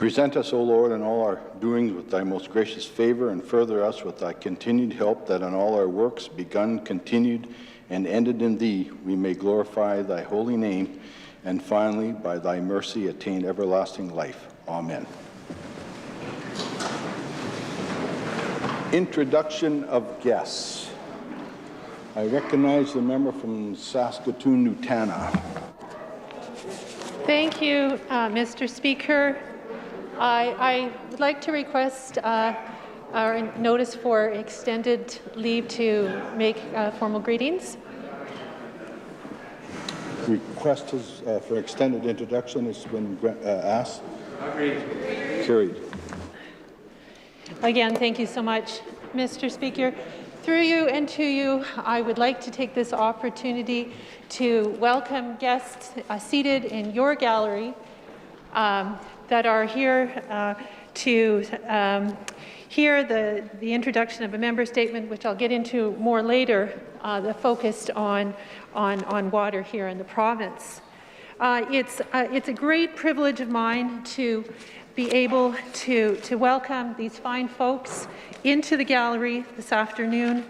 Present us, O Lord, in all our doings with thy most gracious favor, and further us with thy continued help, that in all our works, begun, continued, and ended in thee, we may glorify thy holy name, and finally, by thy mercy, attain everlasting life. Amen. Introduction of guests. I recognize the member from Saskatoon-Nutana. Thank you, Mr. Speaker. I would like to request our notice for extended leave to make formal greetings. Request for extended introduction has been asked. Agreed. Carried. Again, thank you so much, Mr. Speaker. Through you and to you, I would like to take this opportunity to welcome guests seated in your gallery that are here to hear the introduction of a member statement, which I'll get into more later, that focused on water here in the province. It's a great privilege of mine to be able to welcome these fine folks into the gallery this afternoon.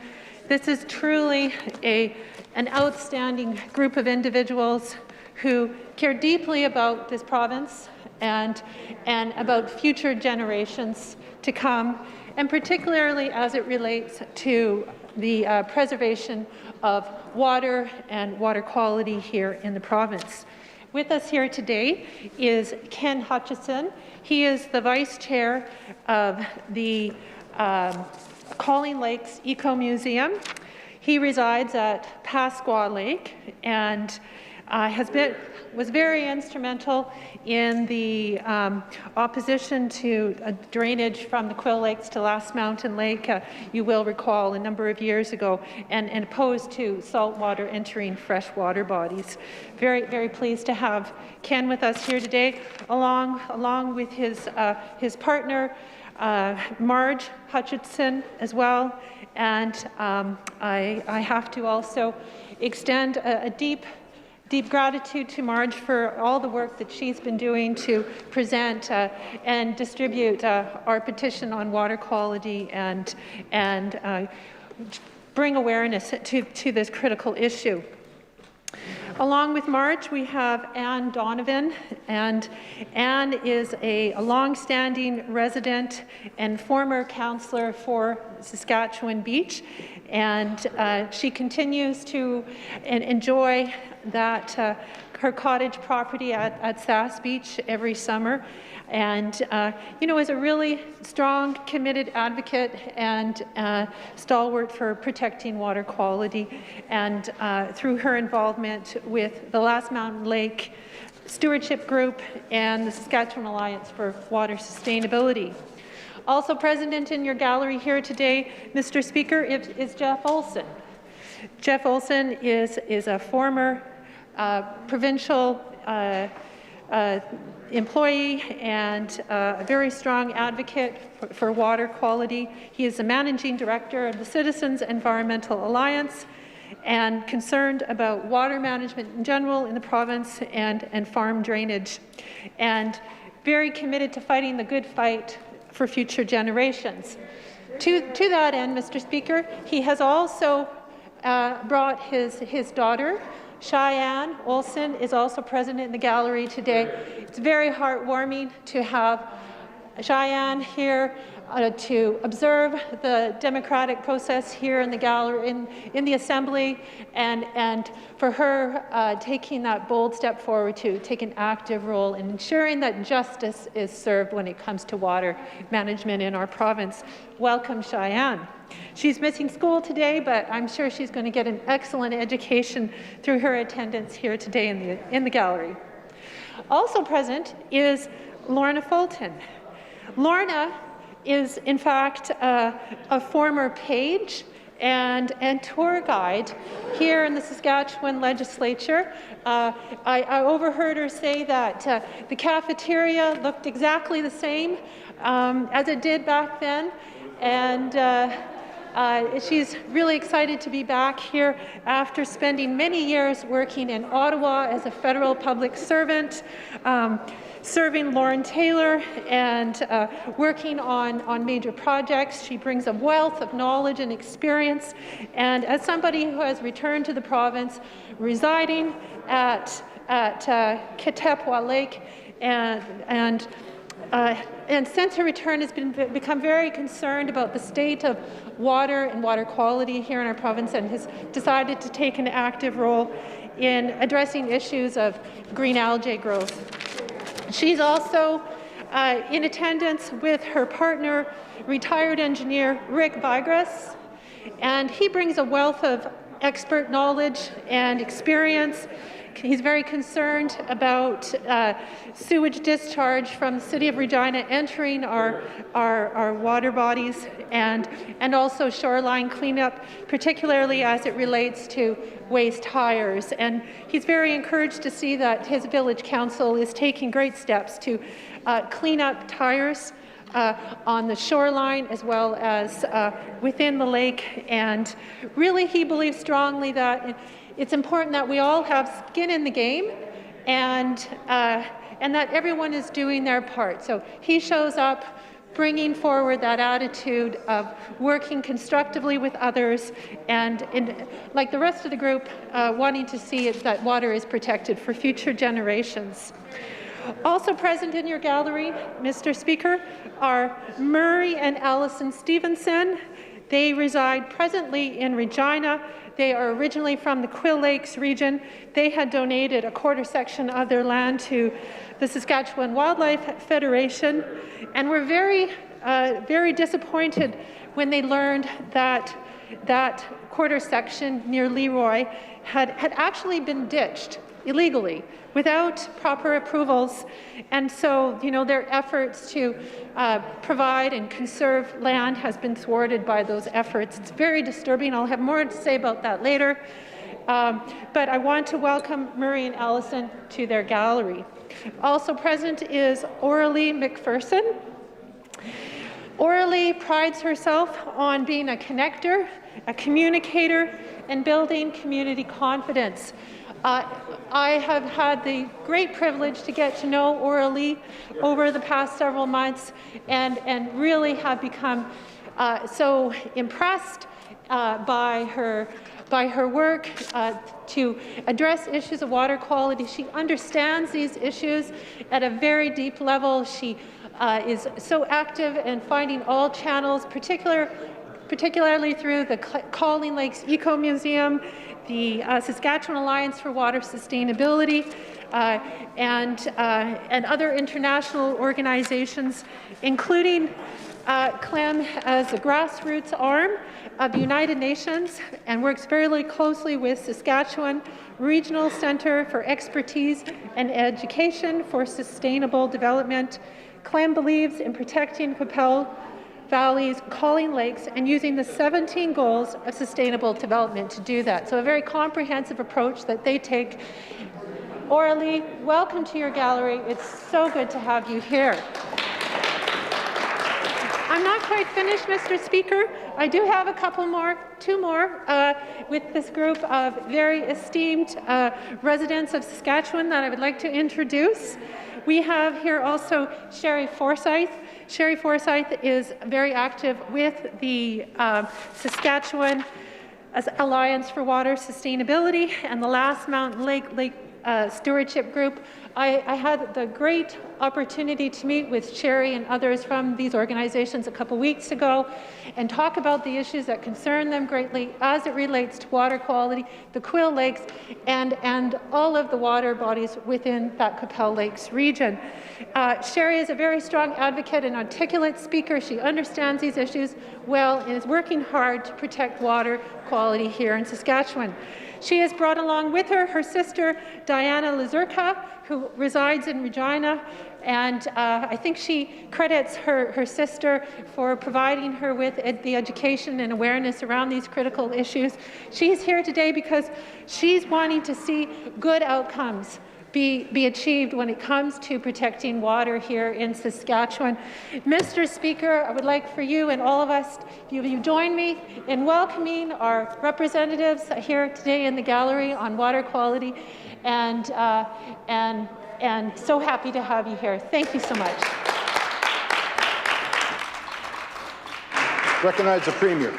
This is truly an outstanding group of individuals who care deeply about this province and about future generations to come, and particularly as it relates to the preservation of water and water quality here in the province. With us here today is Ken Hutchison. He is the Vice Chair of the Calling Lakes Eco Museum. He resides at Pasqua Lake and was very instrumental in the opposition to drainage from the Quill Lakes to Last Mountain Lake, you will recall, a number of years ago, and opposed to saltwater entering freshwater bodies. Very, very pleased to have Ken with us here today, along with his partner, Marge Hutchison, as well. And I have to also extend a deep gratitude to Marge for all the work that she's been doing to present and distribute our petition on water quality and bring awareness to this critical issue. Along with Marge, we have Anne Donovan, and Anne is a long-standing resident and former councillor for Saskatchewan Beach, and she continues to enjoy her cottage property at Sass Beach every summer, and is a really strong, committed advocate and stalwart for protecting water quality. And through her involvement with the Last Mountain Lake Stewardship Group and the Saskatchewan Alliance for Water Sustainability. Also present in your gallery here today, Mr. Speaker, is Jeff Olson. Jeff Olson is a former provincial employee and a very strong advocate for water quality. He is the managing director of the Citizens Environmental Alliance and concerned about water management in general in the province and farm drainage, and very committed to fighting the good fight for future generations. To that end, Mr. Speaker, he has also brought his daughter. Cheyenne Olson is also present in the gallery today. It's very heartwarming to have Cheyenne here to observe the democratic process here in the gallery, in the Assembly, and for her taking that bold step forward to take an active role in ensuring that justice is served when it comes to water management in our province. Welcome, Cheyenne. She's missing school today, but I'm sure she's going to get an excellent education through her attendance here today in the gallery. Also present is Lorna Fulton. Lorna is, in fact, a former page and tour guide here in the Saskatchewan legislature. I overheard her say that the cafeteria looked exactly the same as it did back then, and She's really excited to be back here after spending many years working in Ottawa as a federal public servant, serving Lauren Taylor and working on major projects. She brings a wealth of knowledge and experience. And as somebody who has returned to the province, residing at Kitepwa Lake, and since her return has become very concerned about the state of water and water quality here in our province, and has decided to take an active role in addressing issues of green algae growth. She's also in attendance with her partner, retired engineer Rick Vigras, and he brings a wealth of expert knowledge and experience. He's very concerned about sewage discharge from the City of Regina entering our water bodies, and also shoreline cleanup, particularly as it relates to waste hires. And he's very encouraged to see that his village council is taking great steps to clean up tires on the shoreline as well as within the lake. And really, he believes strongly that it's important that we all have skin in the game, and that everyone is doing their part. So he shows up bringing forward that attitude of working constructively with others, and like the rest of the group, wanting to see that water is protected for future generations. Also present in your gallery, Mr. Speaker, are Murray and Allison Stevenson. They reside presently in Regina. They are originally from the Quill Lakes region. They had donated a quarter section of their land to the Saskatchewan Wildlife Federation, and were very disappointed when they learned that that quarter section near Leroy had actually been ditched illegally without proper approvals. And so, their efforts to provide and conserve land has been thwarted by those efforts. It's very disturbing. I'll have more to say about that later. But I want to welcome Murray and Allison to their gallery. Also present is Aurelie McPherson. Aurelie prides herself on being a connector, a communicator, and building community confidence. I have had the great privilege to get to know Aurelie over the past several months, and really have become so impressed by her work to address issues of water quality. She understands these issues at a very deep level. She is so active in finding all channels, particularly through the Calling Lakes Eco Museum, the Saskatchewan Alliance for Water Sustainability, and other international organizations, including CLEM as a grassroots arm of the United Nations, and works very closely with Saskatchewan Regional Centre for Expertise and Education for Sustainable Development. CLEM believes in protecting Qu'Appelle Valley's Calling Lakes and using the 17 goals of sustainable development to do that. So a very comprehensive approach that they take. Aurelie, welcome to your gallery. It's so good to have you here. I'm not quite finished, Mr. Speaker. I do have two more with this group of very esteemed residents of Saskatchewan that I would like to introduce. We have here also Sherry Forsyth. Sherry Forsyth is very active with the Saskatchewan Alliance for Water Sustainability and the Last Mountain Lake Stewardship Group. I had the great opportunity to meet with Sherry and others from these organizations a couple weeks ago and talk about the issues that concern them greatly as it relates to water quality, the Quill Lakes, and all of the water bodies within that Qu'Appelle Lakes region. Sherry is a very strong advocate and articulate speaker. She understands these issues well and is working hard to protect water quality here in Saskatchewan. She has brought along with her her sister, Diana Lazurka, who resides in Regina, and I think she credits her sister for providing her with the education and awareness around these critical issues. She's here today because she's wanting to see good outcomes be achieved when it comes to protecting water here in Saskatchewan. Mr. Speaker, I would like for you and all of us, you join me in welcoming our representatives here today in the gallery on water quality, and so happy to have you here. Thank you so much. Recognize the Premier.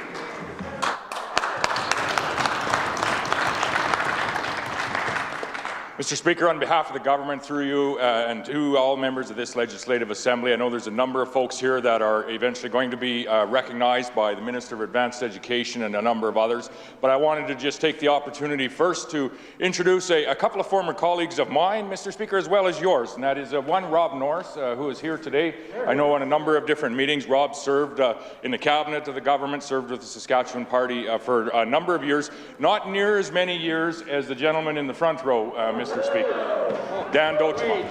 Mr. Speaker, on behalf of the government, through you and to all members of this Legislative Assembly, I know there's a number of folks here that are eventually going to be recognized by the Minister of Advanced Education and a number of others, but I wanted to just take the opportunity first to introduce a couple of former colleagues of mine, Mr. Speaker, as well as yours, and that is one, Rob Norris, who is here today. I know on a number of different meetings, Rob served in the cabinet of the government, served with the Saskatchewan Party for a number of years, not near as many years as the gentleman in the front row, Mr. Speaker. Dan Dochemont.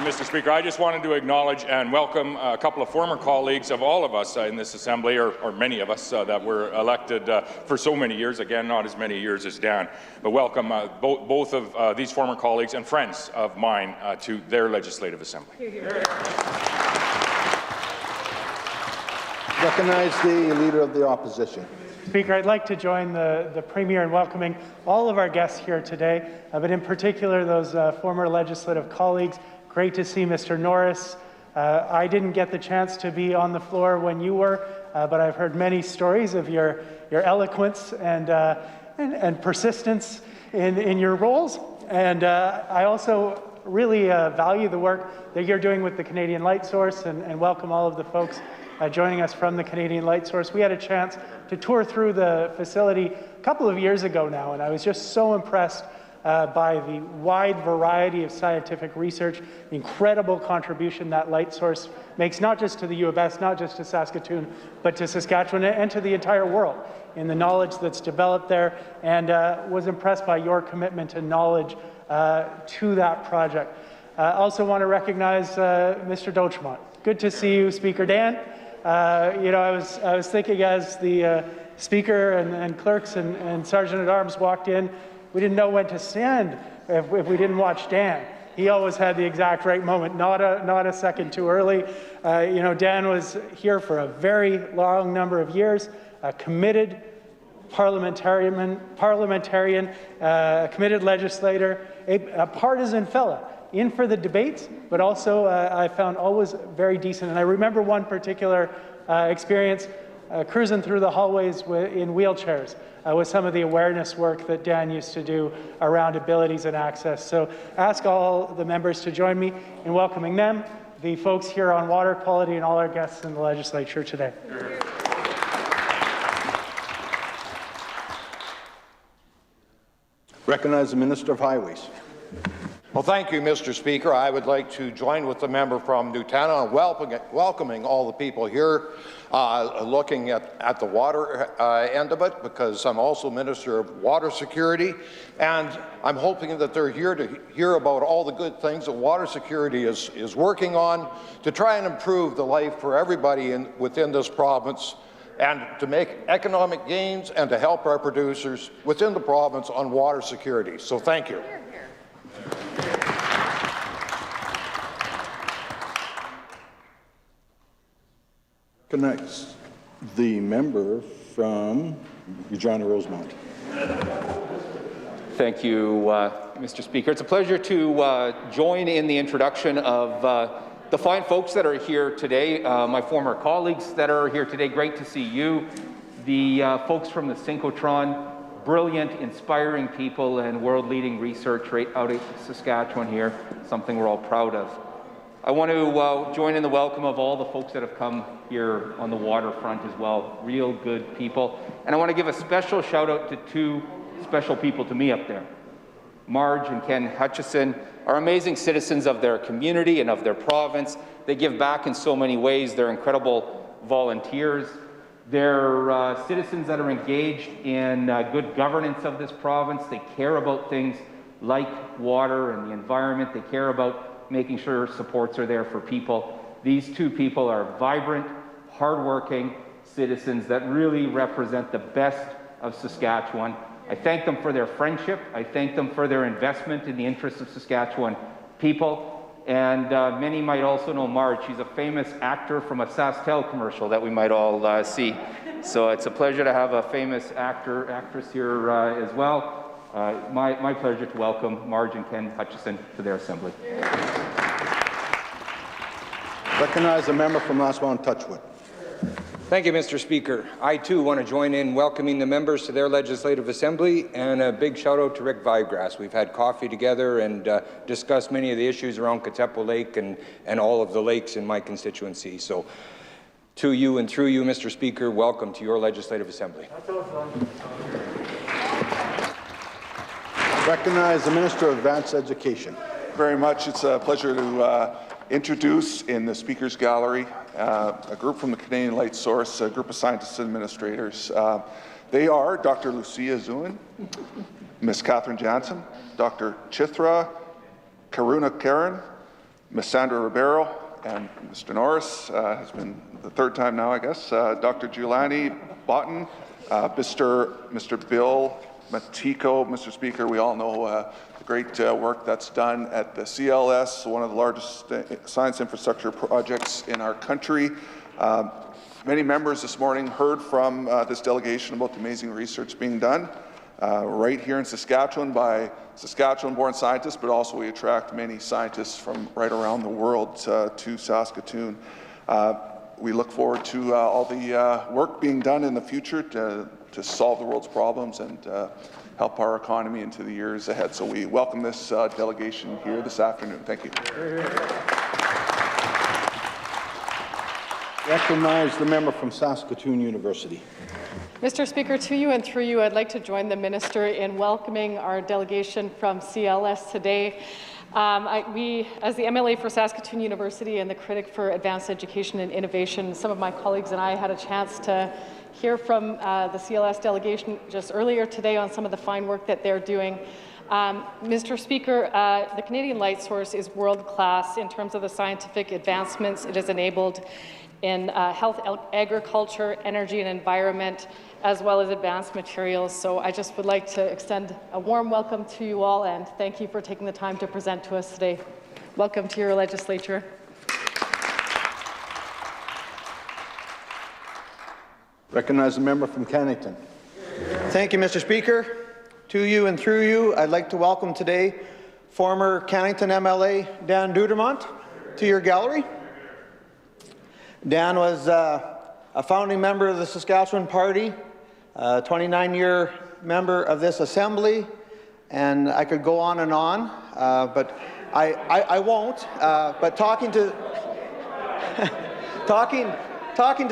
Mr. Speaker, I just wanted to acknowledge and welcome a couple of former colleagues of all of us in this Assembly, or many of us that were elected for so many years, again, not as many years as Dan, but welcome both of these former colleagues and friends of mine to their Legislative Assembly. Hear, hear. Recognize the Leader of the Opposition. Speaker, I'd like to join the Premier in welcoming all of our guests here today, but in particular those former legislative colleagues. Great to see Mr. Norris. I didn't get the chance to be on the floor when you were, but I've heard many stories of your eloquence and persistence in your roles. And I also really value the work that you're doing with the Canadian Light Source, and welcome all of the folks joining us from the Canadian Light Source. We had a chance to tour through the facility a couple of years ago now, and I was just so impressed by the wide variety of scientific research, the incredible contribution that Light Source makes, not just to the U of S, not just to Saskatoon, but to Saskatchewan and to the entire world in the knowledge that's developed there, and was impressed by your commitment and knowledge to that project. I also want to recognize Mr. Dochemont. Good to see you, Speaker Dan. You know, I was thinking as the Speaker and clerks and Sergeant-at-Arms walked in, we didn't know when to stand if we didn't watch Dan. He always had the exact right moment, not a second too early. You know, Dan was here for a very long number of years, a committed parliamentarian, a committed legislator, a partisan fella, in for the debates, but also I found always very decent. And I remember one particular experience cruising through the hallways in wheelchairs with some of the awareness work that Dan used to do around abilities and access. So ask all the members to join me in welcoming them, the folks here on water quality, and all our guests in the legislature today. Recognize the Minister of Highways. Well, thank you, Mr. Speaker. I would like to join with the member from Newtown on welcoming all the people here, looking at the water end of it, because I'm also Minister of Water Security, and I'm hoping that they're here to hear about all the good things that water security is working on to try and improve the life for everybody within this province, and to make economic gains and to help our producers within the province on water security. So thank you. Recognize the member from Regina Rosemount. Thank you, Mr. Speaker. It's a pleasure to join in the introduction of the fine folks that are here today, my former colleagues that are here today. Great to see you. The folks from the synchrotron, brilliant, inspiring people and world-leading research right out of Saskatchewan here, something we're all proud of. I want to join in the welcome of all the folks that have come here on the waterfront as well, real good people. And I want to give a special shout out to two special people to me up there. Marge and Ken Hutchison are amazing citizens of their community and of their province. They give back in so many ways. They're incredible volunteers. They're citizens that are engaged in good governance of this province. They care about things like water and the environment. They care about making sure supports are there for people. These two people are vibrant, hardworking citizens that really represent the best of Saskatchewan. I thank them for their friendship. I thank them for their investment in the interests of Saskatchewan people. And many might also know Marge. She's a famous actor from a SaskTel commercial that we might all see. So it's a pleasure to have a famous actress here as well. My pleasure to welcome Marge and Ken Hutchison to their assembly. Recognize the member from Last Touchwood. Thank you, Mr. Speaker. I, too, want to join in welcoming the members to their Legislative Assembly, and a big shout-out to Rick Vigrass. We've had coffee together and discussed many of the issues around Katepo Lake and all of the lakes in my constituency. So, to you and through you, Mr. Speaker, welcome to your Legislative Assembly. Recognize the Minister of Advanced Education. Very much. It's a pleasure to introduce in the Speaker's Gallery a group from the Canadian Light Source, a group of scientists and administrators. They are Dr. Lucia Zuin, Ms. Catherine Jansen, Dr. Chithra Karuna Karen, Ms. Sandra Ribeiro, and Mr. Norris has been the third time now, I guess, Dr. Giuliani Botten, Mr. Bill Matiko. Mr. Speaker, we all know the great work that's done at the CLS, one of the largest science infrastructure projects in our country. Many members this morning heard from this delegation about the amazing research being done right here in Saskatchewan by Saskatchewan-born scientists, but also we attract many scientists from right around the world to Saskatoon. We look forward to all the work being done in the future to solve the world's problems and help our economy into the years ahead. So we welcome this delegation here this afternoon. Thank you. Recognize the member from Saskatoon University. Mr. Speaker, to you and through you, I'd like to join the minister in welcoming our delegation from CLS today. We, as the MLA for Saskatoon University and the critic for advanced education and innovation, some of my colleagues and I had a chance to hear from the CLS delegation just earlier today on some of the fine work that they're doing. Mr. Speaker, the Canadian Light Source is world-class in terms of the scientific advancements it has enabled in health, agriculture, energy and environment, as well as advanced materials. So I just would like to extend a warm welcome to you all and thank you for taking the time to present to us today. Welcome to your legislature. Recognize the member from Cannington. Thank you, Mr. Speaker. To you and through you, I'd like to welcome today former Cannington MLA Dan Dudermont to your gallery. Dan was a founding member of the Saskatchewan Party, a 29-year member of this assembly, and I could go on, but I won't. But talking to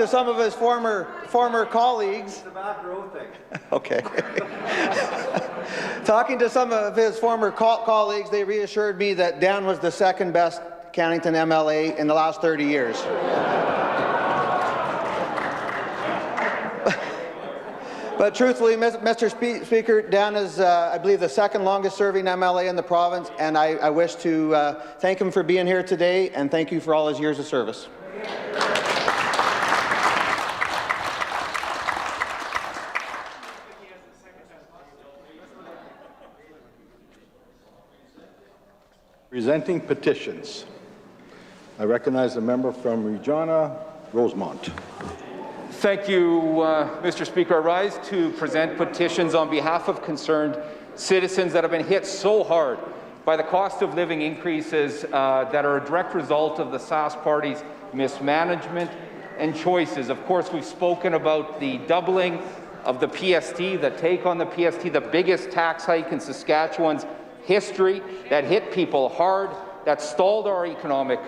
some of his former colleagues. The back row thing. Okay. Talking to some of his former colleagues, they reassured me that Dan was the second best Cannington MLA in the last 30 years. But truthfully, Mr. Speaker, Dan is, I believe, the second longest serving MLA in the province, and I wish to thank him for being here today and thank you for all his years of service. Presenting petitions. I recognize the member from Regina, Rosemont. Thank you, Mr. Speaker. I rise to present petitions on behalf of concerned citizens that have been hit so hard by the cost of living increases that are a direct result of the Sask Party's mismanagement and choices. Of course, we've spoken about the doubling of the PST, the take on the PST, the biggest tax hike in Saskatchewan's history that hit people hard, that stalled our economic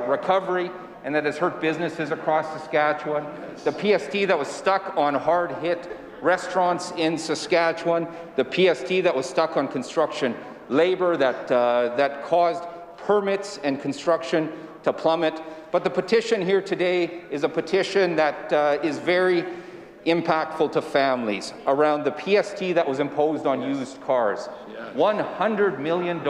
recovery, and that has hurt businesses across Saskatchewan. The PST that was stuck on hard-hit restaurants in Saskatchewan. The PST that was stuck on construction labor that caused permits and construction to plummet. But the petition here today is a petition that is very impactful to families around the PST that was imposed on used cars. $100 million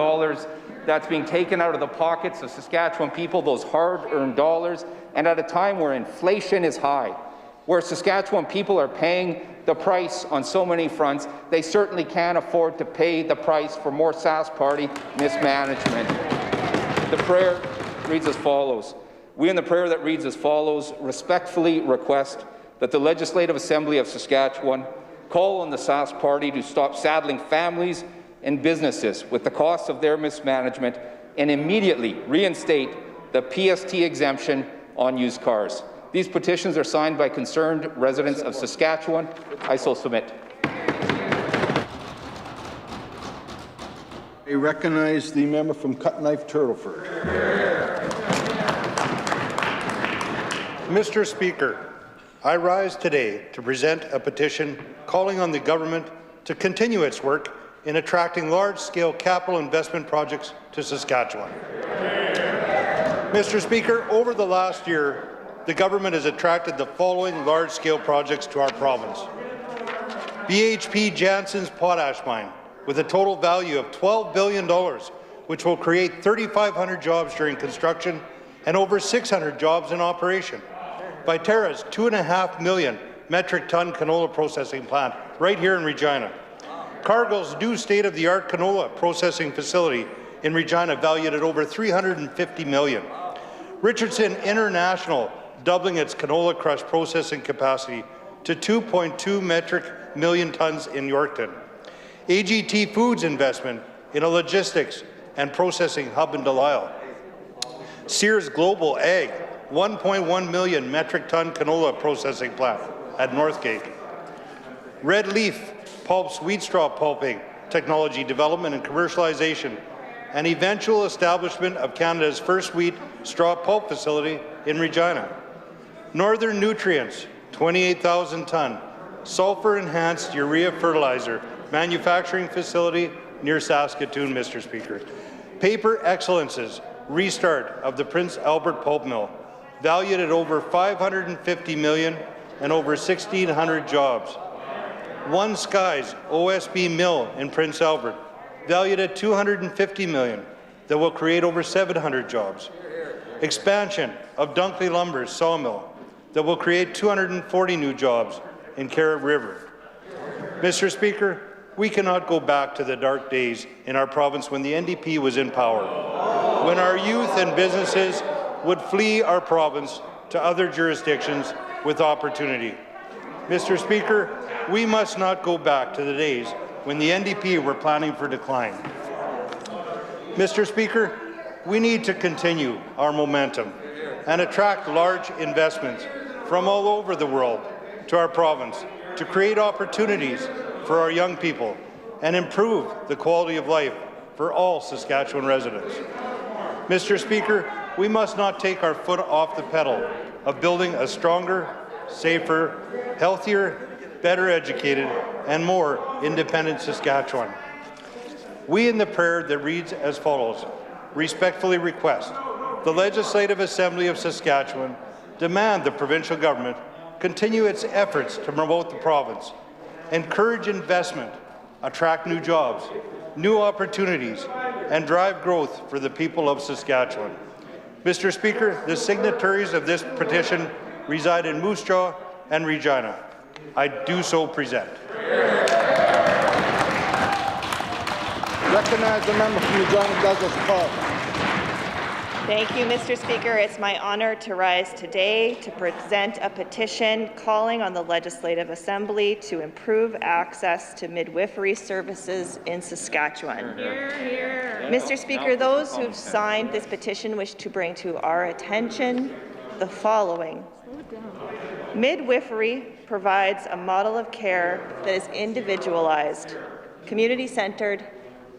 that's being taken out of the pockets of Saskatchewan people, those hard-earned dollars, and at a time where inflation is high, where Saskatchewan people are paying the price on so many fronts, they certainly can't afford to pay the price for more Sask Party mismanagement. The prayer reads as follows. We, in the prayer that reads as follows, respectfully request that the Legislative Assembly of Saskatchewan call on the Sask Party to stop saddling families and businesses with the costs of their mismanagement and immediately reinstate the PST exemption on used cars. These petitions are signed by concerned residents of Saskatchewan. I so submit. I recognize the member from Cut Knife Turtleford. Mr. Speaker, I rise today to present a petition calling on the government to continue its work in attracting large-scale capital investment projects to Saskatchewan. Mr. Speaker, over the last year, the government has attracted the following large-scale projects to our province. BHP Jansen's potash mine, with a total value of $12 billion, which will create 3,500 jobs during construction and over 600 jobs in operation. Viterra's 2.5 million metric ton canola processing plant right here in Regina. Cargill's new state-of-the-art canola processing facility in Regina valued at over $350 million. Richardson International doubling its canola crush processing capacity to 2.2 metric million tons in Yorkton. AGT Foods investment in a logistics and processing hub in Delisle. Sears Global Ag 1.1 million metric ton canola processing plant at Northgate. Red Leaf Pulp's wheat straw pulping technology development and commercialization, and eventual establishment of Canada's first wheat straw pulp facility in Regina. Northern Nutrients 28,000 ton sulfur-enhanced urea fertilizer manufacturing facility near Saskatoon, Mr. Speaker. Paper Excellence's restart of the Prince Albert pulp mill, valued at over $550 million and over 1,600 jobs. One Skies OSB mill in Prince Albert, valued at $250 million, that will create over 700 jobs. Expansion of Dunkley Lumber's sawmill, that will create 240 new jobs in Carib River. Mr. Speaker, we cannot go back to the dark days in our province when the NDP was in power, when our youth and businesses would flee our province to other jurisdictions with opportunity. Mr. Speaker, we must not go back to the days when the NDP were planning for decline. Mr. Speaker, we need to continue our momentum and attract large investments from all over the world to our province to create opportunities for our young people and improve the quality of life for all Saskatchewan residents. Mr. Speaker, we must not take our foot off the pedal of building a stronger, safer, healthier, better educated, and more independent Saskatchewan. We, in the prayer that reads as follows, respectfully request the Legislative Assembly of Saskatchewan demand the provincial government continue its efforts to promote the province, encourage investment, attract new jobs, new opportunities, and drive growth for the people of Saskatchewan. Mr. Speaker, the signatories of this petition reside in Moose Jaw and Regina. I do so present. Recognize the member from Regina Douglas Park. Thank you, Mr. Speaker. It's my honour to rise today to present a petition calling on the Legislative Assembly to improve access to midwifery services in Saskatchewan. Hear, hear. Mr. Speaker, those who've signed this petition wish to bring to our attention the following. Midwifery provides a model of care that is individualized, community-centred,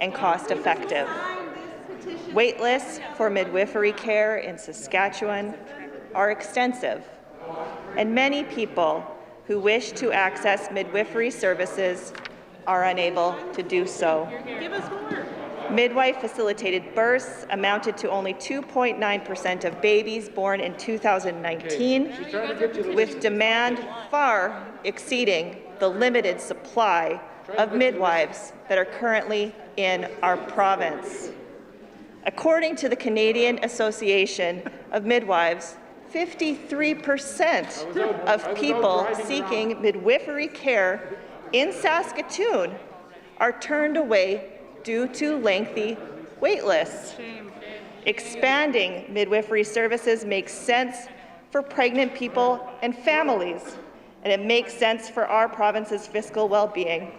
and cost-effective. Wait lists for midwifery care in Saskatchewan are extensive, and many people who wish to access midwifery services are unable to do so. Give us more. Midwife-facilitated births amounted to only 2.9% of babies born in 2019, with demand far exceeding the limited supply of midwives that are currently in our province. According to the Canadian Association of Midwives, 53% of people seeking midwifery care in Saskatoon are turned away due to lengthy wait lists. Expanding midwifery services makes sense for pregnant people and families, and it makes sense for our province's fiscal well-being.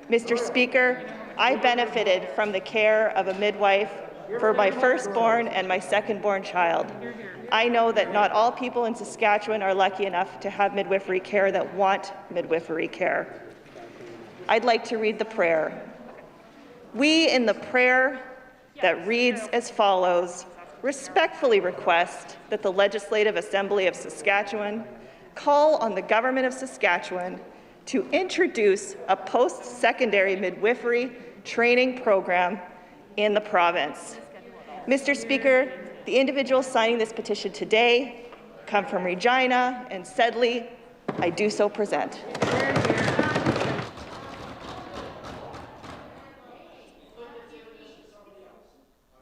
Mr. Speaker, I benefited from the care of a midwife for my firstborn and my second-born child. I know that not all people in Saskatchewan are lucky enough to have midwifery care that want midwifery care. I'd like to read the prayer. We, in the prayer that reads as follows, respectfully request that the Legislative Assembly of Saskatchewan call on the Government of Saskatchewan to introduce a post-secondary midwifery training program in the province. Mr. Speaker, the individuals signing this petition today come from Regina and Sedley. I do so present.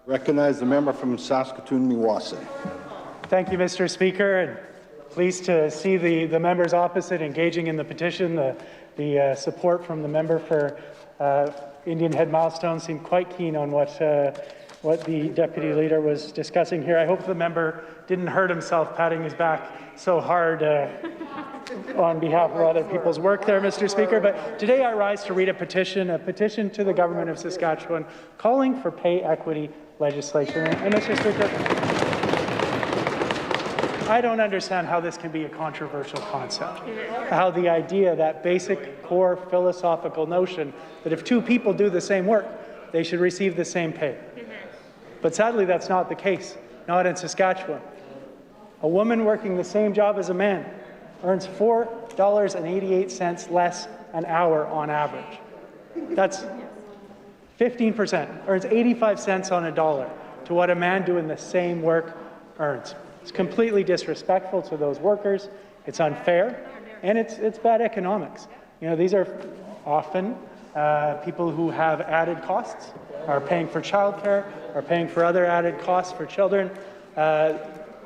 Recognize the member from Saskatoon-Meewasin. Thank you, Mr. Speaker, and pleased to see the members opposite engaging in the petition. The support from the member for Indian Head Milestone seemed quite keen on what the deputy leader was discussing here. I hope the member didn't hurt himself patting his back so hard on behalf of other people's work there, Mr. Speaker. But today I rise to read a petition to the Government of Saskatchewan calling for pay equity legislation. And Mr. Speaker, I don't understand how this can be a controversial concept. How the idea, that basic core philosophical notion that if two people do the same work, they should receive the same pay. But sadly, that's not the case, not in Saskatchewan. A woman working the same job as a man earns $4.88 less an hour on average. That's 15%, earns 85 cents on a dollar to what a man doing the same work earns. It's completely disrespectful to those workers, it's unfair, and it's bad economics. You know, these are often people who have added costs, are paying for childcare, are paying for other added costs for children,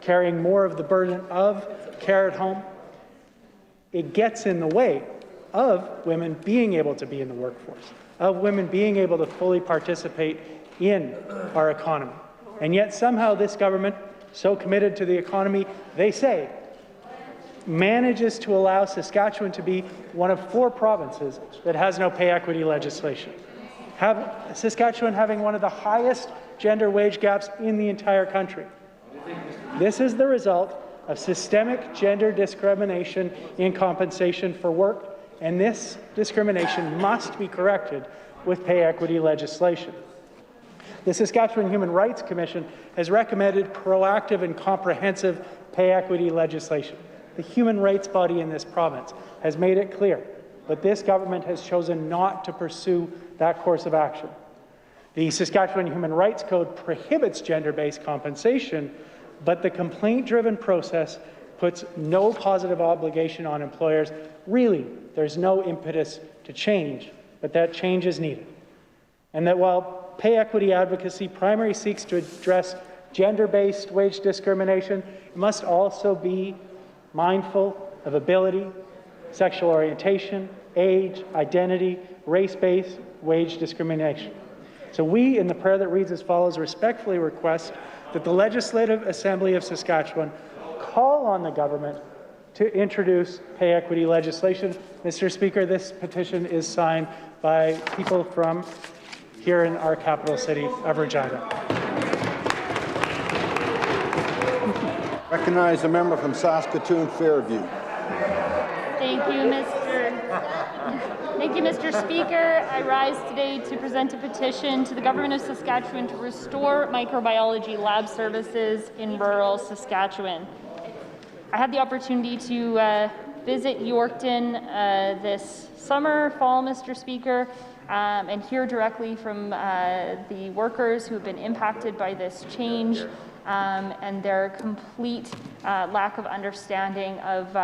carrying more of the burden of care at home. It gets in the way of women being able to be in the workforce, of women being able to fully participate in our economy. And yet somehow this government, so committed to the economy, they say, manages to allow Saskatchewan to be one of 4 provinces that has no pay equity legislation. Saskatchewan having one of the highest gender wage gaps in the entire country. This is the result of systemic gender discrimination in compensation for work, and this discrimination must be corrected with pay equity legislation. The Saskatchewan Human Rights Commission has recommended proactive and comprehensive pay equity legislation. The human rights body in this province has made it clear, but this government has chosen not to pursue that course of action. The Saskatchewan Human Rights Code prohibits gender-based compensation, but the complaint-driven process puts no positive obligation on employers. Really, there's no impetus to change, but that change is needed. And that while pay equity advocacy primarily seeks to address gender-based wage discrimination, it must also be mindful of ability, sexual orientation, age, identity, race-based wage discrimination. So we, in the prayer that reads as follows, respectfully request that the Legislative Assembly of Saskatchewan call on the government to introduce pay equity legislation. Mr. Speaker, this petition is signed by people from here in our capital city of Regina. Recognize the member from Saskatoon Fairview. Thank you, Mr. Speaker. I rise today to present a petition to the Government of Saskatchewan to restore microbiology lab services in rural Saskatchewan. I had the opportunity to visit Yorkton this fall, Mr. Speaker, and hear directly from the workers who have been impacted by this change and their complete lack of understanding of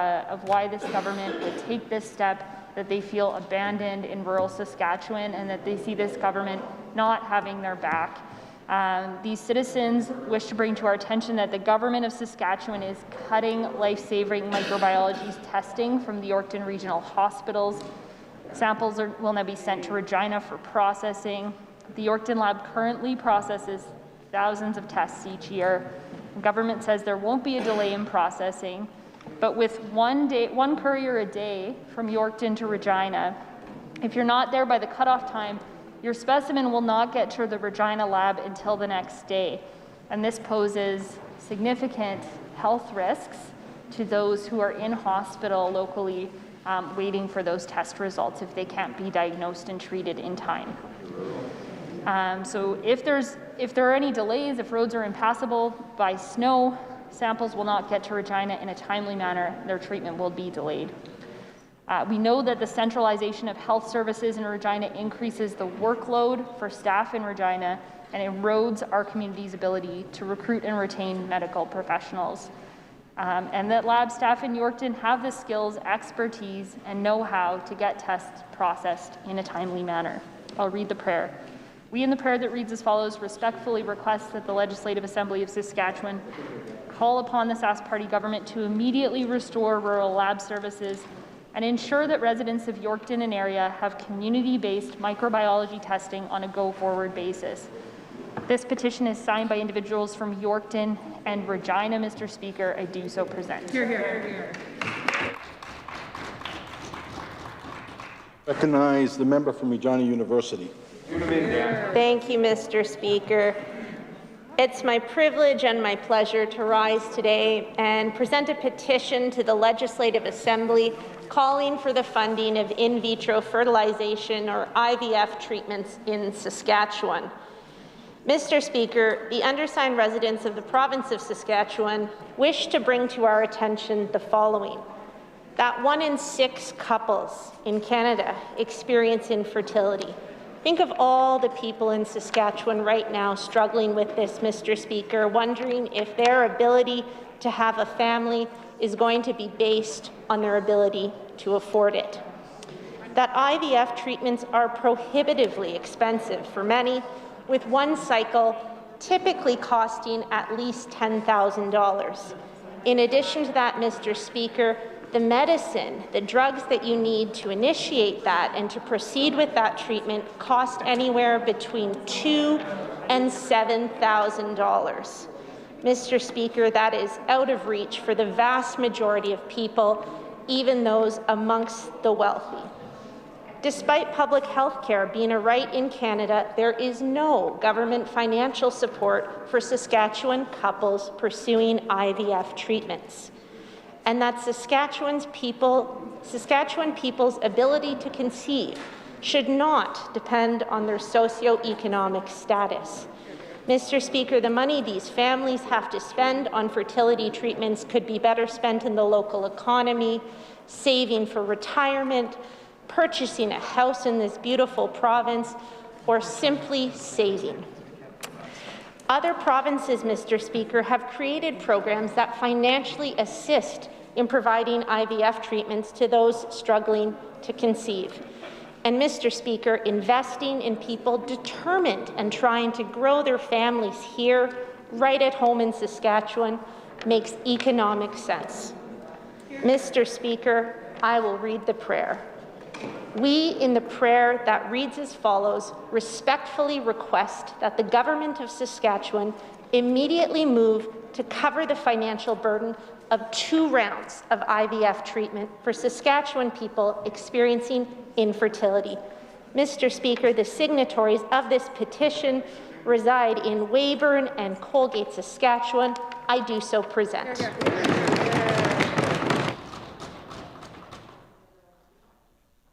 why this government would take this step, that they feel abandoned in rural Saskatchewan, and that they see this government not having their back. These citizens wish to bring to our attention that the government of Saskatchewan is cutting life-saving microbiology testing from the Yorkton Regional Hospitals. Samples will now be sent to Regina for processing. The Yorkton lab currently processes thousands of tests each year. The government says there won't be a delay in processing, but with one courier a day from Yorkton to Regina, if you're not there by the cutoff time, your specimen will not get to the Regina lab until the next day. And this poses significant health risks to those who are in hospital locally waiting for those test results if they can't be diagnosed and treated in time. So if there are any delays, if roads are impassable by snow, samples will not get to Regina in a timely manner. Their treatment will be delayed. We know that the centralization of health services in Regina increases the workload for staff in Regina and erodes our community's ability to recruit and retain medical professionals. And that lab staff in Yorkton have the skills, expertise, and know-how to get tests processed in a timely manner. I'll read the prayer. We, in the prayer that reads as follows, respectfully request that the Legislative Assembly of Saskatchewan call upon the Sask Party government to immediately restore rural lab services and ensure that residents of Yorkton and area have community-based microbiology testing on a go-forward basis. This petition is signed by individuals from Yorkton and Regina, Mr. Speaker. I do so present. Hear, hear, hear. Recognize the member from Regina University. Thank you, Mr. Speaker. It's my privilege and my pleasure to rise today and present a petition to the Legislative Assembly calling for the funding of in vitro fertilization or IVF treatments in Saskatchewan. Mr. Speaker, the undersigned residents of the province of Saskatchewan wish to bring to our attention the following: that 1 in 6 couples in Canada experience infertility. Think of all the people in Saskatchewan right now struggling with this, Mr. Speaker, wondering if their ability to have a family is going to be based on their ability to afford it. That IVF treatments are prohibitively expensive for many, with one cycle typically costing at least $10,000. In addition to that, Mr. Speaker, the medicine, the drugs that you need to initiate that and to proceed with that treatment cost anywhere between $2,000 and $7,000. Mr. Speaker, that is out of reach for the vast majority of people, even those amongst the wealthy. Despite public health care being a right in Canada, there is no government financial support for Saskatchewan couples pursuing IVF treatments. And that Saskatchewan people's ability to conceive should not depend on their socioeconomic status. Mr. Speaker, the money these families have to spend on fertility treatments could be better spent in the local economy, saving for retirement, purchasing a house in this beautiful province, or simply saving. Other provinces, Mr. Speaker, have created programs that financially assist in providing IVF treatments to those struggling to conceive. And, Mr. Speaker, investing in people determined and trying to grow their families here, right at home in Saskatchewan, makes economic sense. Mr. Speaker, I will read the prayer. We, in the prayer that reads as follows, respectfully request that the Government of Saskatchewan immediately move to cover the financial burden of 2 rounds of IVF treatment for Saskatchewan people experiencing infertility. Mr. Speaker, the signatories of this petition reside in Weyburn and Colgate, Saskatchewan. I do so present.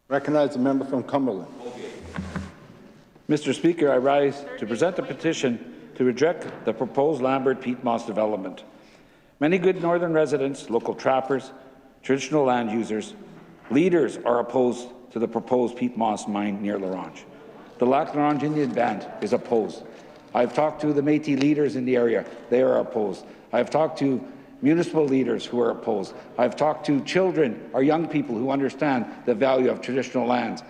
Recognize the member from Cumberland. Mr. Speaker, I rise to present a petition to reject the proposed Lambert-Peat Moss development. Many good northern residents, local trappers, traditional land users, leaders are opposed to the proposed peat moss mine near La Ronge. The Lac La Ronge Indian Band is opposed. I've talked to the Métis leaders in the area. They are opposed. I've talked to municipal leaders who are opposed. I've talked to children or young people who understand the value of traditional lands.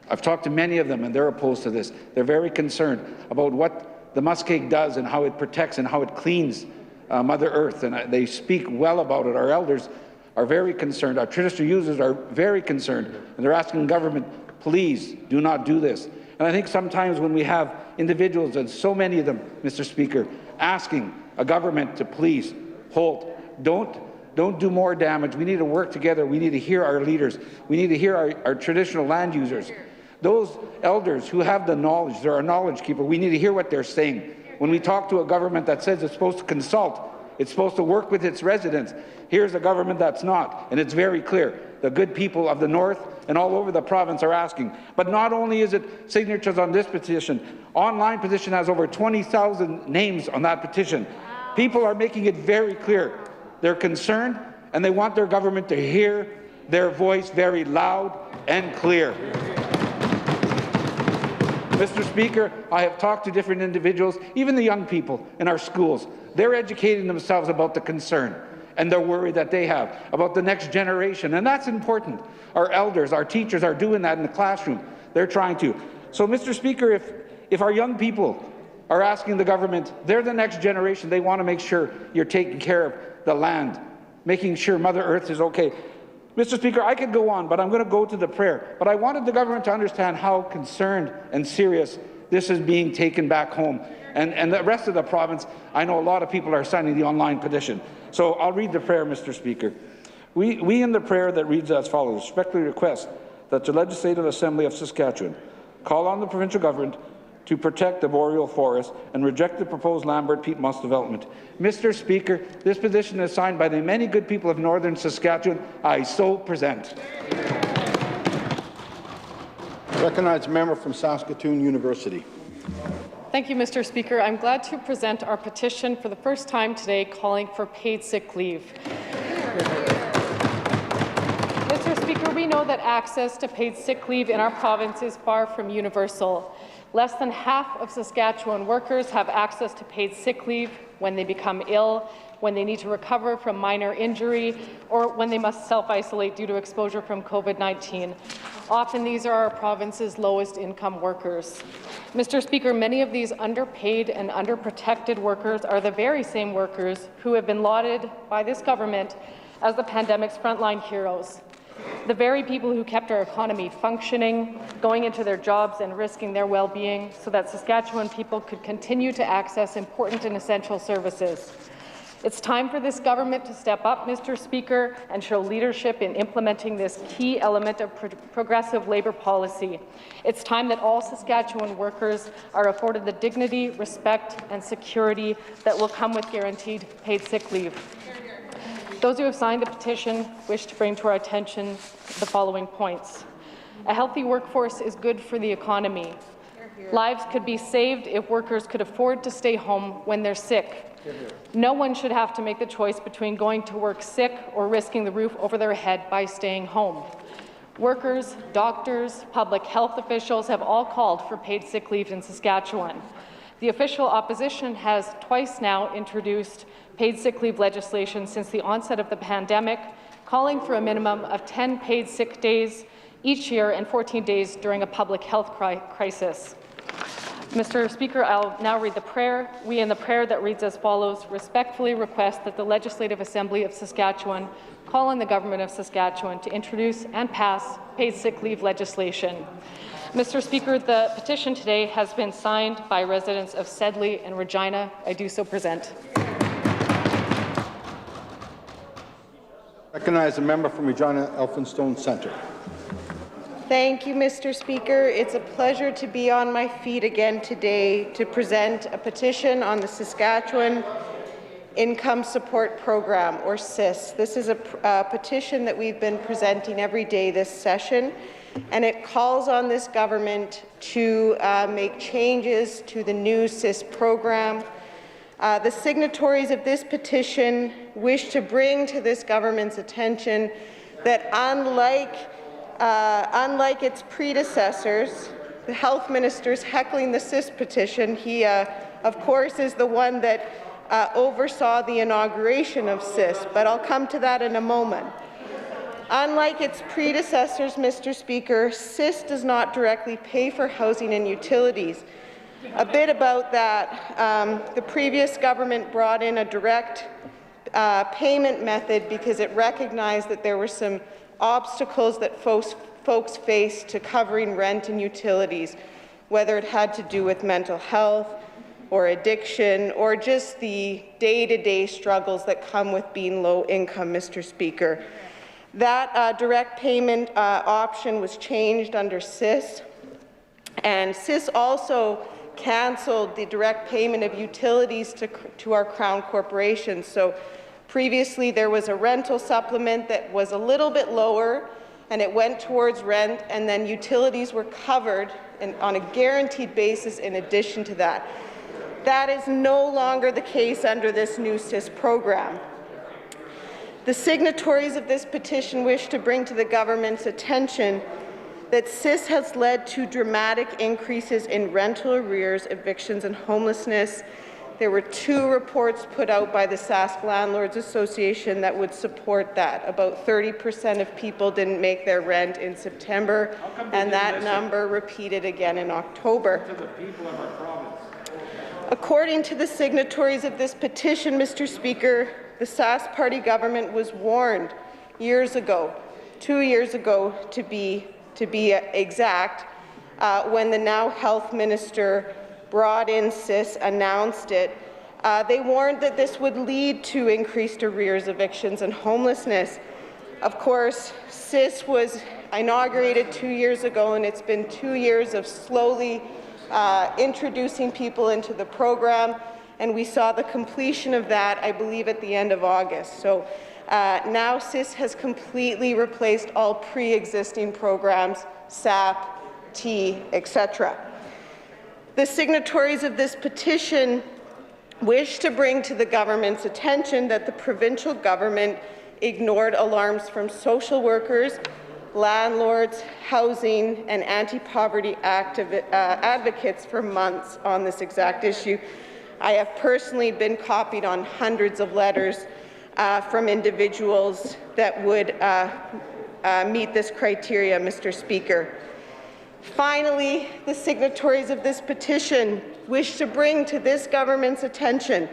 I've talked to many of them, and they're opposed to this. They're very concerned about what the muskeg does and how it protects and how it cleans Mother Earth, and they speak well about it. Our elders are very concerned. Our traditional users are very concerned, and they're asking government, please do not do this. And I think sometimes when we have individuals, and so many of them, Mr. Speaker, asking a government to please halt, don't do more damage. We need to work together. We need to hear our leaders. We need to hear our traditional land users. Those elders who have the knowledge, they're our knowledge keeper. We need to hear what they're saying. When we talk to a government that says it's supposed to consult, it's supposed to work with its residents, here's a government that's not, and it's very clear. The good people of the North and all over the province are asking. But not only is it signatures on this petition, online petition has over 20,000 names on that petition. People are making it very clear. They're concerned, and they want their government to hear their voice very loud and clear. Mr. Speaker, I have talked to different individuals, even the young people in our schools. They're educating themselves about the concern and the worry that they have about the next generation, and that's important. Our elders, our teachers are doing that in the classroom. They're trying to. So, Mr. Speaker, if our young people are asking the government, they're the next generation, they want to make sure you're taking care of the land, making sure Mother Earth is okay. Mr. Speaker, I could go on, but I'm going to go to the prayer. But I wanted the government to understand how concerned and serious this is being taken back home. And the rest of the province, I know a lot of people are signing the online petition. So I'll read the prayer, Mr. Speaker. We in the prayer that reads as follows, respectfully request that the Legislative Assembly of Saskatchewan call on the provincial government to protect the boreal forest and reject the proposed Lambert-Peat Moss development. Mr. Speaker, this petition is signed by the many good people of northern Saskatchewan. I so present. Recognized member from Saskatoon University. Thank you, Mr. Speaker. I'm glad to present our petition for the first time today calling for paid sick leave. Mr. Speaker, we know that access to paid sick leave in our province is far from universal. Less than half of Saskatchewan workers have access to paid sick leave when they become ill, when they need to recover from minor injury, or when they must self-isolate due to exposure from COVID-19. Often these are our province's lowest income workers. Mr. Speaker, many of these underpaid and underprotected workers are the very same workers who have been lauded by this government as the pandemic's frontline heroes. The very people who kept our economy functioning, going into their jobs and risking their well-being so that Saskatchewan people could continue to access important and essential services. It's time for this government to step up, Mr. Speaker, and show leadership in implementing this key element of progressive labour policy. It's time that all Saskatchewan workers are afforded the dignity, respect and security that will come with guaranteed paid sick leave. Those who have signed the petition wish to bring to our attention the following points. A healthy workforce is good for the economy. Lives could be saved if workers could afford to stay home when they're sick. No one should have to make the choice between going to work sick or risking the roof over their head by staying home. Workers, doctors, public health officials have all called for paid sick leave in Saskatchewan. The official opposition has twice now introduced paid sick leave legislation since the onset of the pandemic, calling for a minimum of 10 paid sick days each year and 14 days during a public health crisis. Mr. Speaker, I'll now read the prayer. We in the prayer that reads as follows, respectfully request that the Legislative Assembly of Saskatchewan call on the Government of Saskatchewan to introduce and pass paid sick leave legislation. Mr. Speaker, the petition today has been signed by residents of Sedley and Regina. I do so present. Recognize the member from Regina Elphinstone Centre. Thank you, Mr. Speaker. It's a pleasure to be on my feet again today to present a petition on the Saskatchewan Income Support Program, or SIS. This is a petition that we've been presenting every day this session, and it calls on this government to make changes to the new SIS program. The signatories of this petition wish to bring to this government's attention that unlike its predecessors, the health minister's heckling the SIS petition, he of course is the one that oversaw the inauguration of SIS, but I'll come to that in a moment. Unlike its predecessors, Mr. Speaker, SIS does not directly pay for housing and utilities, A bit about that. The previous government brought in a direct payment method because it recognized that there were some obstacles that folks faced to covering rent and utilities, whether it had to do with mental health or addiction or just the day-to-day struggles that come with being low income, Mr. Speaker. That direct payment option was changed under CIS, and CIS also cancelled the direct payment of utilities to our Crown corporations. So previously there was a rental supplement that was a little bit lower and it went towards rent, and then utilities were covered on a guaranteed basis in addition to that. That is no longer the case under this new CIS program. The signatories of this petition wish to bring to the government's attention that CIS has led to dramatic increases in rental arrears, evictions, and homelessness. There were 2 reports put out by the Sask Landlords Association that would support that. About 30% of people didn't make their rent in September, and that number repeated again in October. According to the signatories of this petition, Mr. Speaker, the Sask Party government was warned years ago, 2 years ago to be exact, when the now health minister brought in CIS, announced it. They warned that this would lead to increased arrears, evictions, and homelessness. Of course, CIS was inaugurated 2 years ago, and it's been 2 years of slowly introducing people into the program, and we saw the completion of that, I believe, at the end of August. So now CIS has completely replaced all pre-existing programs, SAP, T, etc. The signatories of this petition wish to bring to the government's attention that the provincial government ignored alarms from social workers, landlords, housing, and anti-poverty advocates for months on this exact issue. I have personally been copied on hundreds of letters from individuals that would meet this criteria, Mr. Speaker. Finally, the signatories of this petition wish to bring to this government's attention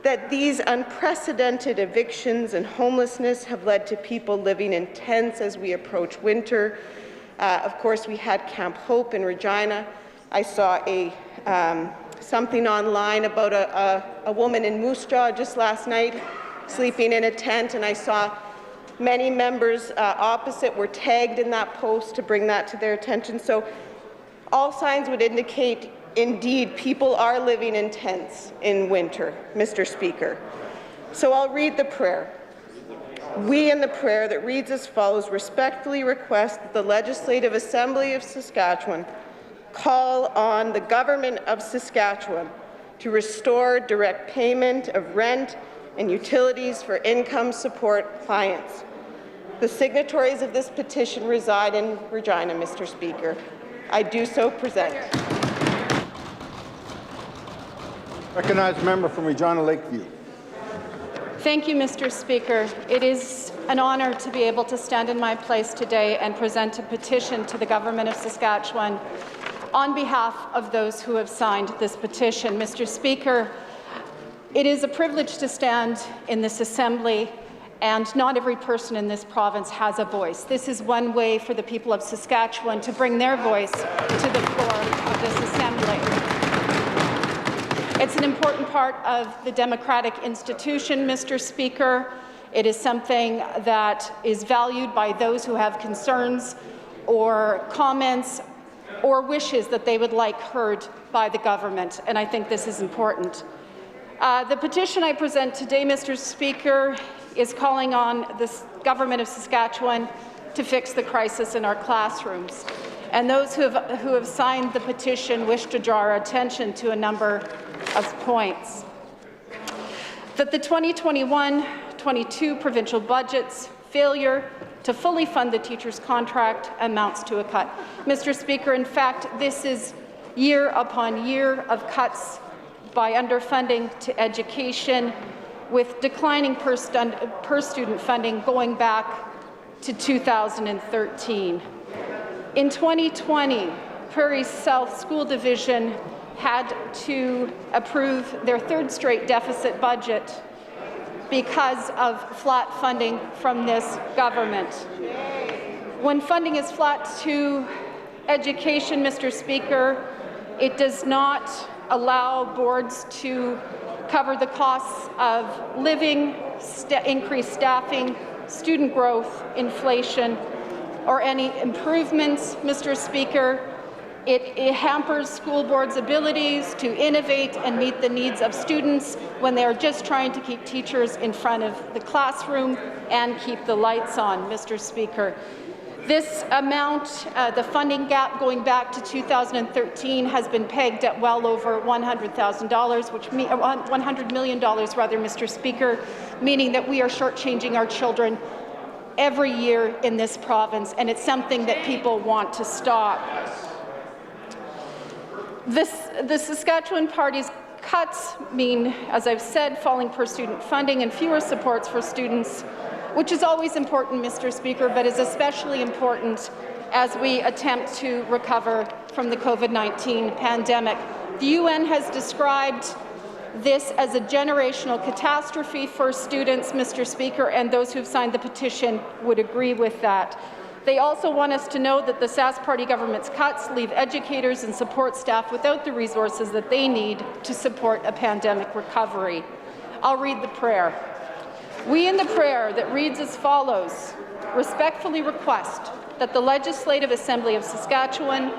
that these unprecedented evictions and homelessness have led to people living in tents as we approach winter. Of course, we had Camp Hope in Regina. I saw something online about a woman in Moose Jaw just last night sleeping in a tent, and I saw many members opposite were tagged in that post to bring that to their attention. So all signs would indicate, indeed, people are living in tents in winter, Mr. Speaker. So I'll read the prayer. We in the prayer that reads as follows respectfully request that the Legislative Assembly of Saskatchewan call on the Government of Saskatchewan to restore direct payment of rent and utilities for income support clients. The signatories of this petition reside in Regina, Mr. Speaker. I do so present. Recognized member from Regina Lakeview. Thank you, Mr. Speaker. It is an honour to be able to stand in my place today and present a petition to the Government of Saskatchewan on behalf of those who have signed this petition. Mr. Speaker, it is a privilege to stand in this Assembly, and not every person in this province has a voice. This is one way for the people of Saskatchewan to bring their voice to the floor of this Assembly. It's an important part of the democratic institution, Mr. Speaker. It is something that is valued by those who have concerns or comments or wishes that they would like heard by the government, and I think this is important. The petition I present today, Mr. Speaker, is calling on the Government of Saskatchewan to fix the crisis in our classrooms. And those who have signed the petition wish to draw our attention to a number of points. That the 2021-22 provincial budget's failure to fully fund the teacher's contract amounts to a cut. Mr. Speaker, in fact, this is year upon year of cuts by underfunding to education, with declining per-student funding going back to 2013. In 2020, Prairie South School Division had to approve their third straight deficit budget because of flat funding from this government. When funding is flat to education, Mr. Speaker, it does not allow boards to cover the costs of living, increased staffing, student growth, inflation, or any improvements, Mr. Speaker. It hampers school boards' abilities to innovate and meet the needs of students when they are just trying to keep teachers in front of the classroom and keep the lights on, Mr. Speaker. This amount, the funding gap going back to 2013, has been pegged at well over $100,000, which $100 million, rather, Mr. Speaker, meaning that we are shortchanging our children every year in this province, and it's something that people want to stop. The Saskatchewan Party's cuts mean, as I've said, falling per student funding and fewer supports for students, which is always important, Mr. Speaker, but is especially important as we attempt to recover from the COVID-19 pandemic. The UN has described this as a generational catastrophe for students, Mr. Speaker, and those who've signed the petition would agree with that. They also want us to know that the Sask Party government's cuts leave educators and support staff without the resources that they need to support a pandemic recovery. I'll read the prayer. We in the prayer that reads as follows, respectfully request that the Legislative Assembly of Saskatchewan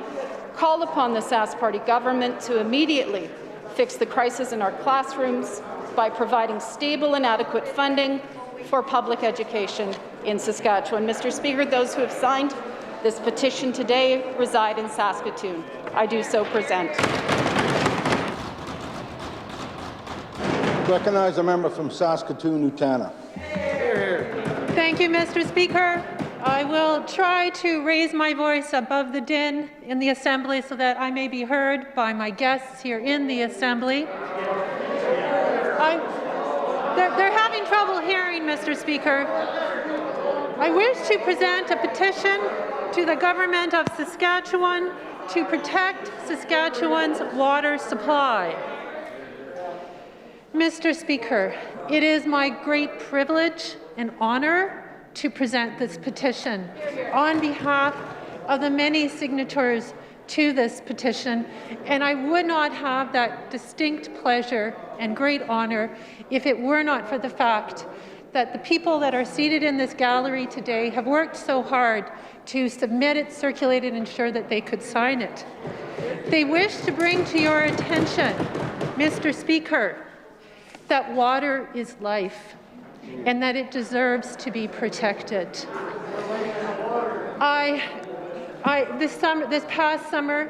call upon the Sask Party government to immediately fix the crisis in our classrooms by providing stable and adequate funding for public education in Saskatchewan. Mr. Speaker, those who have signed this petition today reside in Saskatoon. I do so present. Recognize a member from Saskatoon, Utana. Thank you, Mr. Speaker. I will try to raise my voice above the din in the Assembly so that I may be heard by my guests here in the Assembly. They're having trouble hearing, Mr. Speaker. I wish to present a petition to the Government of Saskatchewan to protect Saskatchewan's water supply. Mr. Speaker, it is my great privilege and honour to present this petition on behalf of the many signatories to this petition, and I would not have that distinct pleasure and great honour if it were not for the fact that the people that are seated in this gallery today have worked so hard to submit it, circulate it, and ensure that they could sign it. They wish to bring to your attention, Mr. Speaker, that water is life and that it deserves to be protected. This past summer,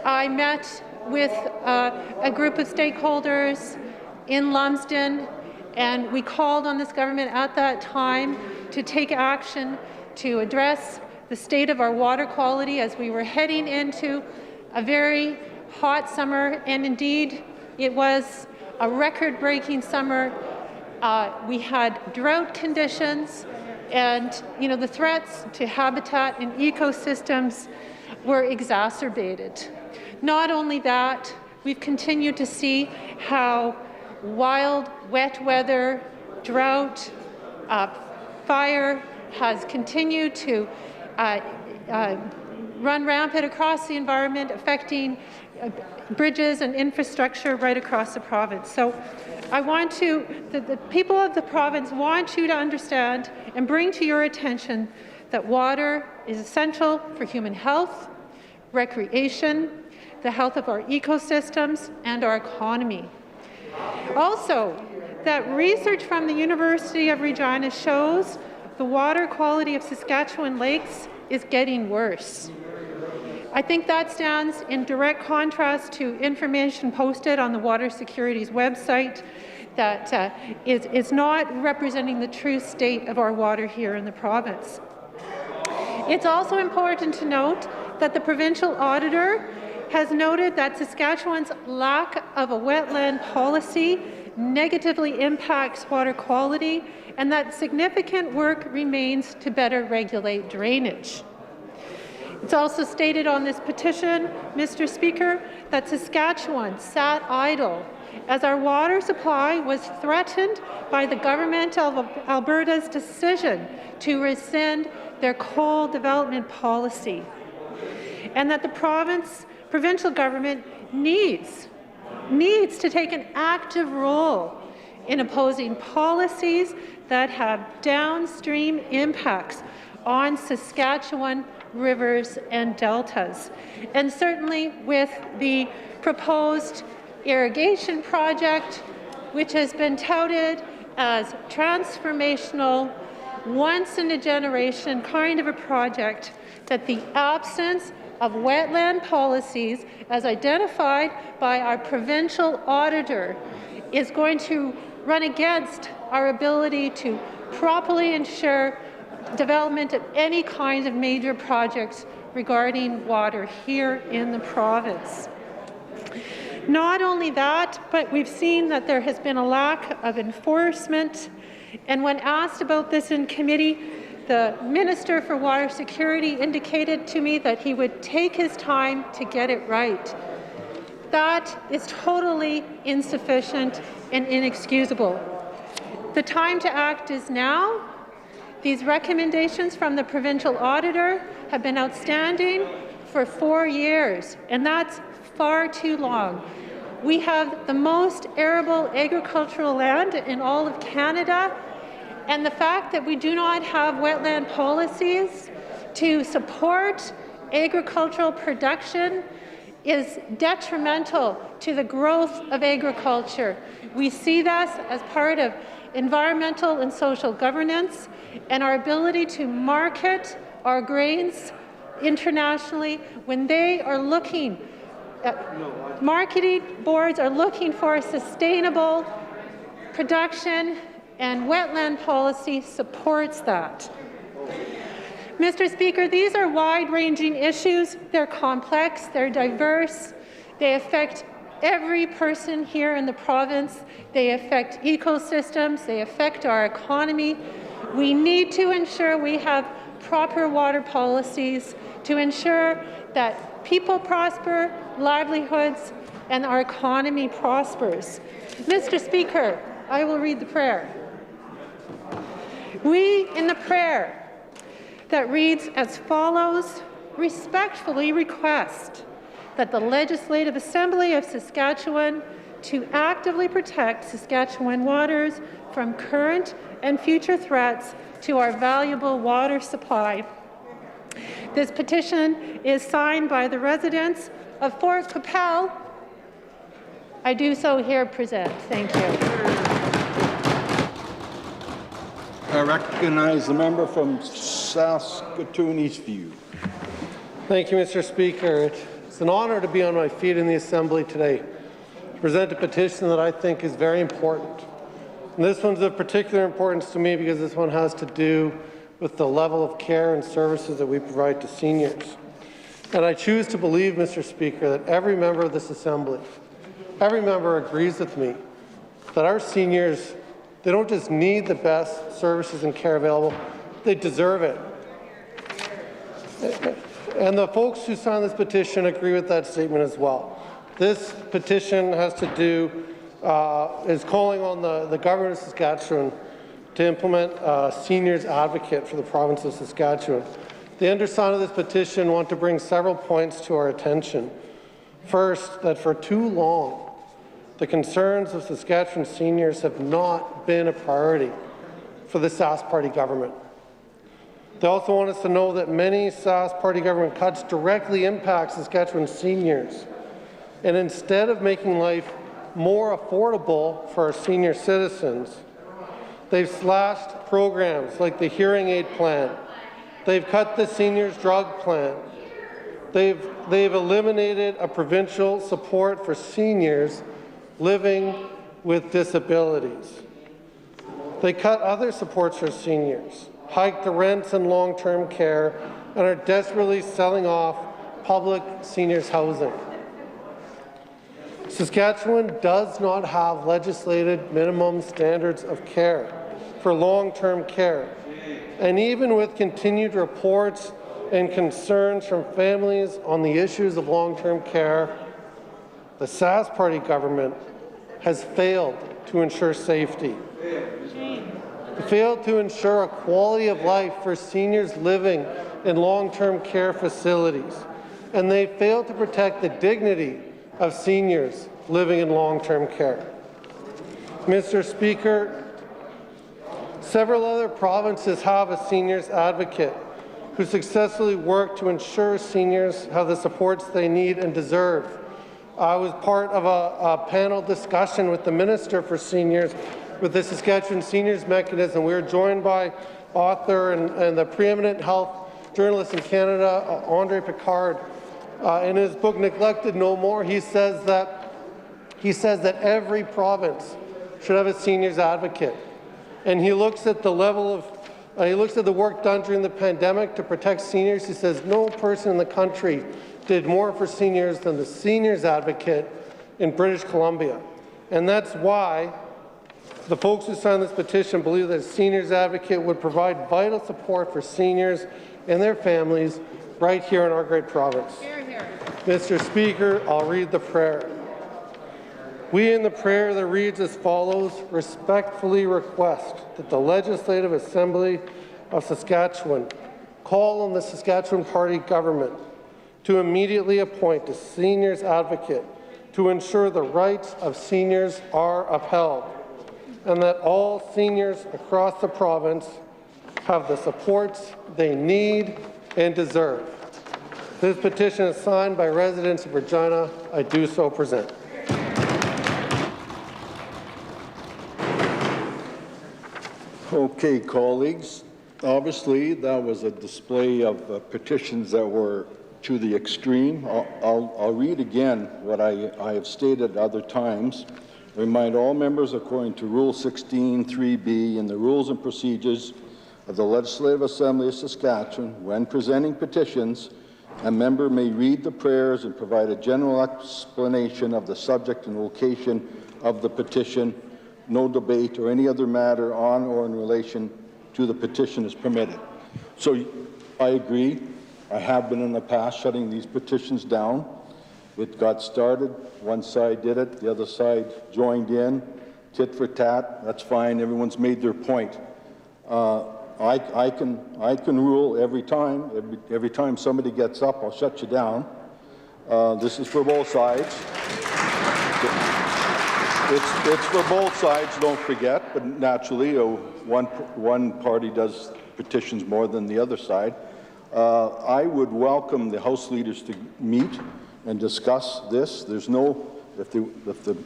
I met with a group of stakeholders in Lumsden, and we called on this government at that time to take action to address the state of our water quality as we were heading into a very hot summer, and indeed it was a record-breaking summer. We had drought conditions, and the threats to habitat and ecosystems were exacerbated. Not only that, we've continued to see how wild, wet weather, drought, fire has continued to run rampant across the environment, affecting bridges and infrastructure right across the province. So the people of the province want you to understand and bring to your attention that water is essential for human health, recreation, the health of our ecosystems, and our economy. Also, that research from the University of Regina shows the water quality of Saskatchewan lakes is getting worse. I think that stands in direct contrast to information posted on the Water Security's website that is not representing the true state of our water here in the province. It's also important to note that the provincial auditor has noted that Saskatchewan's lack of a wetland policy negatively impacts water quality and that significant work remains to better regulate drainage. It's also stated on this petition, Mr. Speaker, that Saskatchewan sat idle as our water supply was threatened by the Government of Alberta's decision to rescind their coal development policy, and that the provincial government needs to take an active role in opposing policies that have downstream impacts on Saskatchewan rivers and deltas. And certainly with the proposed irrigation project, which has been touted as transformational, once-in-a-generation kind of a project, that the absence of wetland policies, as identified by our provincial auditor, is going to run against our ability to properly ensure development of any kind of major projects regarding water here in the province. Not only that, but we've seen that there has been a lack of enforcement, and when asked about this in committee, the Minister for Water Security indicated to me that he would take his time to get it right. That is totally insufficient and inexcusable. The time to act is now. These recommendations from the provincial auditor have been outstanding for 4 years, and that's far too long. We have the most arable agricultural land in all of Canada, and the fact that we do not have wetland policies to support agricultural production is detrimental to the growth of agriculture. We see this as part of environmental and social governance, and our ability to market our grains internationally when they are looking at marketing boards are looking for sustainable production, and wetland policy supports that. Mr. Speaker, these are wide-ranging issues. They're complex, they're diverse, they affect every person here in the province, they affect ecosystems, they affect our economy. We need to ensure we have proper water policies to ensure that people prosper, livelihoods, and our economy prospers. Mr. Speaker, I will read the prayer. We, in the prayer that reads as follows, respectfully request that the Legislative Assembly of Saskatchewan to actively protect Saskatchewan waters from current and future threats to our valuable water supply. This petition is signed by the residents of Fort Capel. I do so here present. Thank you. I recognize the member from Saskatoon Eastview. Thank you, Mr. Speaker. It's an honor to be on my feet in the Assembly today to present a petition that I think is very important. And this one's of particular importance to me because this one has to do with the level of care and services that we provide to seniors. And I choose to believe, Mr. Speaker, that every member of this Assembly, every member agrees with me that our seniors, they don't just need the best services and care available, they deserve it. And the folks who signed this petition agree with that statement as well. This petition has to do, is calling on the government of Saskatchewan to implement a seniors advocate for the province of Saskatchewan. The undersigned of this petition want to bring several points to our attention. First, that for too long, the concerns of Saskatchewan seniors have not been a priority for the Sask Party government. They also want us to know that many Sask Party government cuts directly impact Saskatchewan seniors. And instead of making life more affordable for our senior citizens, they've slashed programs like the hearing aid plan. They've cut the seniors drug plan. They've eliminated a provincial support for seniors living with disabilities. They cut other supports for seniors, hiked the rents in long-term care, and are desperately selling off public seniors housing. Saskatchewan does not have legislated minimum standards of care for long-term care. And even with continued reports and concerns from families on the issues of long-term care, the Sask Party government has failed to ensure safety. They failed to ensure a quality of life for seniors living in long-term care facilities, and they failed to protect the dignity of seniors living in long-term care. Mr. Speaker, several other provinces have a seniors advocate who successfully work to ensure seniors have the supports they need and deserve. I was part of a panel discussion with the Minister for Seniors with the Saskatchewan Seniors Mechanism. We were joined by author and the preeminent health journalist in Canada, Andre Picard. In his book, Neglected No More, he says that every province should have a seniors advocate. And he looks at the level of he looks at the work done during the pandemic to protect seniors. He says no person in the country did more for seniors than the seniors advocate in British Columbia. And that's why the folks who signed this petition believe that a seniors advocate would provide vital support for seniors and their families right here in our great province. Hear, hear. Mr. Speaker, I'll read the prayer. We in the prayer that reads as follows, respectfully request that the Legislative Assembly of Saskatchewan call on the Saskatchewan Party government to immediately appoint a seniors advocate to ensure the rights of seniors are upheld, and that all seniors across the province have the supports they need and deserve. This petition is signed by residents of Regina. I do so present. Okay, colleagues, obviously that was a display of petitions that were to the extreme. I'll read again what I have stated other times. Remind all members, according to Rule 16(3)(b) in the Rules and Procedures of the Legislative Assembly of Saskatchewan, when presenting petitions, a member may read the prayers and provide a general explanation of the subject and location of the petition. No debate or any other matter on or in relation to the petition is permitted. So I agree. I have been in the past shutting these petitions down. It got started. One side did it. The other side joined in. Tit for tat. That's fine. Everyone's made their point. I can rule every time. Every time somebody gets up, I'll shut you down. This is for both sides. It's for both sides, don't forget, but naturally one party does petitions more than the other side. I would welcome the House leaders to meet and discuss this. There's no, if the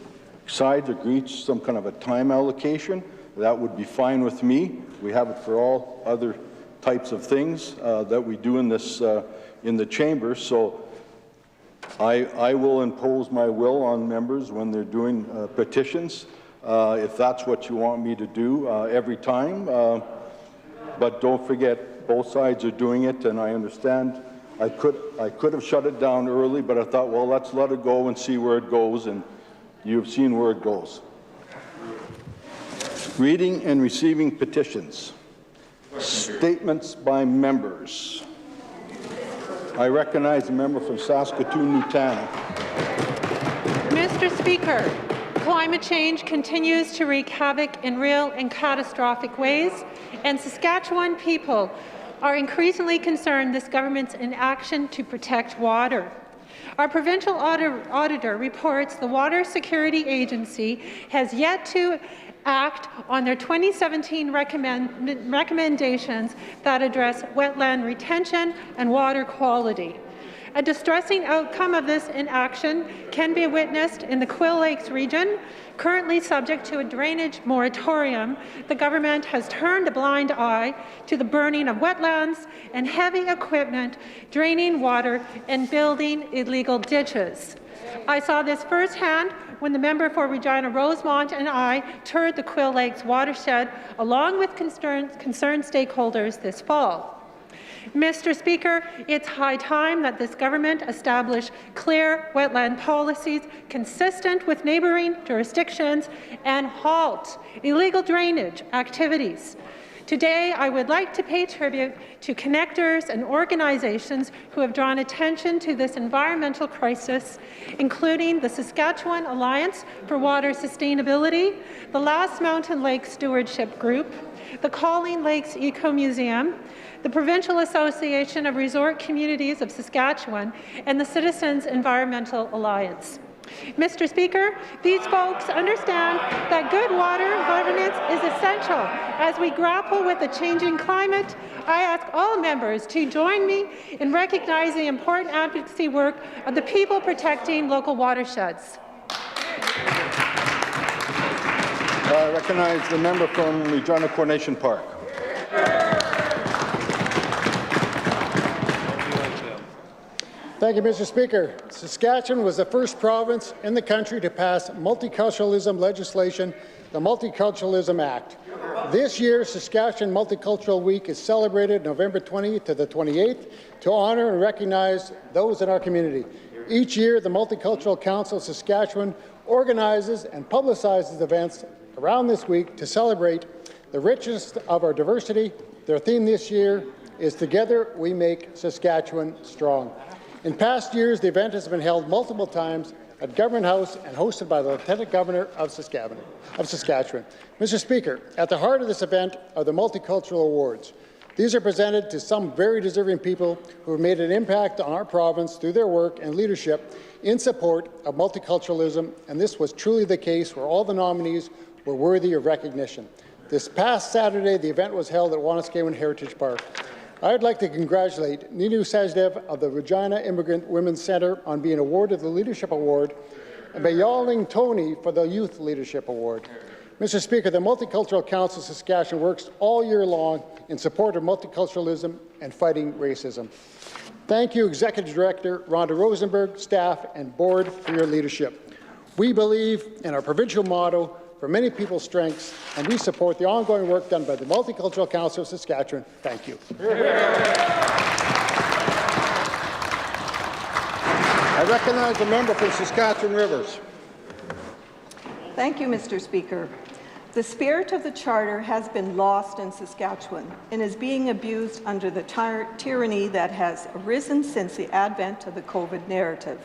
sides agree to some kind of a time allocation, that would be fine with me. We have it for all other types of things that we do in this in the chamber. So I will impose my will on members when they're doing petitions, if that's what you want me to do every time. But don't forget, both sides are doing it, and I understand. I could have shut it down early, but I thought, well, let's let it go and see where it goes, and you've seen where it goes. Reading and receiving petitions. Statements by members. I recognize the member from Saskatoon, Nutana. Mr. Speaker, climate change continues to wreak havoc in real and catastrophic ways, and Saskatchewan people are increasingly concerned this government's inaction to protect water. Our provincial auditor reports the Water Security Agency has yet to act on their 2017 recommendations that address wetland retention and water quality. A distressing outcome of this inaction can be witnessed in the Quill Lakes region. Currently subject to a drainage moratorium, the government has turned a blind eye to the burning of wetlands and heavy equipment draining water and building illegal ditches. I saw this firsthand when the member for Regina Rosemont and I toured the Quill Lakes watershed along with concerned stakeholders this fall. Mr. Speaker, it's high time that this government establish clear wetland policies consistent with neighbouring jurisdictions and halt illegal drainage activities. Today, I would like to pay tribute to connectors and organizations who have drawn attention to this environmental crisis, including the Saskatchewan Alliance for Water Sustainability, the Last Mountain Lake Stewardship Group, the Calling Lakes Eco Museum, the Provincial Association of Resort Communities of Saskatchewan, and the Citizens Environmental Alliance. Mr. Speaker, these folks understand that good water governance is essential. As we grapple with the changing climate, I ask all members to join me in recognizing the important advocacy work of the people protecting local watersheds. I recognize the member from Regina Coronation Park. Thank you, Mr. Speaker. Saskatchewan was the first province in the country to pass multiculturalism legislation, the Multiculturalism Act. This year, Saskatchewan Multicultural Week is celebrated November 20th to the 28th to honour and recognize those in our community. Each year, the Multicultural Council of Saskatchewan organizes and publicizes events around this week to celebrate the richest of our diversity. Their theme this year is Together We Make Saskatchewan Strong. In past years, the event has been held multiple times at Government House and hosted by the Lieutenant Governor of Saskatchewan. Mr. Speaker, at the heart of this event are the Multicultural Awards. These are presented to some very deserving people who have made an impact on our province through their work and leadership in support of multiculturalism, and this was truly the case where all the nominees were worthy of recognition. This past Saturday, the event was held at Wanuskewin Heritage Park. I would like to congratulate Ninu Sajdev of the Regina Immigrant Women's Centre on being awarded the Leadership Award, and Bayaling Tony for the Youth Leadership Award. Mr. Speaker, the Multicultural Council of Saskatchewan works all year long in support of multiculturalism and fighting racism. Thank you, Executive Director Rhonda Rosenberg, staff, and board for your leadership. We believe in our provincial motto, for many people's strengths, and we support the ongoing work done by the Multicultural Council of Saskatchewan. Thank you. I recognize the member for Saskatchewan Rivers. Thank you, Mr. Speaker. The spirit of the Charter has been lost in Saskatchewan and is being abused under the tyranny that has arisen since the advent of the COVID narrative.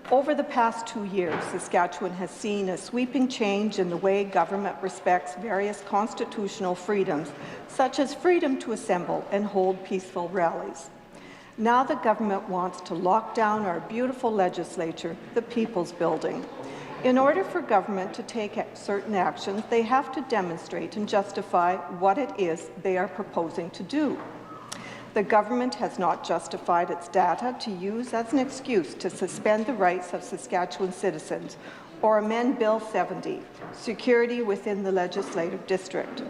Over the past 2 years, Saskatchewan has seen a sweeping change in the way government respects various constitutional freedoms, such as freedom to assemble and hold peaceful rallies. Now the government wants to lock down our beautiful legislature, the People's Building. In order for government to take certain actions, they have to demonstrate and justify what it is they are proposing to do. The government has not justified its data to use as an excuse to suspend the rights of Saskatchewan citizens or amend Bill 70, Security Within the Legislative District.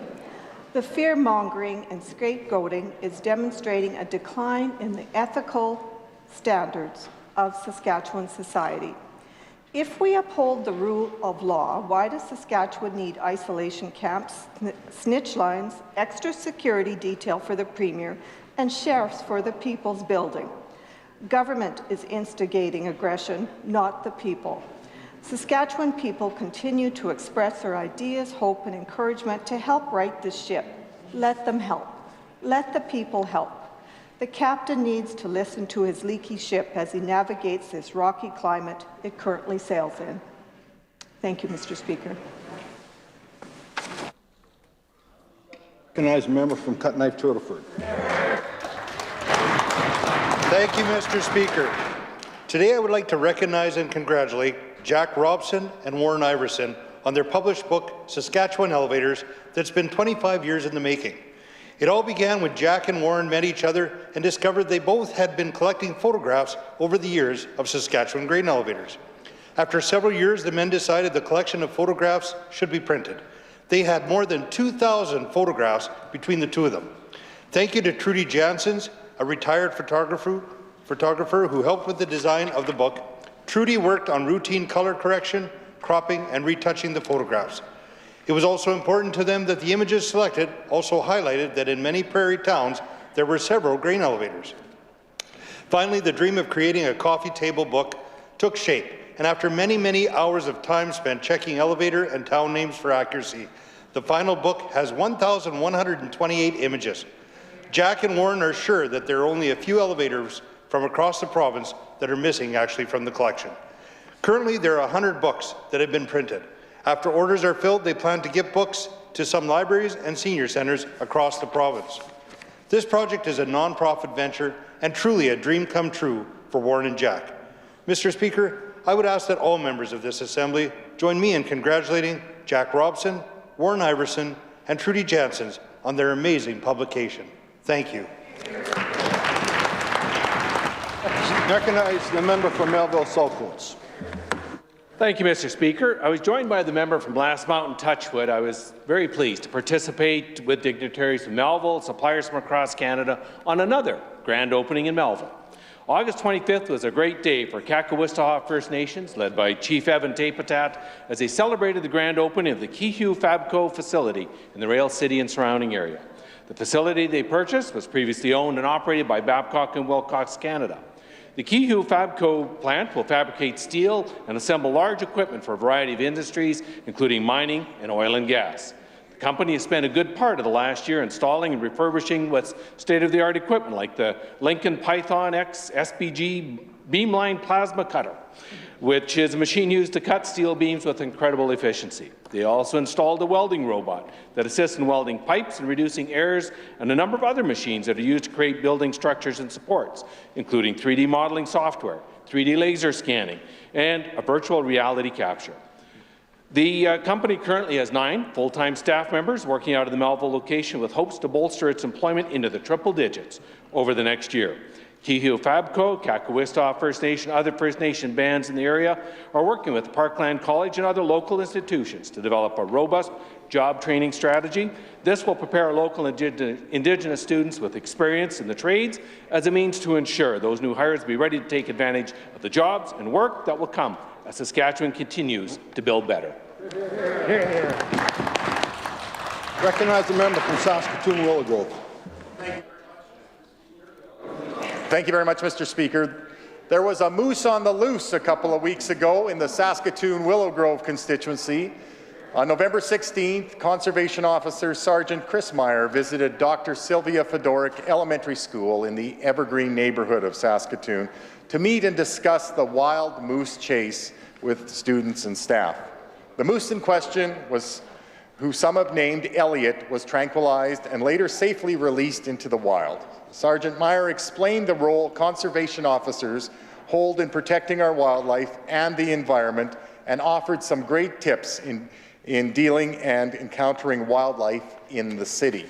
The fear-mongering and scapegoating is demonstrating a decline in the ethical standards of Saskatchewan society. If we uphold the rule of law, why does Saskatchewan need isolation camps, snitch lines, extra security detail for the Premier, and sheriffs for the People's Building? Government is instigating aggression, not the people. Saskatchewan people continue to express their ideas, hope, and encouragement to help right this ship. Let them help. Let the people help. The captain needs to listen to his leaky ship as he navigates this rocky climate it currently sails in. Thank you, Mr. Speaker. Recognize a member from Cuttknife Turtleford. Thank you, Mr. Speaker. Today I would like to recognize and congratulate Jack Robson and Warren Iverson on their published book, Saskatchewan Elevators, that's been 25 years in the making. It all began when Jack and Warren met each other and discovered they both had been collecting photographs over the years of Saskatchewan grain elevators. After several years, the men decided the collection of photographs should be printed. They had more than 2,000 photographs between the two of them. Thank you to Trudy Janssens, a retired photographer who helped with the design of the book. Trudy worked on routine color correction, cropping, and retouching the photographs. It was also important to them that the images selected also highlighted that in many prairie towns there were several grain elevators. Finally, the dream of creating a coffee table book took shape, and after many, many hours of time spent checking elevator and town names for accuracy, The final book has 1,128 images. Jack and Warren are sure that there are only a few elevators from across the province that are missing actually from the collection. Currently, there are 100 books that have been printed. After orders are filled, they plan to give books to some libraries and senior centres across the province. This project is a non-profit venture and truly a dream come true for Warren and Jack. Mr. Speaker, I would ask that all members of this Assembly join me in congratulating Jack Robson, Warren Iverson, and Trudy Janssens on their amazing publication. Thank you. Recognize the member from Melville-South. Thank you, Mr. Speaker. I was joined by the member from Last Mountain Touchwood. I was very pleased to participate with dignitaries from Melville, suppliers from across Canada on another grand opening in Melville. August 25th was a great day for Kakawistahawk First Nations, led by Chief Evan Tapatat, as they celebrated the grand opening of the Kehew Fabco facility in the Rail City and surrounding area. The facility they purchased was previously owned and operated by Babcock & Wilcox Canada. The Kehew Fabco plant will fabricate steel and assemble large equipment for a variety of industries, including mining and oil and gas. The company has spent a good part of the last year installing and refurbishing what's state-of-the-art equipment like the Lincoln Python X SPG beamline plasma cutter, which is a machine used to cut steel beams with incredible efficiency. They also installed a welding robot that assists in welding pipes and reducing errors, and a number of other machines that are used to create building structures and supports, including 3D modeling software, 3D laser scanning, and a virtual reality capture. The company currently has 9 full-time staff members working out of the Melville location, with hopes to bolster its employment into the triple digits over the next year. Kehew Fabco, Kakawistahawk First Nation, other First Nation bands in the area are working with Parkland College and other local institutions to develop a robust job training strategy. This will prepare local Indigenous students with experience in the trades as a means to ensure those new hires be ready to take advantage of the jobs and work that will come as Saskatchewan continues to build better. Recognize the member from Saskatoon-Willow Grove. Thank you very much, Mr. Speaker. There was a moose on the loose a couple of weeks ago in the Saskatoon-Willow Grove constituency. On November 16th, Conservation Officer Sergeant Chris Meyer visited Dr. Sylvia Fedoric Elementary School in the Evergreen neighbourhood of Saskatoon to meet and discuss the wild moose chase with students and staff. The moose in question, who some have named Elliot, was tranquilized and later safely released into the wild. Sergeant Meyer explained the role conservation officers hold in protecting our wildlife and the environment, and offered some great tips in dealing and encountering wildlife in the city.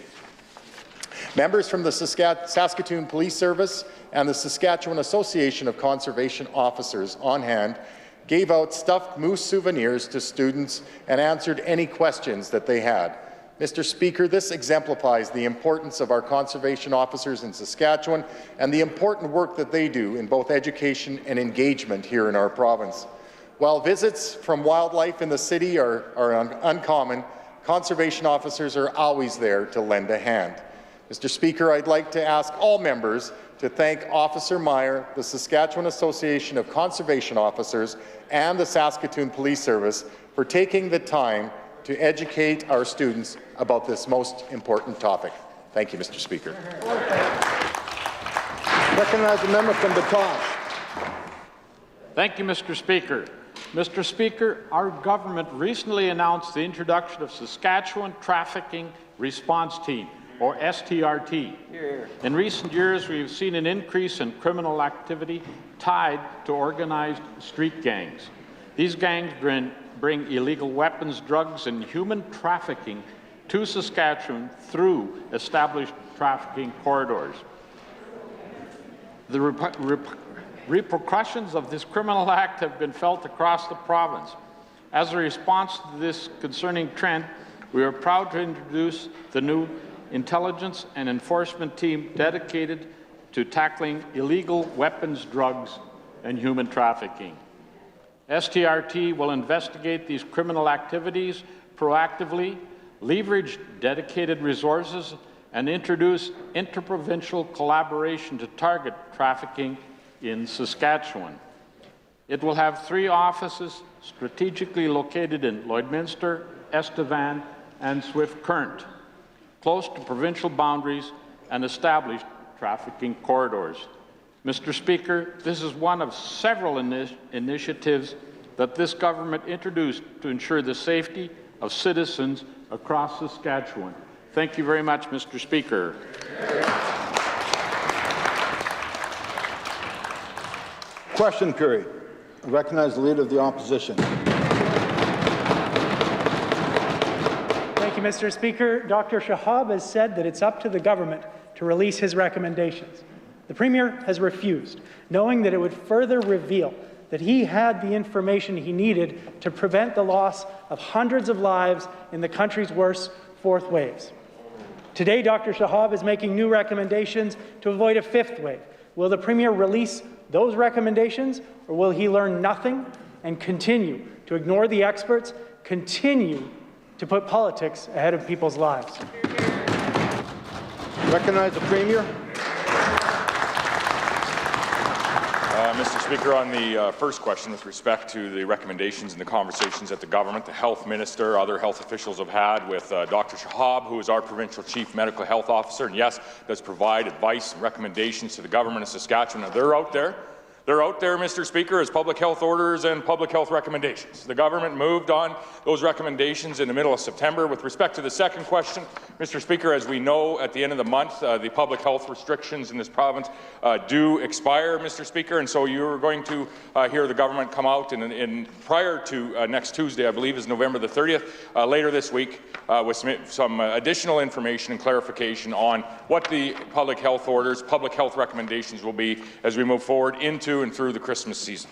Members from the Saskatoon Police Service and the Saskatchewan Association of Conservation Officers on hand gave out stuffed moose souvenirs to students and answered any questions that they had. Mr. Speaker, this exemplifies the importance of our conservation officers in Saskatchewan and the important work that they do in both education and engagement here in our province. While visits from wildlife in the city are uncommon, conservation officers are always there to lend a hand. Mr. Speaker, I'd like to ask all members to thank Officer Meyer, the Saskatchewan Association of Conservation Officers, and the Saskatoon Police Service for taking the time to educate our students about this most important topic. Thank you, Mr. Speaker. Recognize the member from Batoche. Thank you, Mr. Speaker. Mr. Speaker, our government recently announced the introduction of Saskatchewan Trafficking Response Team, or STRT. In recent years, we've seen an increase in criminal activity tied to organized street gangs. These gangs bring illegal weapons, drugs, and human trafficking to Saskatchewan through established trafficking corridors. The repercussions of this criminal act have been felt across the province. As a response to this concerning trend, we are proud to introduce the new Intelligence and Enforcement Team dedicated to tackling illegal weapons, drugs, and human trafficking. STRT will investigate these criminal activities proactively, leverage dedicated resources, and introduce interprovincial collaboration to target trafficking in Saskatchewan. It will have 3 offices strategically located in Lloydminster, Estevan, and swift current, close to provincial boundaries and established trafficking corridors. Mr. Speaker, this is one of several initiatives that this government introduced to ensure the safety of citizens across Saskatchewan. Thank you very much, Mr. Speaker. Question period. I recognize the Leader of the Opposition. Thank you, Mr. Speaker. Dr. Shahab has said that it's up to the government to release his recommendations. The Premier has refused, knowing that it would further reveal that he had the information he needed to prevent the loss of hundreds of lives in the country's worst fourth waves. Today, Dr. Shahab is making new recommendations to avoid a fifth wave. Will the Premier release those recommendations, or will he learn nothing and continue to ignore the experts, continue to put politics ahead of people's lives? Recognize the Premier. Mr. Speaker, on the first question with respect to the recommendations and the conversations that the government, the health minister, other health officials have had with Dr. Shahab, who is our provincial chief medical health officer, and yes, does provide advice and recommendations to the government of Saskatchewan. Now, they're out there. They're out there, Mr. Speaker, as public health orders and public health recommendations. The government moved on those recommendations in the middle of September. With respect to the second question, Mr. Speaker, as we know, at the end of the month, the public health restrictions in this province do expire, Mr. Speaker, and so you're going to hear the government come out prior to next Tuesday, I believe is November the 30th, later this week, with some additional information and clarification on what the public health orders, public health recommendations will be as we move forward into and through the Christmas season.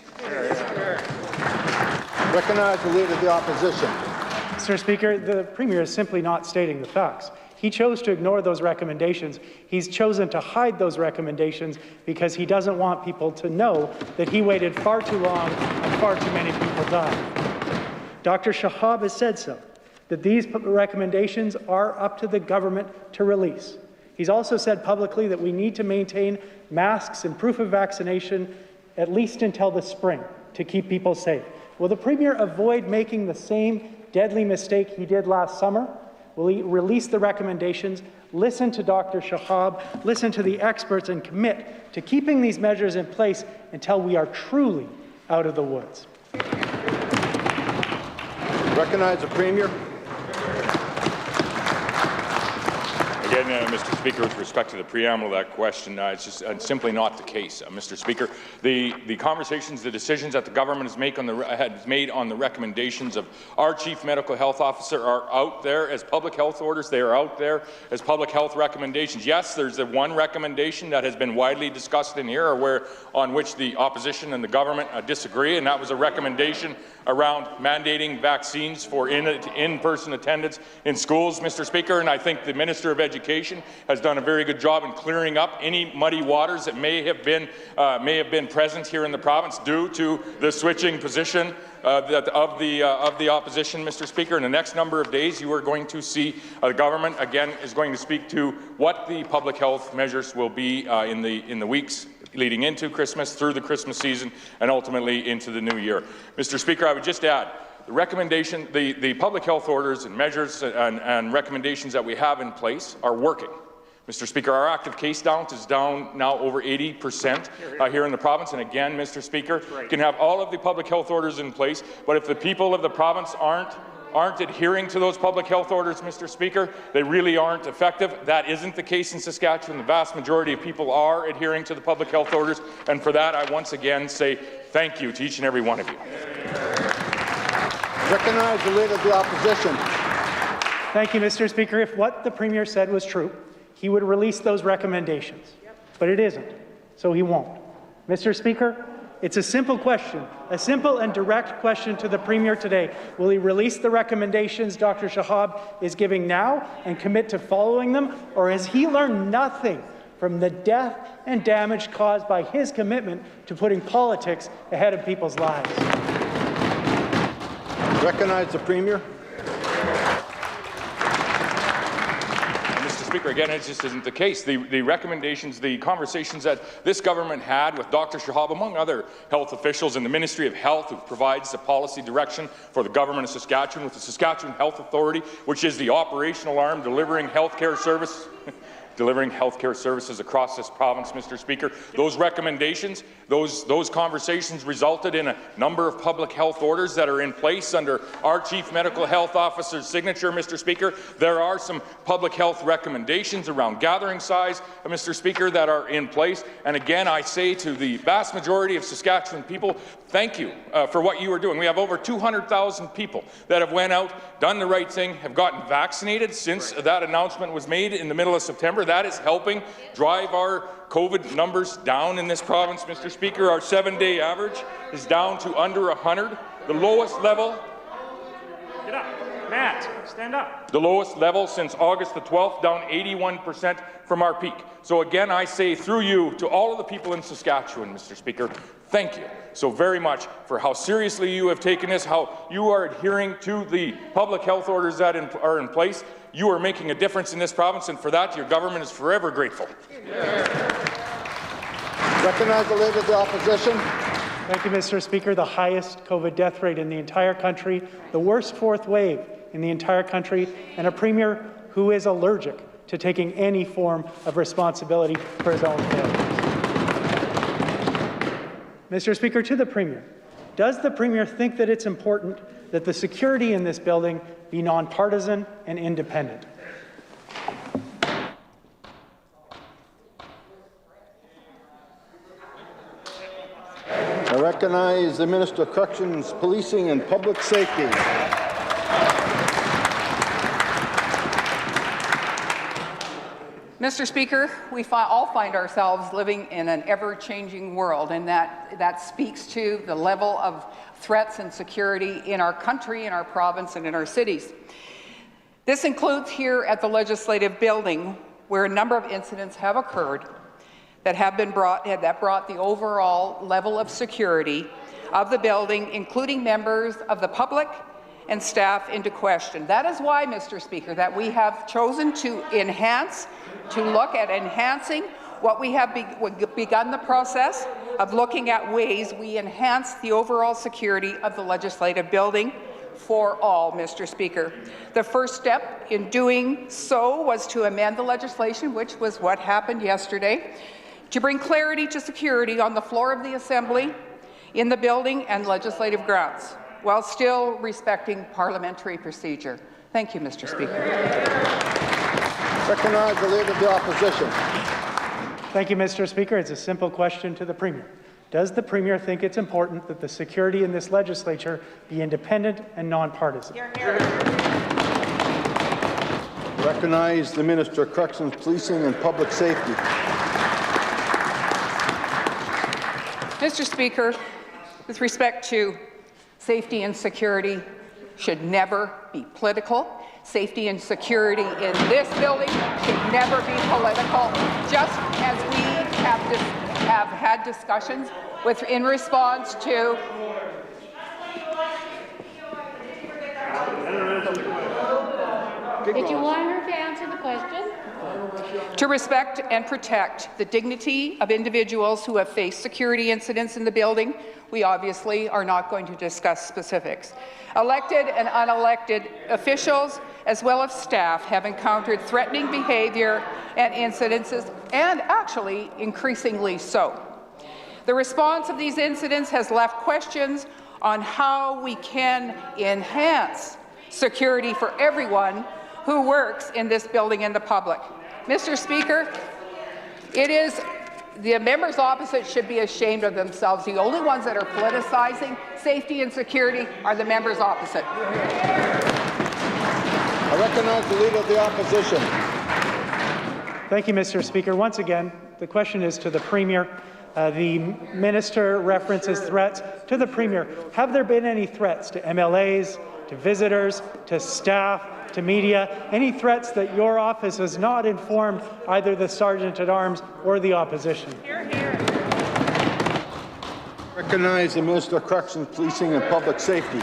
Recognize the Leader of the Opposition. Mr. Speaker, the Premier is simply not stating the facts. He chose to ignore those recommendations. He's chosen to hide those recommendations because he doesn't want people to know that he waited far too long and far too many people died. Dr. Shahab has said so, that these recommendations are up to the government to release. He's also said publicly that we need to maintain masks and proof of vaccination at least until the spring to keep people safe. Will the Premier avoid making the same deadly mistake he did last summer? Will he release the recommendations, listen to Dr. Shahab, listen to the experts, and commit to keeping these measures in place until we are truly out of the woods? Recognize the Premier. Again, Mr. Speaker, with respect to the preamble of that question, it's just simply not the case, Mr. Speaker. The conversations, the decisions that the government has made on the recommendations of our Chief Medical Health Officer are out there as public health orders. They are out there as public health recommendations. Yes, there's the one recommendation that has been widely discussed in here, on which the opposition and the government disagree, and that was a recommendation around mandating vaccines for in-person attendance in schools, Mr. Speaker, and I think the Minister of Education has done a very good job in clearing up any muddy waters that may have been present here in the province due to the switching position of the opposition, Mr. Speaker. In the next number of days, you are going to see the government again is going to speak to what the public health measures will be in the weeks leading into Christmas, through the Christmas season, and ultimately into the new year. Mr. Speaker, I would just add, the public health orders and measures and recommendations that we have in place are working. Mr. Speaker, our active case count is down now over 80% here in the province, and again, Mr. Speaker, you can have all of the public health orders in place, but if the people of the province aren't adhering to those public health orders, Mr. Speaker, they really aren't effective. That isn't the case in Saskatchewan. The vast majority of people are adhering to the public health orders, and for that, I once again say thank you to each and every one of you. Recognize the Leader of the Opposition. Thank you, Mr. Speaker. If what the Premier said was true, he would release those recommendations. But it isn't, so he won't. Mr. Speaker, it's a simple question, a simple and direct question to the Premier today. Will he release the recommendations Dr. Shahab is giving now and commit to following them, or has he learned nothing from the death and damage caused by his commitment to putting politics ahead of people's lives? Recognize the Premier. Speaker, again, it just isn't the case. The recommendations, the conversations that this government had with Dr. Shahab, among other health officials in the Ministry of Health, who provides the policy direction for the government of Saskatchewan, with the Saskatchewan Health Authority, which is the operational arm delivering healthcare services across this province, Mr. Speaker. Those recommendations, those conversations resulted in a number of public health orders that are in place under our Chief Medical Health Officer's signature, Mr. Speaker. There are some public health recommendations around gathering size, Mr. Speaker, that are in place. And again, I say to the vast majority of Saskatchewan people, thank you for what you are doing. We have over 200,000 people that have went out, done the right thing, have gotten vaccinated since that announcement was made in the middle of September. That is helping drive our COVID numbers down in this province, Mr. Speaker. Our 7-day average is down to under 100, the lowest level. Get up. Matt, stand up. The lowest level since August the 12th, down 81% from our peak. So again, I say through you to all of the people in Saskatchewan, Mr. Speaker, thank you so very much for how seriously you have taken this, how you are adhering to the public health orders that are in place. You are making a difference in this province, and for that, your government is forever grateful. Recognize the Leader of the Opposition. Thank you, Mr. Speaker. The highest COVID death rate in the entire country, the worst fourth wave in the entire country, and a Premier who is allergic to taking any form of responsibility for his own failures. Mr. Speaker, to the Premier, does the Premier think that it's important that the security in this building be nonpartisan and independent? I recognize the Minister of Corrections, Policing and Public Safety. Mr. Speaker, we all find ourselves living in an ever-changing world, and that speaks to the level of threats and security in our country, in our province, and in our cities. This includes here at the Legislative Building, where a number of incidents have occurred that brought the overall level of security of the building, including members of the public and staff, into question. That is why, Mr. Speaker, that we have chosen to look at enhancing what we have begun the process of looking at ways we enhance the overall security of the Legislative Building for all, Mr. Speaker. The first step in doing so was to amend the legislation, which was what happened yesterday, to bring clarity to security on the floor of the Assembly, in the building and legislative grounds, while still respecting parliamentary procedure. Thank you, Mr. Speaker. Recognize the Leader of the Opposition. Thank you, Mr. Speaker. It's a simple question to the Premier. Does the Premier think it's important that the security in this legislature be independent and nonpartisan? Recognize the Minister of Corrections, Policing and Public Safety. Mr. Speaker, with respect to safety and security, should never be political. Safety and security in this building should never be political, just as we have had discussions in response to Did you want her to answer the question? To respect and protect the dignity of individuals who have faced security incidents in the building. We obviously are not going to discuss specifics. Elected and unelected officials, as well as staff, have encountered threatening behavior and incidences, and actually increasingly so. The response of these incidents has left questions on how we can enhance security for everyone who works in this building and the public. Mr. Speaker, the members opposite should be ashamed of themselves. The only ones that are politicizing safety and security are the members opposite. I recognize the Leader of the Opposition. Thank you, Mr. Speaker. Once again, the question is to the Premier. The Minister references threats to the Premier. Have there been any threats to MLAs, to visitors, to staff, to media, any threats that your office has not informed either the Sergeant-at-Arms or the Opposition? Recognize the Minister of Corrections, Policing and Public Safety.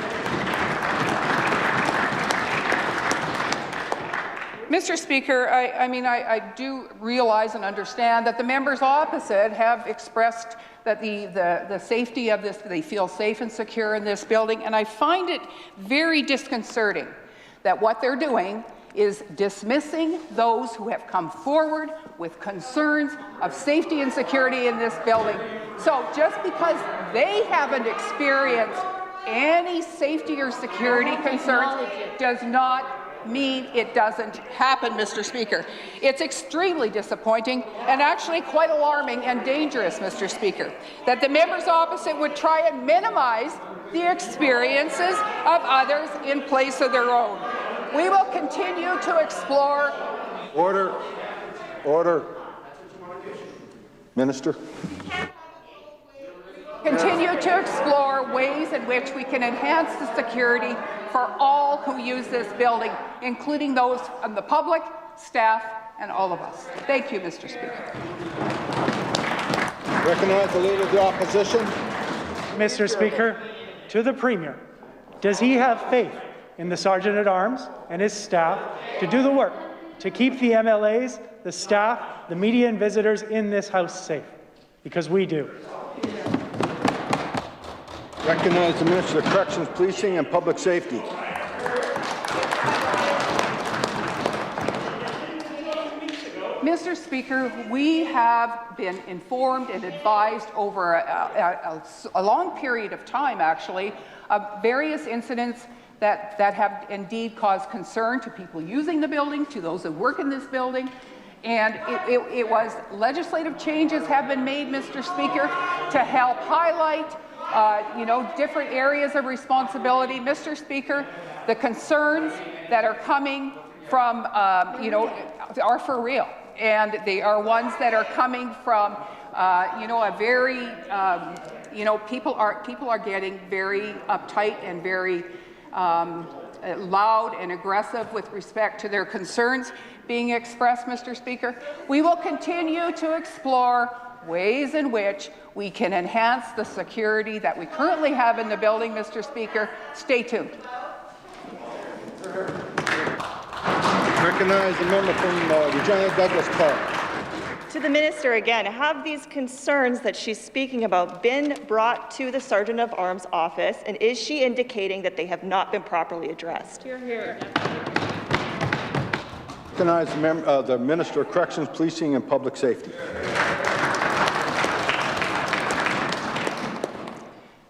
Mr. Speaker, I do realize and understand that the members opposite have expressed that the safety of this, they feel safe and secure in this building, and I find it very disconcerting that what they're doing is dismissing those who have come forward with concerns of safety and security in this building. So just because they haven't experienced any safety or security concerns does not mean it doesn't happen, Mr. Speaker. It's extremely disappointing and actually quite alarming and dangerous, Mr. Speaker, that the members opposite would try and minimize the experiences of others in place of their own. We will continue to explore. Order. Order. Minister. Continue to explore ways in which we can enhance the security for all who use this building, including those of the public, staff, and all of us. Thank you, Mr. Speaker. Recognize the Leader of the Opposition. Mr. Speaker, to the Premier, does he have faith in the Sergeant-at-Arms and his staff to do the work to keep the MLAs, the staff, the media and visitors in this House safe? Because we do. Recognize the Minister of Corrections, Policing and Public Safety. Mr. Speaker, we have been informed and advised over a long period of time, actually, of various incidents that have indeed caused concern to people using the building, to those who work in this building. And it was legislative changes have been made, Mr. Speaker, to help highlight different areas of responsibility. Mr. Speaker, the concerns that are coming from, are for real. And they are ones that are coming from, a very, people are getting very uptight and very loud and aggressive with respect to their concerns being expressed, Mr. Speaker. We will continue to explore ways in which we can enhance the security that we currently have in the building, Mr. Speaker. Stay tuned. Recognize the member from Regina Douglas Park. To the Minister again, have these concerns that she's speaking about been brought to the Sergeant of Arms office, and is she indicating that they have not been properly addressed? Hear, hear. Recognize the Minister of Corrections, Policing and Public Safety.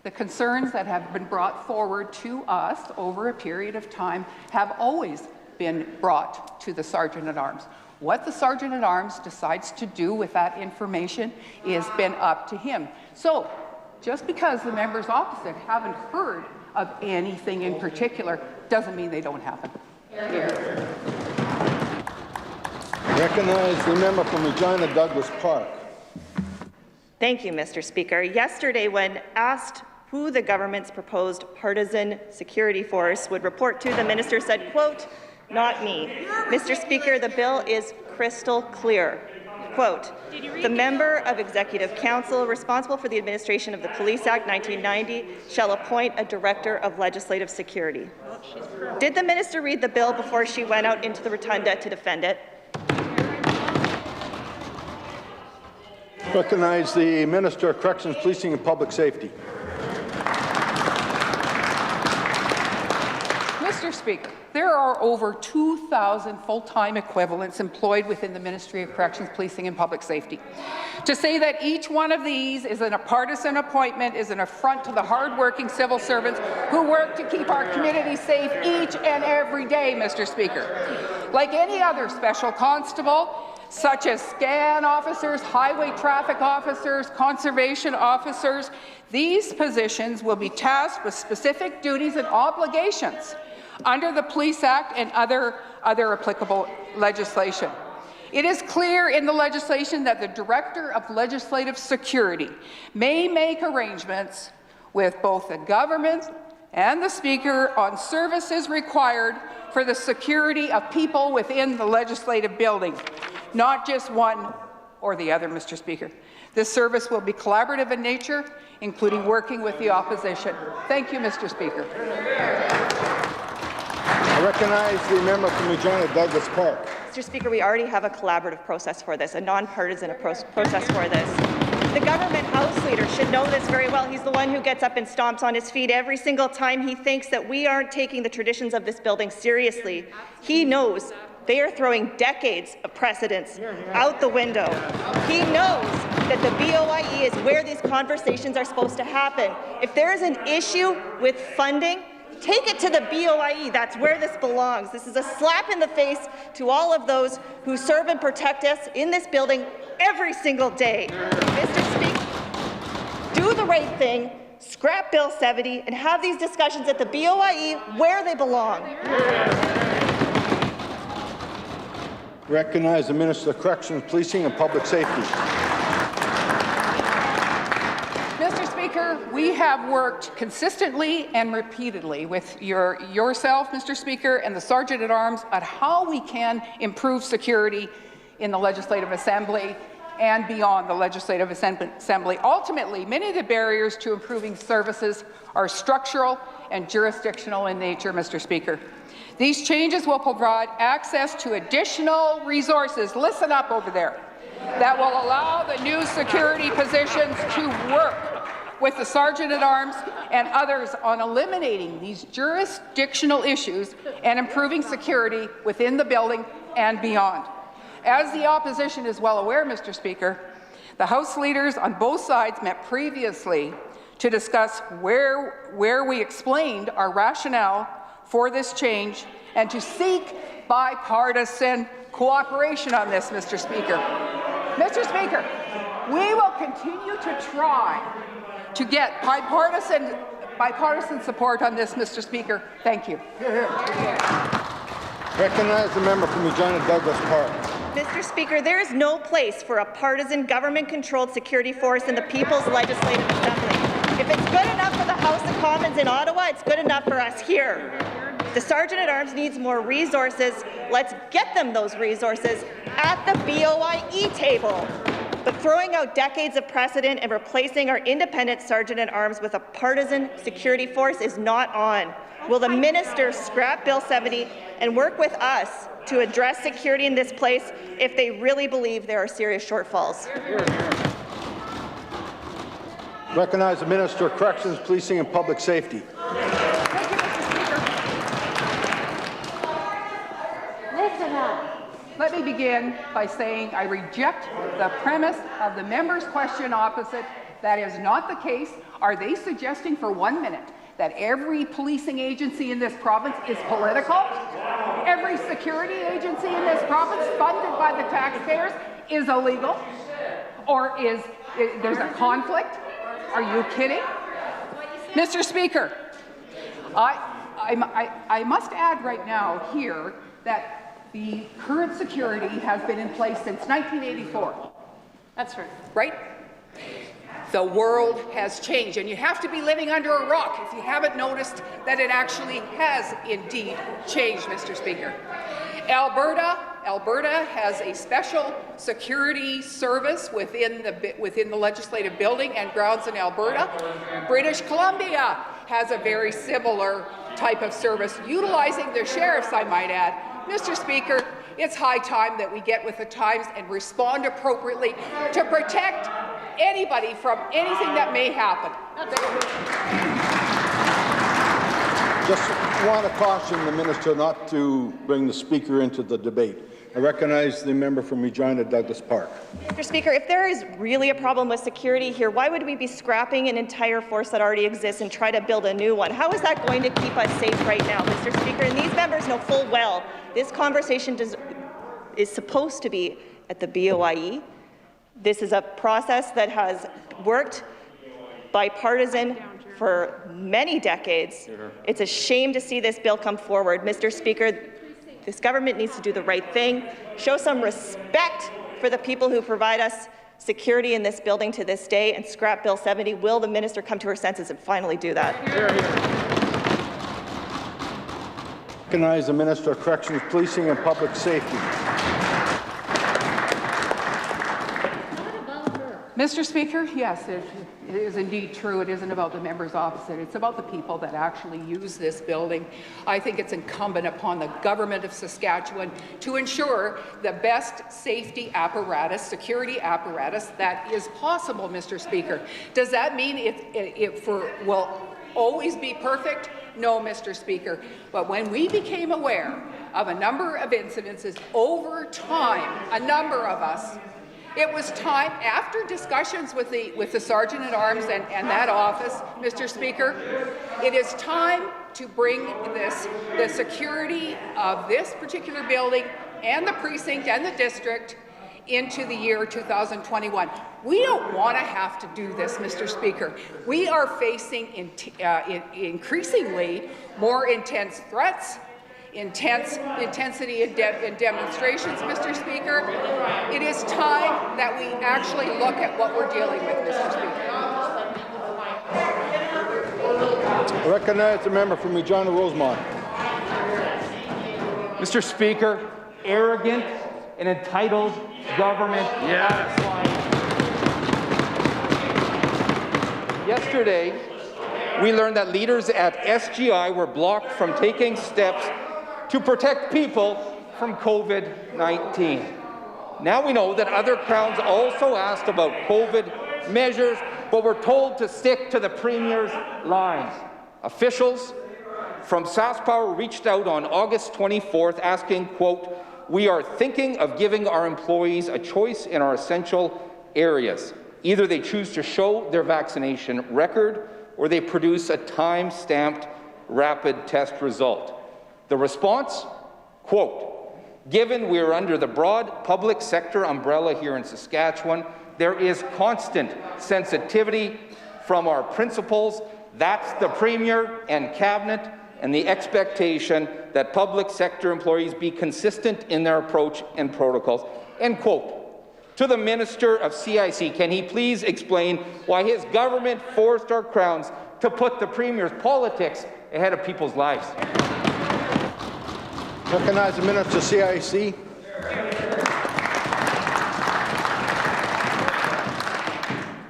The concerns that have been brought forward to us over a period of time have always been brought to the Sergeant-at-Arms. What the Sergeant-at-Arms decides to do with that information has been up to him. So, just because the members opposite haven't heard of anything in particular doesn't mean they don't happen. Here. Recognize the member from Regina Douglas Park. Thank you, Mr. Speaker. Yesterday, when asked who the government's proposed partisan security force would report to, the minister said, quote, "Not me." Mr. Speaker, the bill is crystal clear. Quote, "The member of Executive Council responsible for the administration of the Police Act 1990 shall appoint a Director of Legislative Security." Did the minister read the bill before she went out into the rotunda to defend it? Recognize the Minister of Corrections, Policing and Public Safety. Mr. Speaker, there are over 2,000 full-time equivalents employed within the Ministry of Corrections, Policing and Public Safety. To say that each one of these is a partisan appointment is an affront to the hard-working civil servants who work to keep our community safe each and every day, Mr. Speaker. Like any other special constable, such as scan officers, highway traffic officers, conservation officers, these positions will be tasked with specific duties and obligations under the Police Act and other applicable legislation. It is clear in the legislation that the Director of Legislative Security may make arrangements with both the government and the Speaker on services required for the security of people within the legislative building, not just one or the other, Mr. Speaker. This service will be collaborative in nature, including working with the opposition. Thank you, Mr. Speaker. I recognize the member from Regina Douglas Park. Mr. Speaker, we already have a collaborative process for this, a nonpartisan process for this. The government House Leader should know this very well. He's the one who gets up and stomps on his feet every single time he thinks that we aren't taking the traditions of this building seriously. He knows they are throwing decades of precedents out the window. He knows that the BOIE is where these conversations are supposed to happen. If there is an issue with funding, take it to the BOIE. That's where this belongs. This is a slap in the face to all of those who serve and protect us in this building every single day. Mr. Speaker, do the right thing, scrap Bill 70, and have these discussions at the BOIE where they belong. Recognize the Minister of Corrections, Policing and Public Safety. Mr. Speaker, we have worked consistently and repeatedly with yourself, Mr. Speaker, and the Sergeant-at-Arms on how we can improve security in the Legislative Assembly and beyond the Legislative Assembly. Ultimately, many of the barriers to improving services are structural and jurisdictional in nature, Mr. Speaker. These changes will provide access to additional resources, listen up over there, that will allow the new security positions to work with the Sergeant-at-Arms and others on eliminating these jurisdictional issues and improving security within the building and beyond. As the opposition is well aware, Mr. Speaker, the House leaders on both sides met previously to discuss where we explained our rationale for this change and to seek bipartisan cooperation on this, Mr. Speaker. Mr. Speaker, we will continue to try to get bipartisan support on this, Mr. Speaker. Thank you. Recognize the member from Regina Douglas Park. Mr. Speaker, there is no place for a partisan, government-controlled security force in the People's Legislative Assembly. If it's good enough for the House of Commons in Ottawa, it's good enough for us here. The Sergeant-at-Arms needs more resources. Let's get them those resources at the BOIE table. But throwing out decades of precedent and replacing our independent Sergeant-at-Arms with a partisan security force is not on. Will the minister scrap Bill 70 and work with us to address security in this place if they really believe there are serious shortfalls? Recognize the Minister of Corrections, Policing and Public Safety. Thank you, Mr. Speaker. Listen up. Let me begin by saying I reject the premise of the member's question opposite. That is not the case. Are they suggesting for 1 minute that every policing agency in this province is political? Every security agency in this province funded by the taxpayers is illegal? Or there's a conflict? Are you kidding? Mr. Speaker, I must add right now here that the current security has been in place since 1984. That's right. Right? The world has changed, and you have to be living under a rock if you haven't noticed that it actually has indeed changed, Mr. Speaker. Alberta has a special security service within the legislative building and grounds in Alberta. British Columbia has a very similar type of service, utilizing their sheriffs, I might add. Mr. Speaker, it's high time that we get with the times and respond appropriately to protect anybody from anything that may happen. Just want to caution the minister not to bring the speaker into the debate. I recognize the member from Regina Douglas Park. Mr. Speaker, if there is really a problem with security here, why would we be scrapping an entire force that already exists and try to build a new one? How is that going to keep us safe right now, Mr. Speaker? And these members know full well this conversation is supposed to be at the BOIE. This is a process that has worked bipartisan for many decades. It's a shame to see this bill come forward. Mr. Speaker, this government needs to do the right thing, show some respect for the people who provide us security in this building to this day, and scrap Bill 70. Will the minister come to her senses and finally do that? Recognize the Minister of Corrections, Policing and Public Safety. Mr. Speaker, yes, it is indeed true. It isn't about the members opposite. It's about the people that actually use this building. I think it's incumbent upon the government of Saskatchewan to ensure the best safety apparatus, security apparatus that is possible, Mr. Speaker. Does that mean it will always be perfect? No, Mr. Speaker. But when we became aware of a number of incidences over time, a number of us, it was time, after discussions with the Sergeant-at-Arms and that office, Mr. Speaker, it is time to bring the security of this particular building and the precinct and the district into the year 2021. We don't want to have to do this, Mr. Speaker. We are facing increasingly more intense threats, intensity in demonstrations, Mr. Speaker. It is time that we actually look at what we're dealing with, Mr. Speaker. I recognize the member from Regina Rosemont. Mr. Speaker, arrogant and entitled government. Yes. Yesterday, we learned that leaders at SGI were blocked from taking steps to protect people from COVID-19. Now we know that other crowns also asked about COVID measures, but were told to stick to the Premier's lines. Officials from SaskPower reached out on August 24th asking, quote, "We are thinking of giving our employees a choice in our essential areas. Either they choose to show their vaccination record or they produce a time-stamped rapid test result." The response, quote, "Given we are under the broad public sector umbrella here in Saskatchewan, there is constant sensitivity from our principals, that's the Premier and Cabinet, and the expectation that public sector employees be consistent in their approach and protocols." End quote. To the Minister of CIC, can he please explain why his government forced our crowns to put the Premier's politics ahead of people's lives? Recognize the Minister of CIC.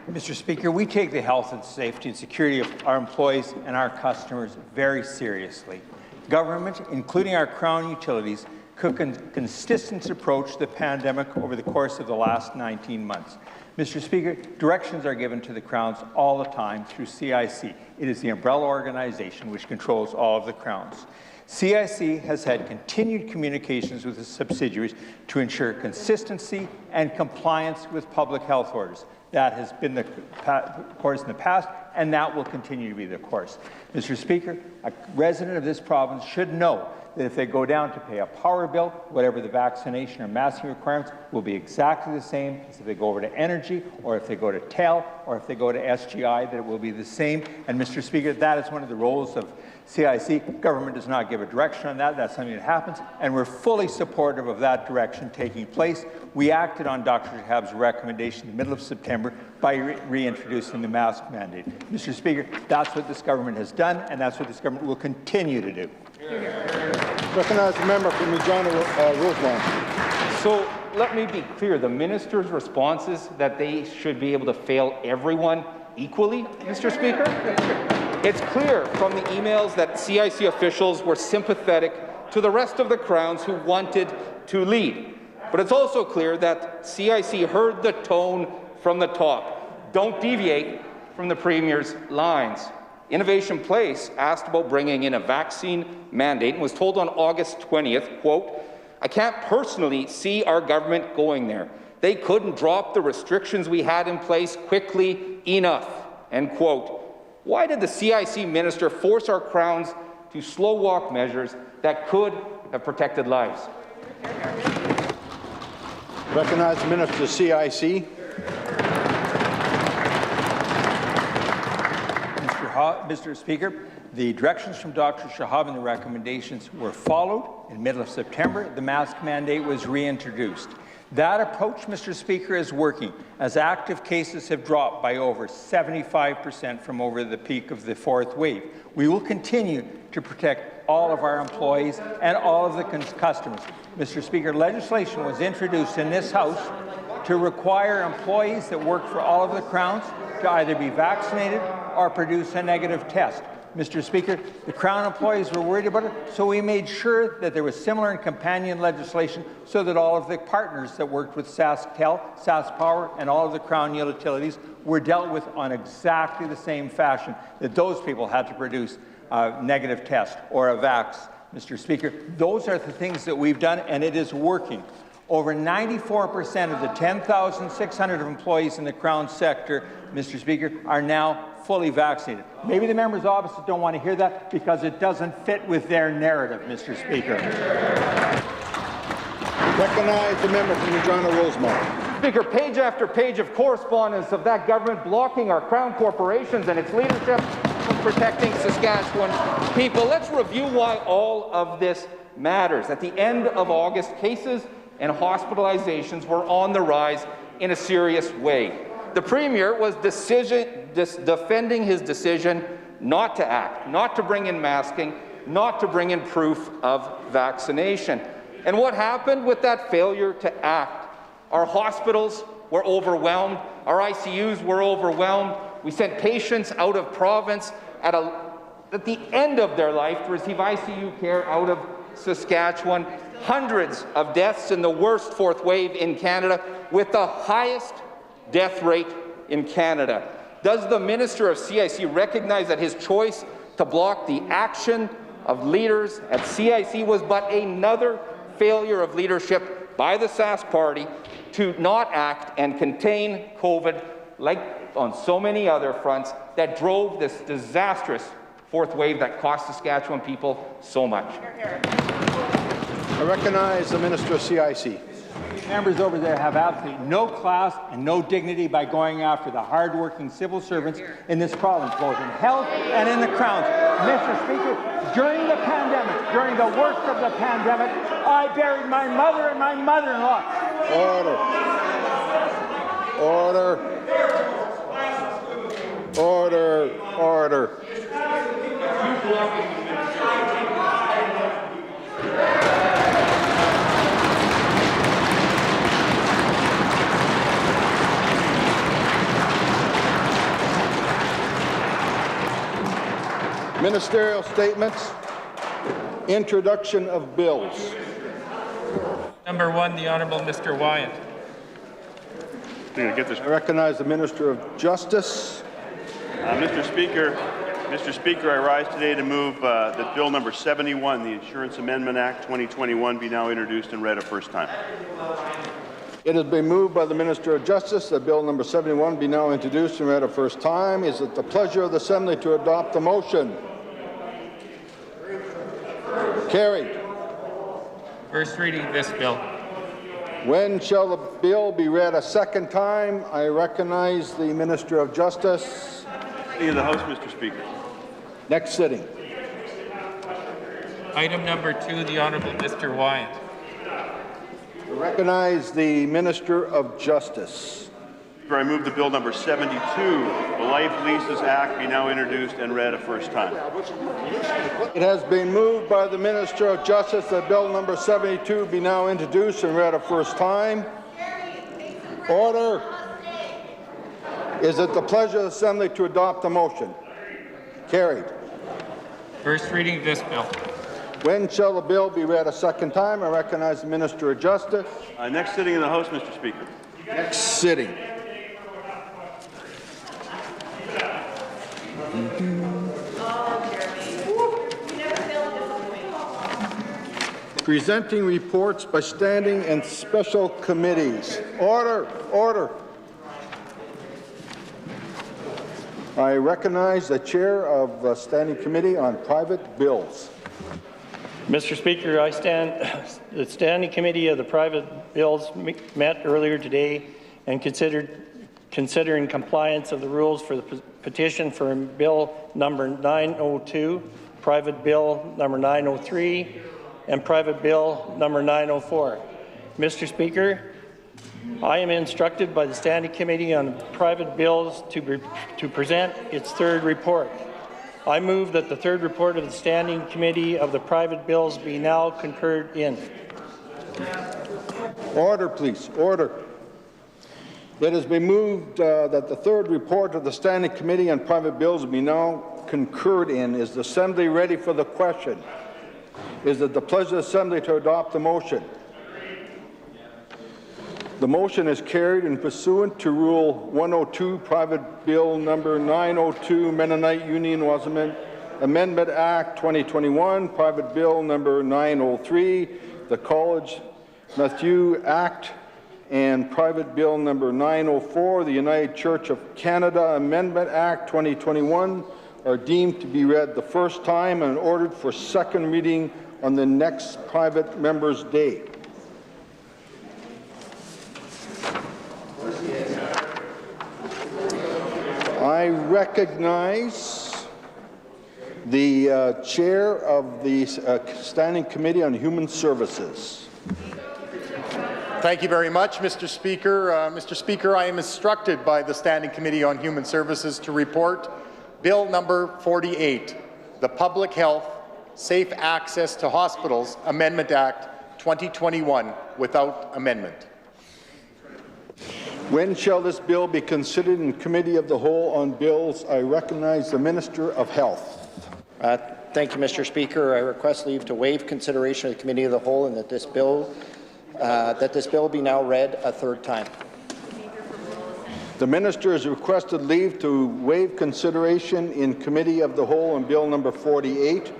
Mr. Speaker, we take the health and safety and security of our employees and our customers very seriously. Government, including our Crown utilities, took a consistent approach to the pandemic over the course of the last 19 months. Mr. Speaker, directions are given to the Crowns all the time through CIC. It is the umbrella organization which controls all of the Crowns. CIC has had continued communications with its subsidiaries to ensure consistency and compliance with public health orders. That has been the course in the past, and that will continue to be the course. Mr. Speaker, a resident of this province should know that if they go down to pay a power bill, whatever the vaccination or masking requirements will be exactly the same as if they go over to Energy, or if they go to TEL, or if they go to SGI, that it will be the same. And Mr. Speaker, that is one of the roles of CIC. Government does not give a direction on that. That's something that happens, and we're fully supportive of that direction taking place. We acted on Dr. Shahab's recommendation in the middle of September by reintroducing the mask mandate. Mr. Speaker, that's what this government has done, and that's what this government will continue to do. Recognize the member from Regina Rosemont. So let me be clear, the minister's response is that they should be able to fail everyone equally, Mr. Speaker? It's clear from the emails that CIC officials were sympathetic to the rest of the Crowns who wanted to lead. But it's also clear that CIC heard the tone from the top. Don't deviate from the Premier's lines. Innovation Place asked about bringing in a vaccine mandate and was told on August 20th, quote, "I can't personally see our government going there. They couldn't drop the restrictions we had in place quickly enough," end quote. Why did the CIC minister force our Crowns to slow walk measures that could have protected lives? Recognize the Minister of CIC. Mr. Speaker, the directions from Dr. Shahab and the recommendations were followed. In the middle of September, the mask mandate was reintroduced. That approach, Mr. Speaker, is working, as active cases have dropped by over 75% from over the peak of the fourth wave. We will continue to protect all of our employees and all of the customers. Mr. Speaker, legislation was introduced in this House to require employees that work for all of the Crowns to either be vaccinated or produce a negative test. Mr. Speaker, the Crown employees were worried about it, so we made sure that there was similar and companion legislation so that all of the partners that worked with SaskTel, SaskPower, and all of the Crown utilities were dealt with on exactly the same fashion, that those people had to produce a negative test or a vax. Mr. Speaker, those are the things that we've done, and it is working. Over 94% of the 10,600 employees in the Crown sector, Mr. Speaker, are now fully vaccinated. Maybe the members opposite don't want to hear that because it doesn't fit with their narrative, Mr. Speaker. Recognize the member from Regina-Rosemont. Speaker, page after page of correspondence of that government blocking our Crown corporations and its leadership from protecting Saskatchewan people. Let's review why all of this matters. At the end of August, cases and hospitalizations were on the rise in a serious way. The Premier was defending his decision not to act, not to bring in masking, not to bring in proof of vaccination. And what happened with that failure to act? Our hospitals were overwhelmed. Our ICUs were overwhelmed. We sent patients out of province at the end of their life to receive ICU care out of Saskatchewan. Hundreds of deaths in the worst fourth wave in Canada, with the highest death rate in Canada. Does the Minister of CIC recognize that his choice to block the action of leaders at CIC was but another failure of leadership by the Sask Party to not act and contain COVID, like on so many other fronts, that drove this disastrous fourth wave that cost Saskatchewan people so much? I recognize the Minister of CIC. Members over there have absolutely no class and no dignity by going after the hard-working civil servants in this province, both in health and in the Crowns. Mr. Speaker, during the pandemic, during the worst of the pandemic, I buried my mother and my mother-in-law. Order. Order. Order. Ministerial statements. Introduction of bills. Number one, the Honourable Mr. Wyatt. I recognize the Minister of Justice. Mr. Speaker, I rise today to move that Bill number 71, the Insurance Amendment Act 2021, be now introduced and read a first time. It has been moved by the Minister of Justice that Bill number 71 be now introduced and read a first time. Is it the pleasure of the Assembly to adopt the motion? Carried. First reading of this bill. When shall the bill be read a second time? I recognize the Minister of Justice. Sitting of the House, Mr. Speaker. Next sitting. Item number two, the Honourable Mr. Wyatt. I recognize the Minister of Justice. I move the Bill number 72, the Life Leases Act, be now introduced and read a first time. It has been moved by the Minister of Justice that Bill number 72 be now introduced and read a first time. Order. Is it the pleasure of the Assembly to adopt the motion? Carried. First reading of this bill. When shall the bill be read a second time? I recognize the Minister of Justice. Next sitting in the House, Mr. Speaker. Next sitting. Presenting reports by standing and special committees. Order, order. I recognize the chair of the Standing Committee on Private Bills. Mr. Speaker, the Standing Committee of the Private Bills met earlier today and considering compliance of the rules for the petition for Bill number 902, Private Bill number 903, and Private Bill number 904. Mr. Speaker, I am instructed by the Standing Committee on Private Bills to present its third report. I move that the third report of the Standing Committee of the Private Bills be now concurred in. Order, please. Order. It has been moved that the third report of the Standing Committee on Private Bills be now concurred in. Is the Assembly ready for the question? Is it the pleasure of the Assembly to adopt the motion? The motion is carried and pursuant to Rule 102, Private Bill number 902, Mennonite Union Amendment Act 2021, Private Bill number 903, the College Matthew Act, and Private Bill number 904, the United Church of Canada Amendment Act 2021, are deemed to be read the first time and ordered for second reading on the next private member's day. I recognize the chair of the Standing Committee on Human Services. Thank you very much, Mr. Speaker. Mr. Speaker, I am instructed by the Standing Committee on Human Services to report Bill number 48, the Public Health Safe Access to Hospitals Amendment Act 2021, without amendment. When shall this bill be considered in Committee of the Whole on Bills? I recognize the Minister of Health. Thank you, Mr. Speaker. I request leave to waive consideration of the Committee of the Whole and that this bill be now read a third time. The Minister has requested leave to waive consideration in Committee of the Whole on Bill number 48,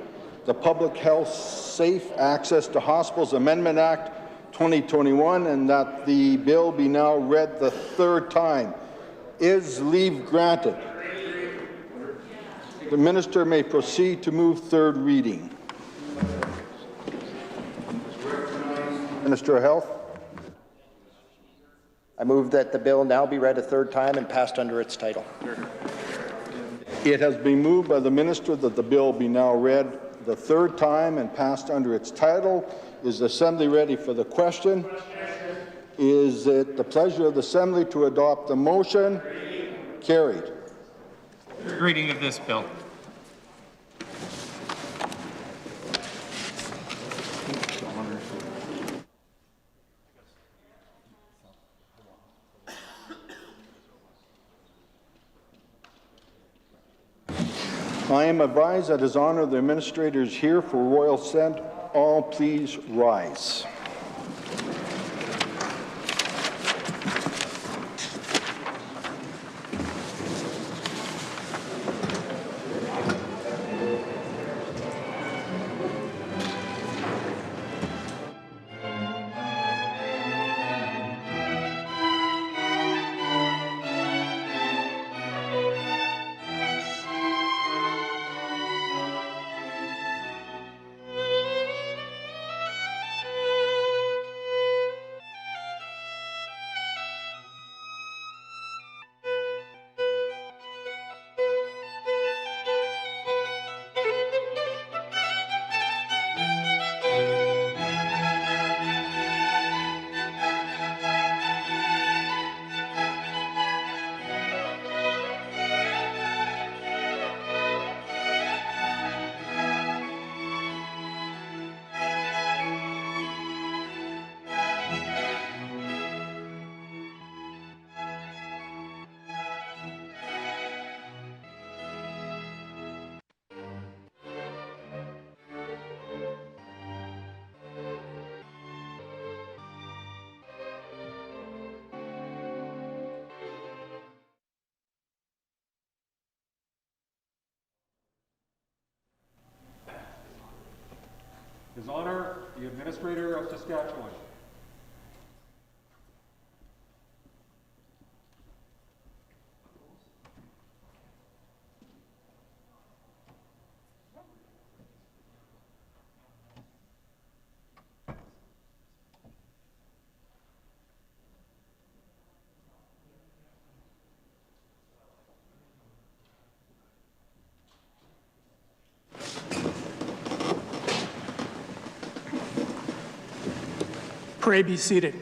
the Public Health Safe Access to Hospitals Amendment Act 2021, and that the bill be now read the third time. Is leave granted? The Minister may proceed to move third reading. Minister of Health. I move that the bill now be read a third time and passed under its title. It has been moved by the Minister that the bill be now read the third time and passed under its title. Is the Assembly ready for the question? Is it the pleasure of the Assembly to adopt the motion? Carried. Reading of this bill. I am advised that His Honour the Administrator is here for royal assent. All please rise. His Honour, the Administrator of Saskatchewan. Pray be seated.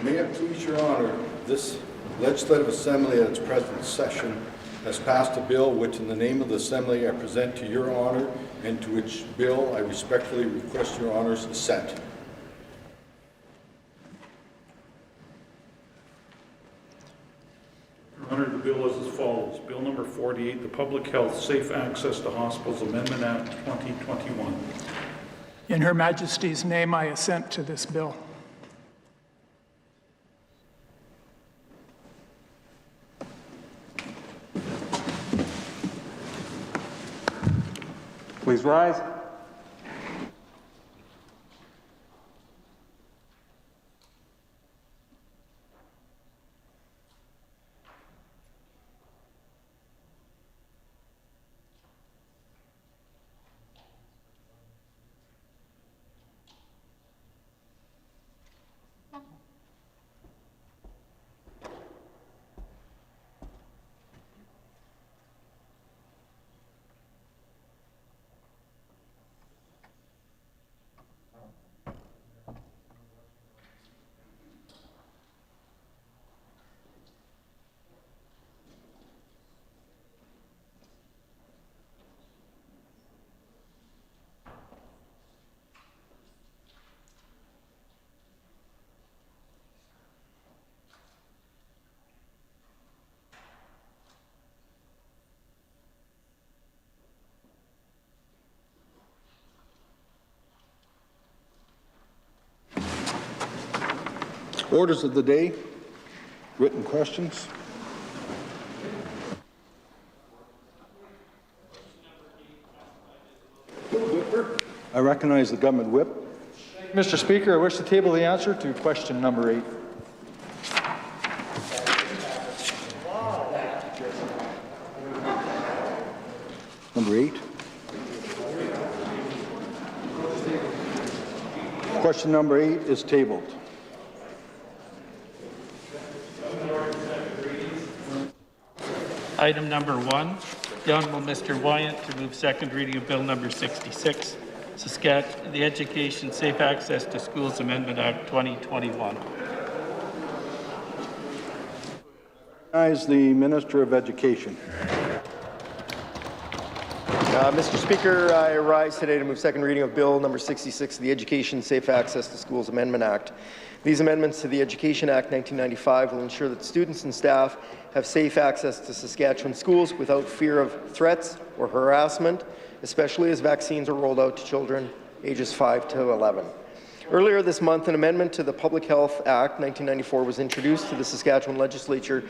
May it please Your Honour, this Legislative Assembly at its present session has passed a bill which in the name of the Assembly I present to Your Honour and to which bill I respectfully request Your Honour's assent. Bill number 48, the Public Health Safe Access to Hospitals Amendment Act 2021. In Her Majesty's name, I assent to this bill. Please rise. Orders of the day, written questions. I recognize the government whip. Mr. Speaker, I wish to table the answer to question number 8. Number 8. Question number 8 is tabled. Item number 1, the Honourable Mr. Wyant to move second reading of Bill number 66, the Education Safe Access to Schools Amendment Act 2021. Recognize the Minister of Education. Mr. Speaker, I rise today to move second reading of Bill number 66, the Education Safe Access to Schools Amendment Act. These amendments to the Education Act 1995 will ensure that students and staff have safe access to Saskatchewan schools without fear of threats or harassment, especially as vaccines are rolled out to children ages 5 to 11. Earlier this month, an amendment to the Public Health Act 1994 was introduced to the Saskatchewan Legislature,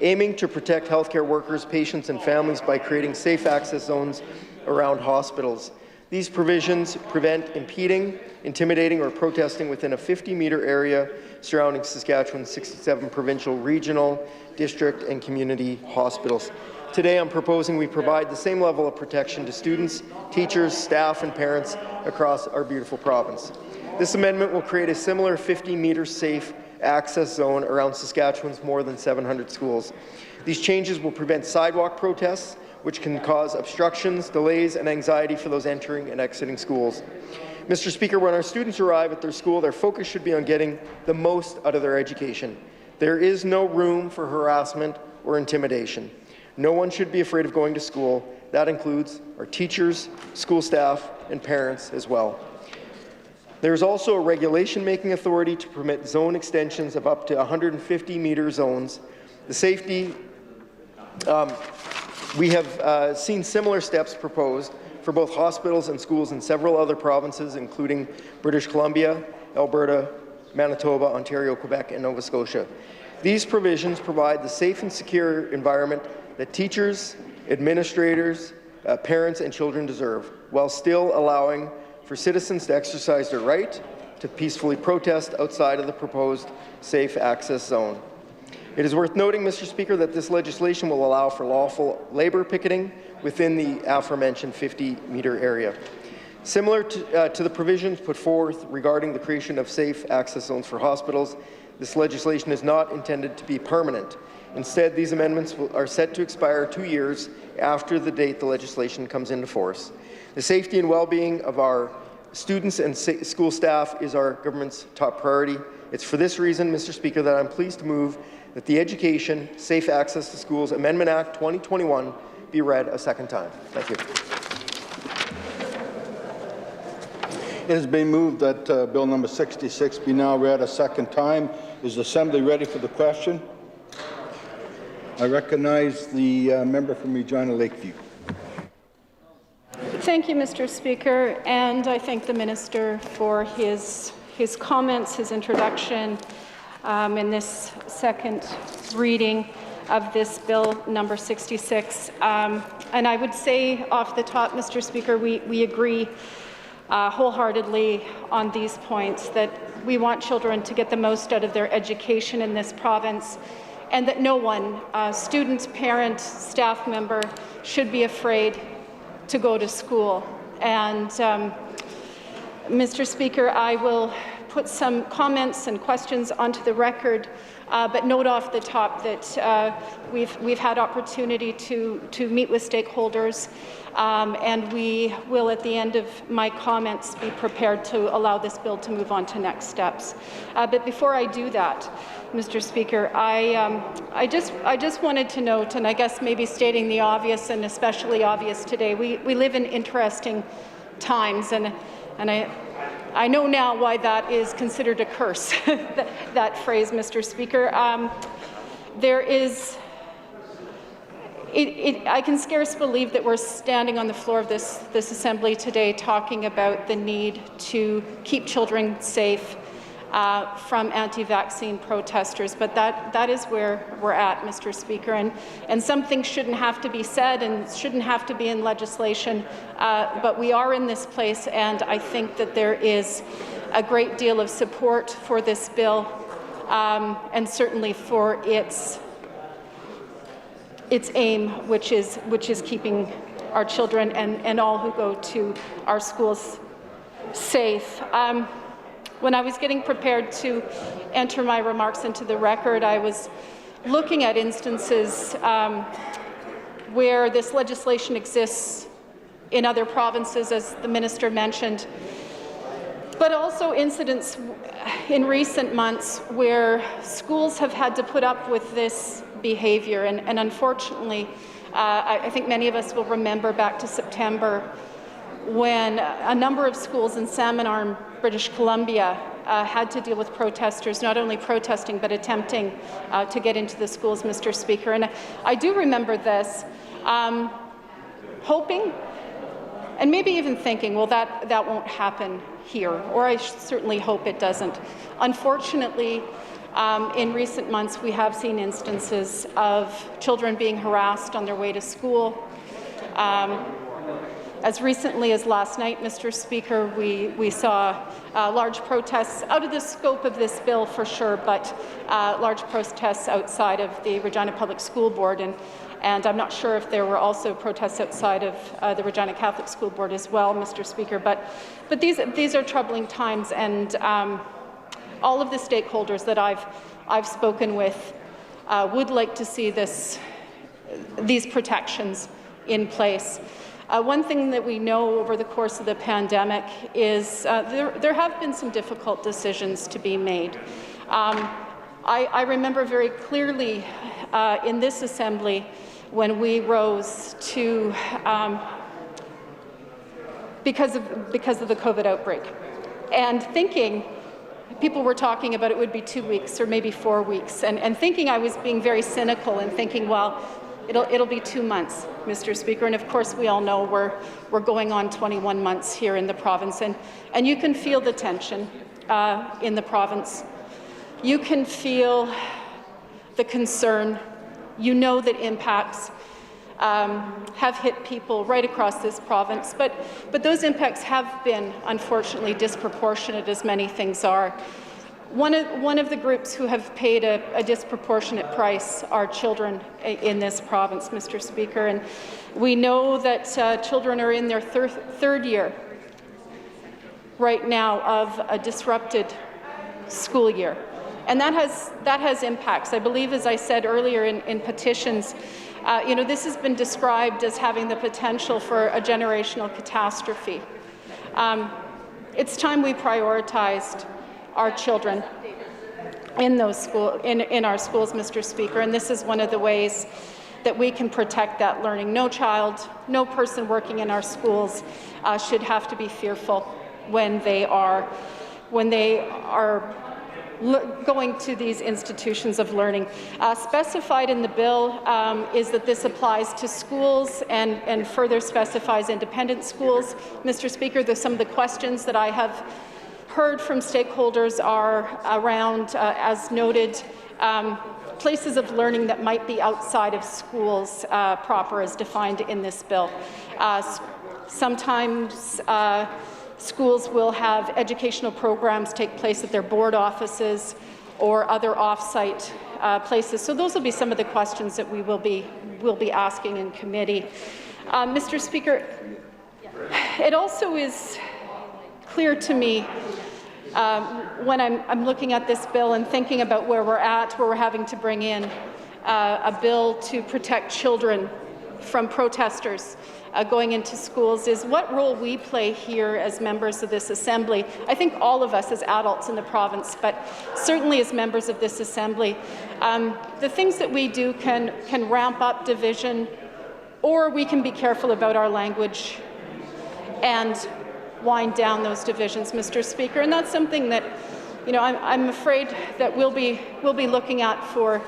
aiming to protect healthcare workers, patients and families by creating safe access zones around hospitals. These provisions prevent impeding, intimidating or protesting within a 50-meter area surrounding Saskatchewan's 67 provincial, regional, district and community hospitals. Today I'm proposing we provide the same level of protection to students, teachers, staff and parents across our beautiful province. This amendment will create a similar 50-meter safe access zone around Saskatchewan's more than 700 schools. These changes will prevent sidewalk protests, which can cause obstructions, delays, and anxiety for those entering and exiting schools. Mr. Speaker, when our students arrive at their school, their focus should be on getting the most out of their education. There is no room for harassment or intimidation. No one should be afraid of going to school. That includes our teachers, school staff, and parents as well. There is also a regulation-making authority to permit zone extensions of up to 150-meter zones. The safety we have seen similar steps proposed for both hospitals and schools in several other provinces, including British Columbia, Alberta, Manitoba, Ontario, Quebec, and Nova Scotia. These provisions provide the safe and secure environment that teachers, administrators, parents, and children deserve, while still allowing for citizens to exercise their right to peacefully protest outside of the proposed safe access zone. It is worth noting, Mr. Speaker, that this legislation will allow for lawful labour picketing within the aforementioned 50-meter area. Similar to the provisions put forth regarding the creation of safe access zones for hospitals, this legislation is not intended to be permanent. Instead, these amendments are set to expire 2 years after the date the legislation comes into force. The safety and well-being of our students and school staff is our government's top priority. It's for this reason, Mr. Speaker, that I'm pleased to move that the Education Safe Access to Schools Amendment Act 2021 be read a second time. Thank you. It has been moved that Bill number 66 be now read a second time. Is the Assembly ready for the question? I recognize the member from Regina Lakeview. Thank you, Mr. Speaker, and I thank the Minister for his comments, his introduction in this second reading of this Bill number 66. And I would say off the top, Mr. Speaker, we agree wholeheartedly on these points, that we want children to get the most out of their education in this province, and that no one, student, parent, staff member, should be afraid to go to school. And Mr. Speaker, I will put some comments and questions onto the record, but note off the top that we've had opportunity to meet with stakeholders, and we will, at the end of my comments, be prepared to allow this bill to move on to next steps. But before I do that, Mr. Speaker, I just wanted to note, and I guess maybe stating the obvious, and especially obvious today, we live in interesting times, and I know now why that is considered a curse, that phrase, Mr. Speaker. There is, I can scarce believe that we're standing on the floor of this Assembly today talking about the need to keep children safe from anti-vaccine protesters, but that is where we're at, Mr. Speaker, and some things shouldn't have to be said and shouldn't have to be in legislation, but we are in this place, and I think that there is a great deal of support for this bill, and certainly for its aim, which is keeping our children and all who go to our schools safe. When I was getting prepared to enter my remarks into the record, I was looking at instances where this legislation exists in other provinces, as the minister mentioned, but also incidents in recent months where schools have had to put up with this behavior. And unfortunately, I think many of us will remember back to September when a number of schools in Salmon Arm, British Columbia, had to deal with protesters, not only protesting but attempting to get into the schools, Mr. Speaker. And I do remember this, hoping and maybe even thinking, well, that won't happen here, or I certainly hope it doesn't. Unfortunately, in recent months, we have seen instances of children being harassed on their way to school. As recently as last night, Mr. Speaker, we saw large protests out of the scope of this bill for sure, but large protests outside of the Regina Public School Board, and I'm not sure if there were also protests outside of the Regina Catholic School Board as well, Mr. Speaker. But these are troubling times, and all of the stakeholders that I've spoken with would like to see these protections in place. One thing that we know over the course of the pandemic is there have been some difficult decisions to be made. I remember very clearly in this Assembly when we rose to, because of the COVID outbreak, and thinking, people were talking about it would be 2 weeks or maybe 4 weeks, and thinking I was being very cynical and thinking, well, it'll be 2 months, Mr. Speaker, and of course we all know we're going on 21 months here in the province, and you can feel the tension in the province. You can feel the concern. You know that impacts have hit people right across this province, but those impacts have been, unfortunately, disproportionate, as many things are. One of the groups who have paid a disproportionate price are children in this province, Mr. Speaker, and we know that children are in their third year right now of a disrupted school year. And that has impacts. I believe, as I said earlier in petitions, this has been described as having the potential for a generational catastrophe. It's time we prioritized our children in our schools, Mr. Speaker, and this is one of the ways that we can protect that learning. No child, no person working in our schools should have to be fearful when they are going to these institutions of learning. Specified in the bill is that this applies to schools and further specifies independent schools. Mr. Speaker, some of the questions that I have heard from stakeholders are around, as noted, places of learning that might be outside of schools proper as defined in this bill. Sometimes schools will have educational programs take place at their board offices or other off-site places. So those will be some of the questions that we will be asking in committee. Mr. Speaker, it also is clear to me when I'm looking at this bill and thinking about where we're at, where we're having to bring in a bill to protect children from protesters going into schools, is what role we play here as members of this Assembly. I think all of us as adults in the province, but certainly as members of this Assembly. The things that we do can ramp up division, or we can be careful about our language and wind down those divisions, Mr. Speaker. And that's something that, I'm afraid that we'll be looking at for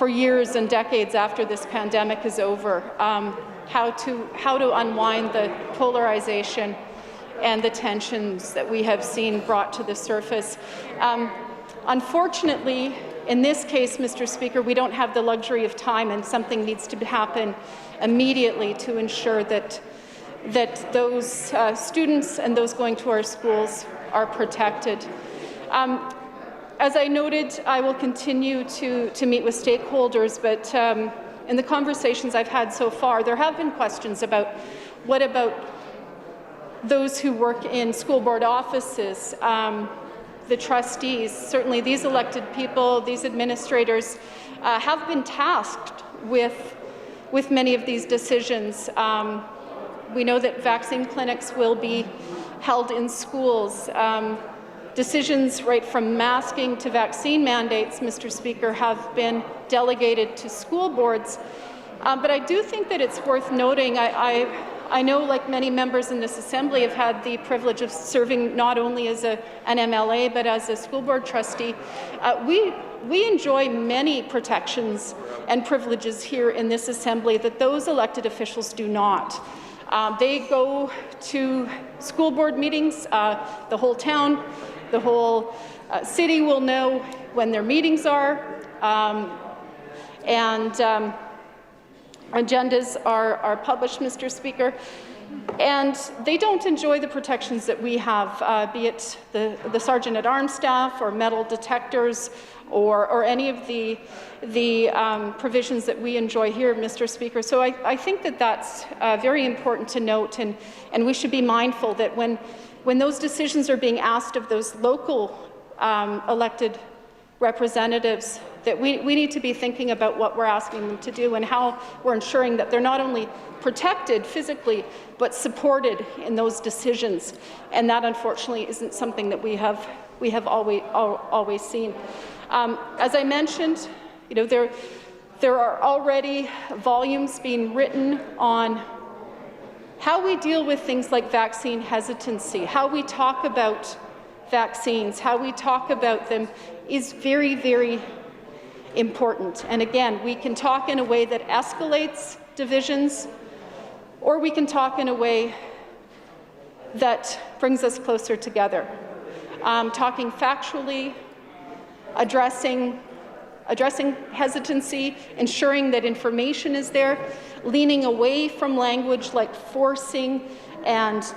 years and decades after this pandemic is over. How to unwind the polarization and the tensions that we have seen brought to the surface. Unfortunately, in this case, Mr. Speaker, we don't have the luxury of time, and something needs to happen immediately to ensure that those students and those going to our schools are protected. As I noted, I will continue to meet with stakeholders, but in the conversations I've had so far, there have been questions about what about those who work in school board offices, the trustees. Certainly these elected people, these administrators have been tasked with many of these decisions. We know that vaccine clinics will be held in schools. Decisions right from masking to vaccine mandates, Mr. Speaker, have been delegated to school boards. But I do think that it's worth noting, I know, like many members in this Assembly, have had the privilege of serving not only as an MLA but as a school board trustee. We enjoy many protections and privileges here in this Assembly that those elected officials do not. They go to school board meetings, the whole town, the whole city will know when their meetings are, and agendas are published, Mr. Speaker, and they don't enjoy the protections that we have, be it the Sergeant-at-Arms staff or metal detectors or any of the provisions that we enjoy here, Mr. Speaker. So I think that that's very important to note, and we should be mindful that when those decisions are being asked of those local elected representatives, that we need to be thinking about what we're asking them to do and how we're ensuring that they're not only protected physically, but supported in those decisions. And that, unfortunately, isn't something that we have always seen. As I mentioned, there are already volumes being written on how we deal with things like vaccine hesitancy, how we talk about vaccines, how we talk about them is very, very important. And again, we can talk in a way that escalates divisions, or we can talk in a way that brings us closer together. Talking factually, addressing hesitancy, ensuring that information is there, leaning away from language like forcing and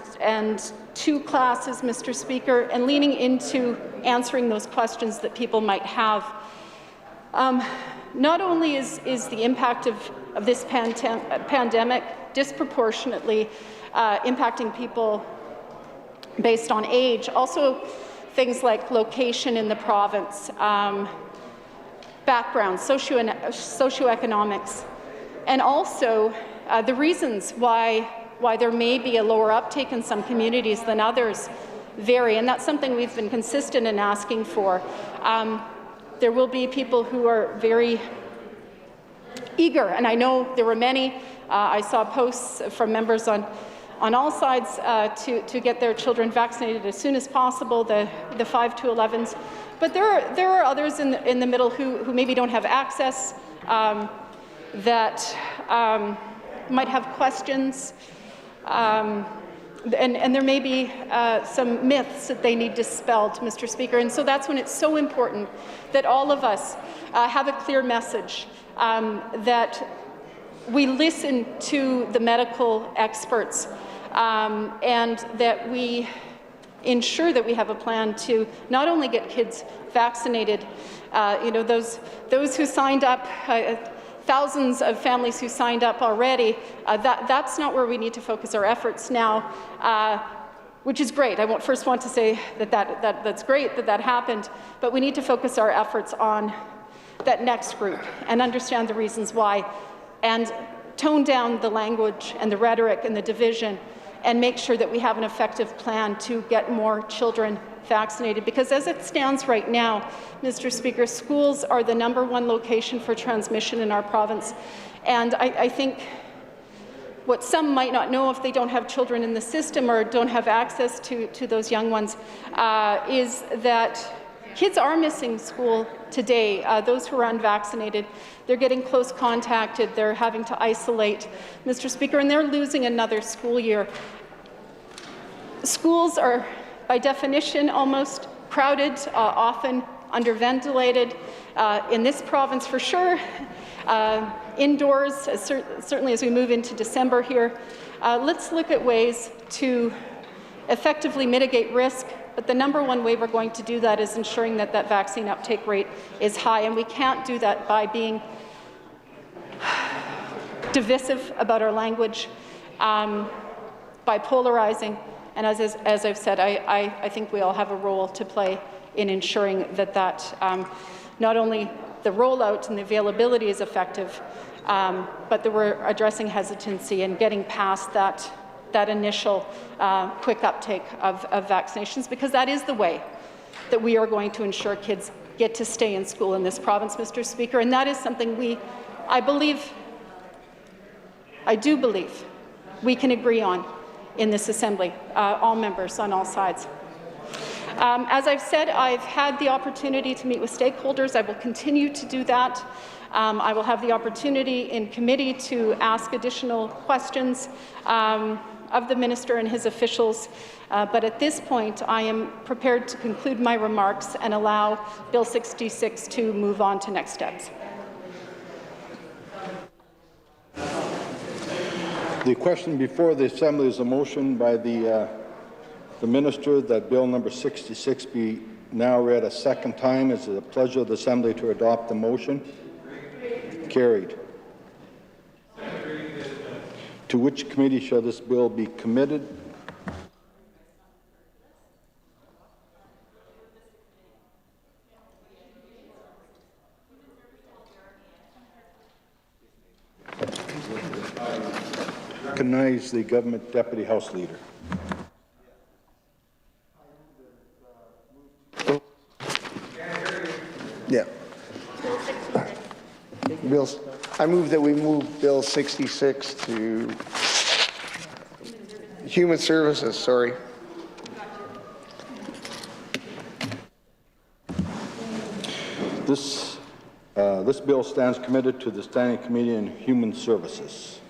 two classes, Mr. Speaker, and leaning into answering those questions that people might have. Not only is the impact of this pandemic disproportionately impacting people based on age, also things like location in the province, background, socioeconomics, and also the reasons why there may be a lower uptake in some communities than others vary, and that's something we've been consistent in asking for. There will be people who are very eager, and I know there were many. I saw posts from members on on all sides to get their children vaccinated as soon as possible, the 5 to 11s. But there are others in the middle who maybe don't have access, that might have questions, and there may be some myths that they need dispelled, Mr. Speaker. And so that's when it's so important that all of us have a clear message, that we listen to the medical experts, and that we ensure that we have a plan to not only get kids vaccinated, those who signed up, thousands of families who signed up already, that's not where we need to focus our efforts now, which is great. I first want to say that's great that happened, but we need to focus our efforts on that next group and understand the reasons why, and tone down the language and the rhetoric and the division, and make sure that we have an effective plan to get more children vaccinated. Because as it stands right now, Mr. Speaker, schools are the #1 location for transmission in our province. And I think what some might not know if they don't have children in the system or don't have access to those young ones is that kids are missing school today. Those who are unvaccinated, they're getting close contacted, they're having to isolate, Mr. Speaker, and they're losing another school year. Schools are, by definition, almost crowded, often underventilated. In this province, for sure, indoors, certainly as we move into December here. Let's look at ways to effectively mitigate risk. But the #1 way we're going to do that is ensuring that that vaccine uptake rate is high, and we can't do that by being divisive about our language, by polarizing. And as I've said, I think we all have a role to play in ensuring that not only the rollout and the availability is effective, but that we're addressing hesitancy and getting past that initial quick uptake of vaccinations, because that is the way that we are going to ensure kids get to stay in school in this province, Mr. Speaker. And that is something I do believe we can agree on in this Assembly, all members on all sides. As I've said, I've had the opportunity to meet with stakeholders. I will continue to do that. I will have the opportunity in committee to ask additional questions of the minister and his officials, but at this point I am prepared to conclude my remarks and allow Bill 66 to move on to next steps. The question before the Assembly is a motion by the Minister that Bill number 66 be now read a second time. Is it the pleasure of the Assembly to adopt the motion? Carried. To which committee shall this bill be committed? Recognize the Government Deputy House Leader. Yeah. I move that we move Bill 66 to Human Services, sorry. This bill stands committed to the Standing Committee on Human Services.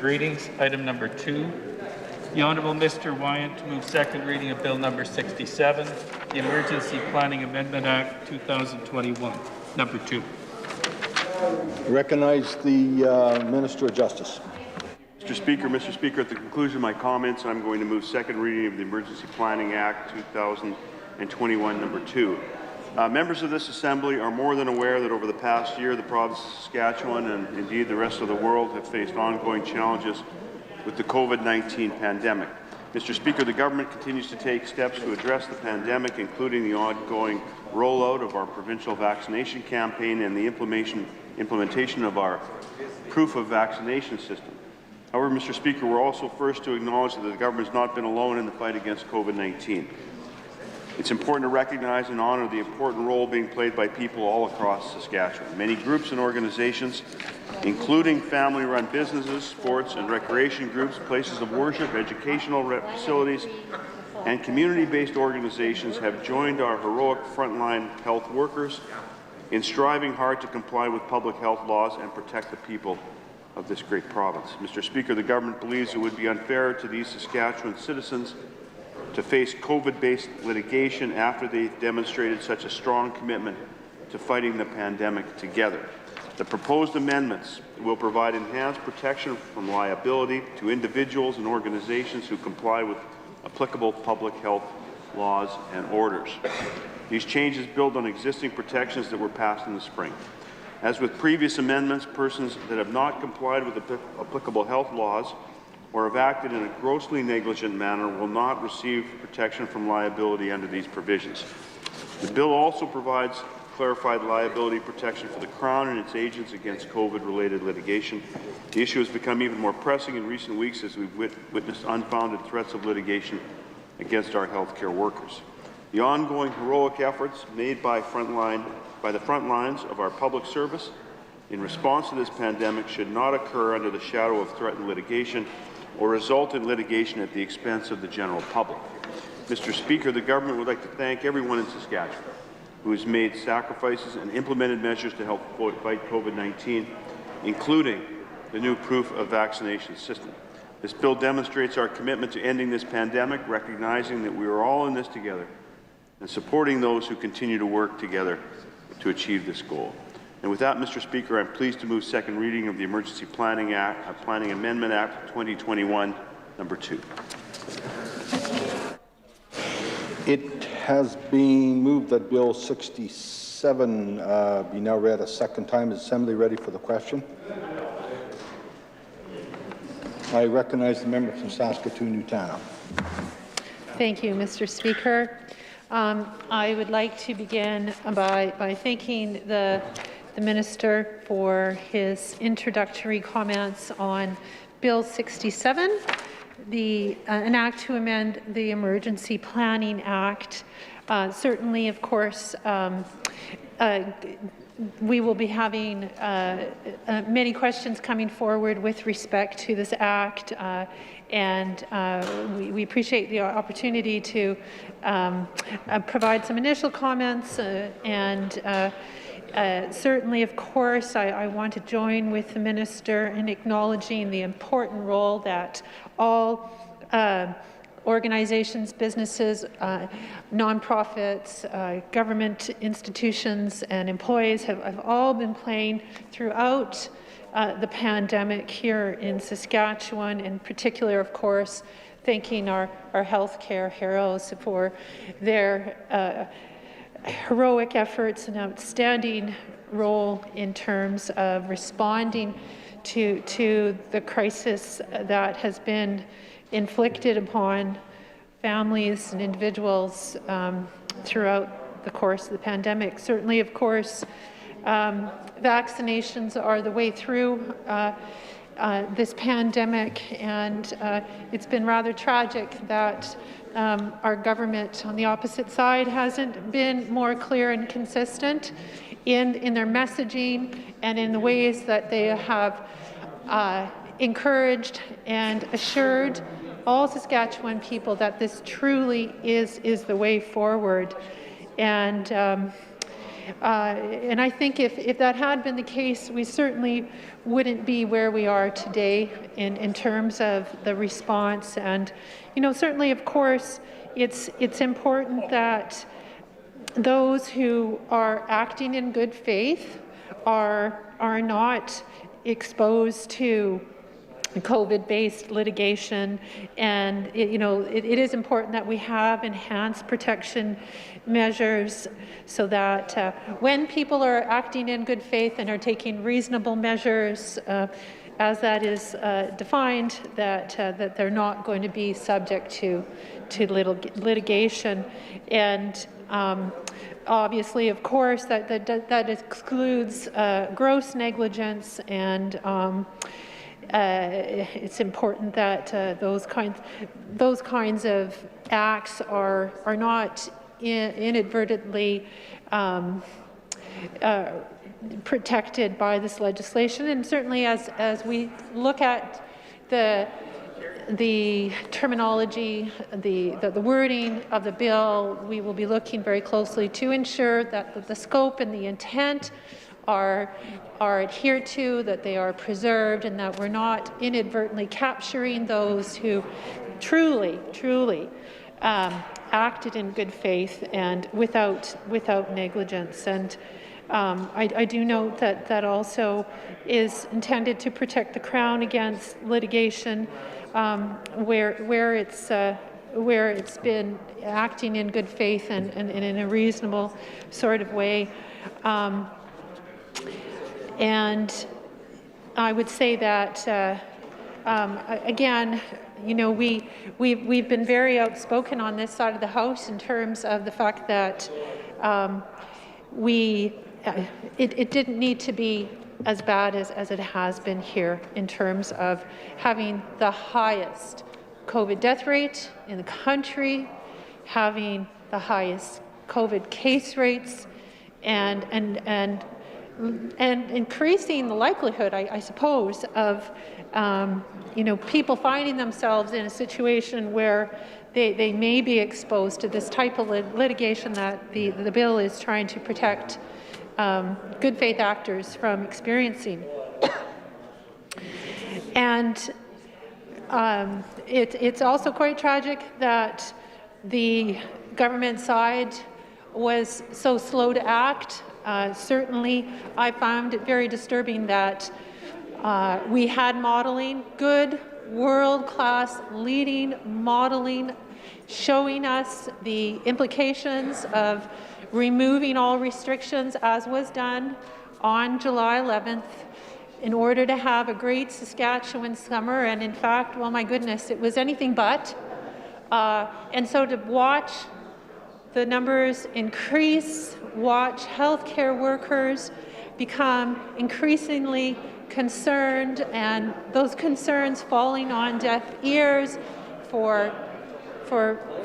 Greetings. Item number 2. The Honourable Mr. Wyant to move second reading of Bill number 67, the Emergency Planning Amendment Act 2021. Number 2. Recognize the Minister of Justice. Mr. Speaker, at the conclusion of my comments, I'm going to move second reading of the Emergency Planning Act 2021, number 2. Members of this Assembly are more than aware that over the past year, the province of Saskatchewan and indeed the rest of the world have faced ongoing challenges with the COVID-19 pandemic. Mr. Speaker, the government continues to take steps to address the pandemic, including the ongoing rollout of our provincial vaccination campaign and the implementation of our proof of vaccination system. However, Mr. Speaker, we're also first to acknowledge that the government has not been alone in the fight against COVID-19. It's important to recognize and honor the important role being played by people all across Saskatchewan. Many groups and organizations, including family-run businesses, sports and recreation groups, places of worship, educational facilities, and community-based organizations have joined our heroic frontline health workers in striving hard to comply with public health laws and protect the people of this great province. Mr. Speaker, the government believes it would be unfair to these Saskatchewan citizens to face COVID-based litigation after they demonstrated such a strong commitment to fighting the pandemic together. The proposed amendments will provide enhanced protection from liability to individuals and organizations who comply with applicable public health laws and orders. These changes build on existing protections that were passed in the spring. As with previous amendments, persons that have not complied with applicable health laws or have acted in a grossly negligent manner will not receive protection from liability under these provisions. The bill also provides clarified liability protection for the Crown and its agents against COVID-related litigation. The issue has become even more pressing in recent weeks as we've witnessed unfounded threats of litigation against our healthcare workers. The ongoing heroic efforts made by the front lines of our public service in response to this pandemic should not occur under the shadow of threatened litigation or result in litigation at the expense of the general public. Mr. Speaker, the government would like to thank everyone in Saskatchewan who has made sacrifices and implemented measures to help fight COVID-19, including the new proof of vaccination system. This bill demonstrates our commitment to ending this pandemic, recognizing that we are all in this together and supporting those who continue to work together to achieve this goal. And with that, Mr. Speaker, I'm pleased to move second reading of the Emergency Planning Amendment Act 2021, number 2. It has been moved that Bill 67 be now read a second time. Is Assembly ready for the question? I recognize the member from Saskatoon-Utana. Thank you, Mr. Speaker. I would like to begin by thanking the Minister for his introductory comments on Bill 67, an act to amend the Emergency Planning Act. Certainly, of course, we will be having many questions coming forward with respect to this act, and we appreciate the opportunity to provide some initial comments and certainly, of course, I want to join with the Minister in acknowledging the important role that all organizations, businesses, nonprofits, government institutions, and employees have all been playing throughout the pandemic here in Saskatchewan. In particular, of course, thanking our healthcare heroes for their heroic efforts and outstanding role in terms of responding to the crisis that has been inflicted upon families and individuals throughout the course of the pandemic. Certainly, of course, vaccinations are the way through this pandemic, and it's been rather tragic that our government on the opposite side hasn't been more clear and consistent in their messaging and in the ways that they have encouraged and assured all Saskatchewan people that this truly is the way forward. And I think if that had been the case, we certainly wouldn't be where we are today in terms of the response. And, certainly, of course, it's important that those who are acting in good faith are not exposed to COVID-based litigation, and it is important that we have enhanced protection measures so that when people are acting in good faith and are taking reasonable measures, as that is defined, that they're not going to be subject to litigation. And obviously, of course, that excludes gross negligence, and it's important that those kinds of acts are not inadvertently protected by this legislation. And certainly as we look at the terminology, the wording of the bill, we will be looking very closely to ensure that the scope and the intent are adhered to, that they are preserved, and that we're not inadvertently capturing those who truly acted in good faith and without negligence. And I do note that that also is intended to protect the Crown against litigation where it's been acting in good faith and in a reasonable sort of way. And I would say that again, you know, we've been very outspoken on this side of the House in terms of the fact that it didn't need to be as bad as it has been here in terms of having the highest COVID death rate in the country, having the highest COVID case rates, and increasing the likelihood, I suppose, of you know, people finding themselves in a situation where they may be exposed to this type of litigation that the bill is trying to protect good faith actors from experiencing. And it's also quite tragic that the government side was so slow to act. Certainly, I found it very disturbing that we had modeling, good, world-class, leading modeling, showing us the implications of removing all restrictions, as was done on July 11th, in order to have a great Saskatchewan summer. And in fact, well, my goodness, it was anything but. And so to watch the numbers increase, watch healthcare workers become increasingly concerned, and those concerns falling on deaf ears for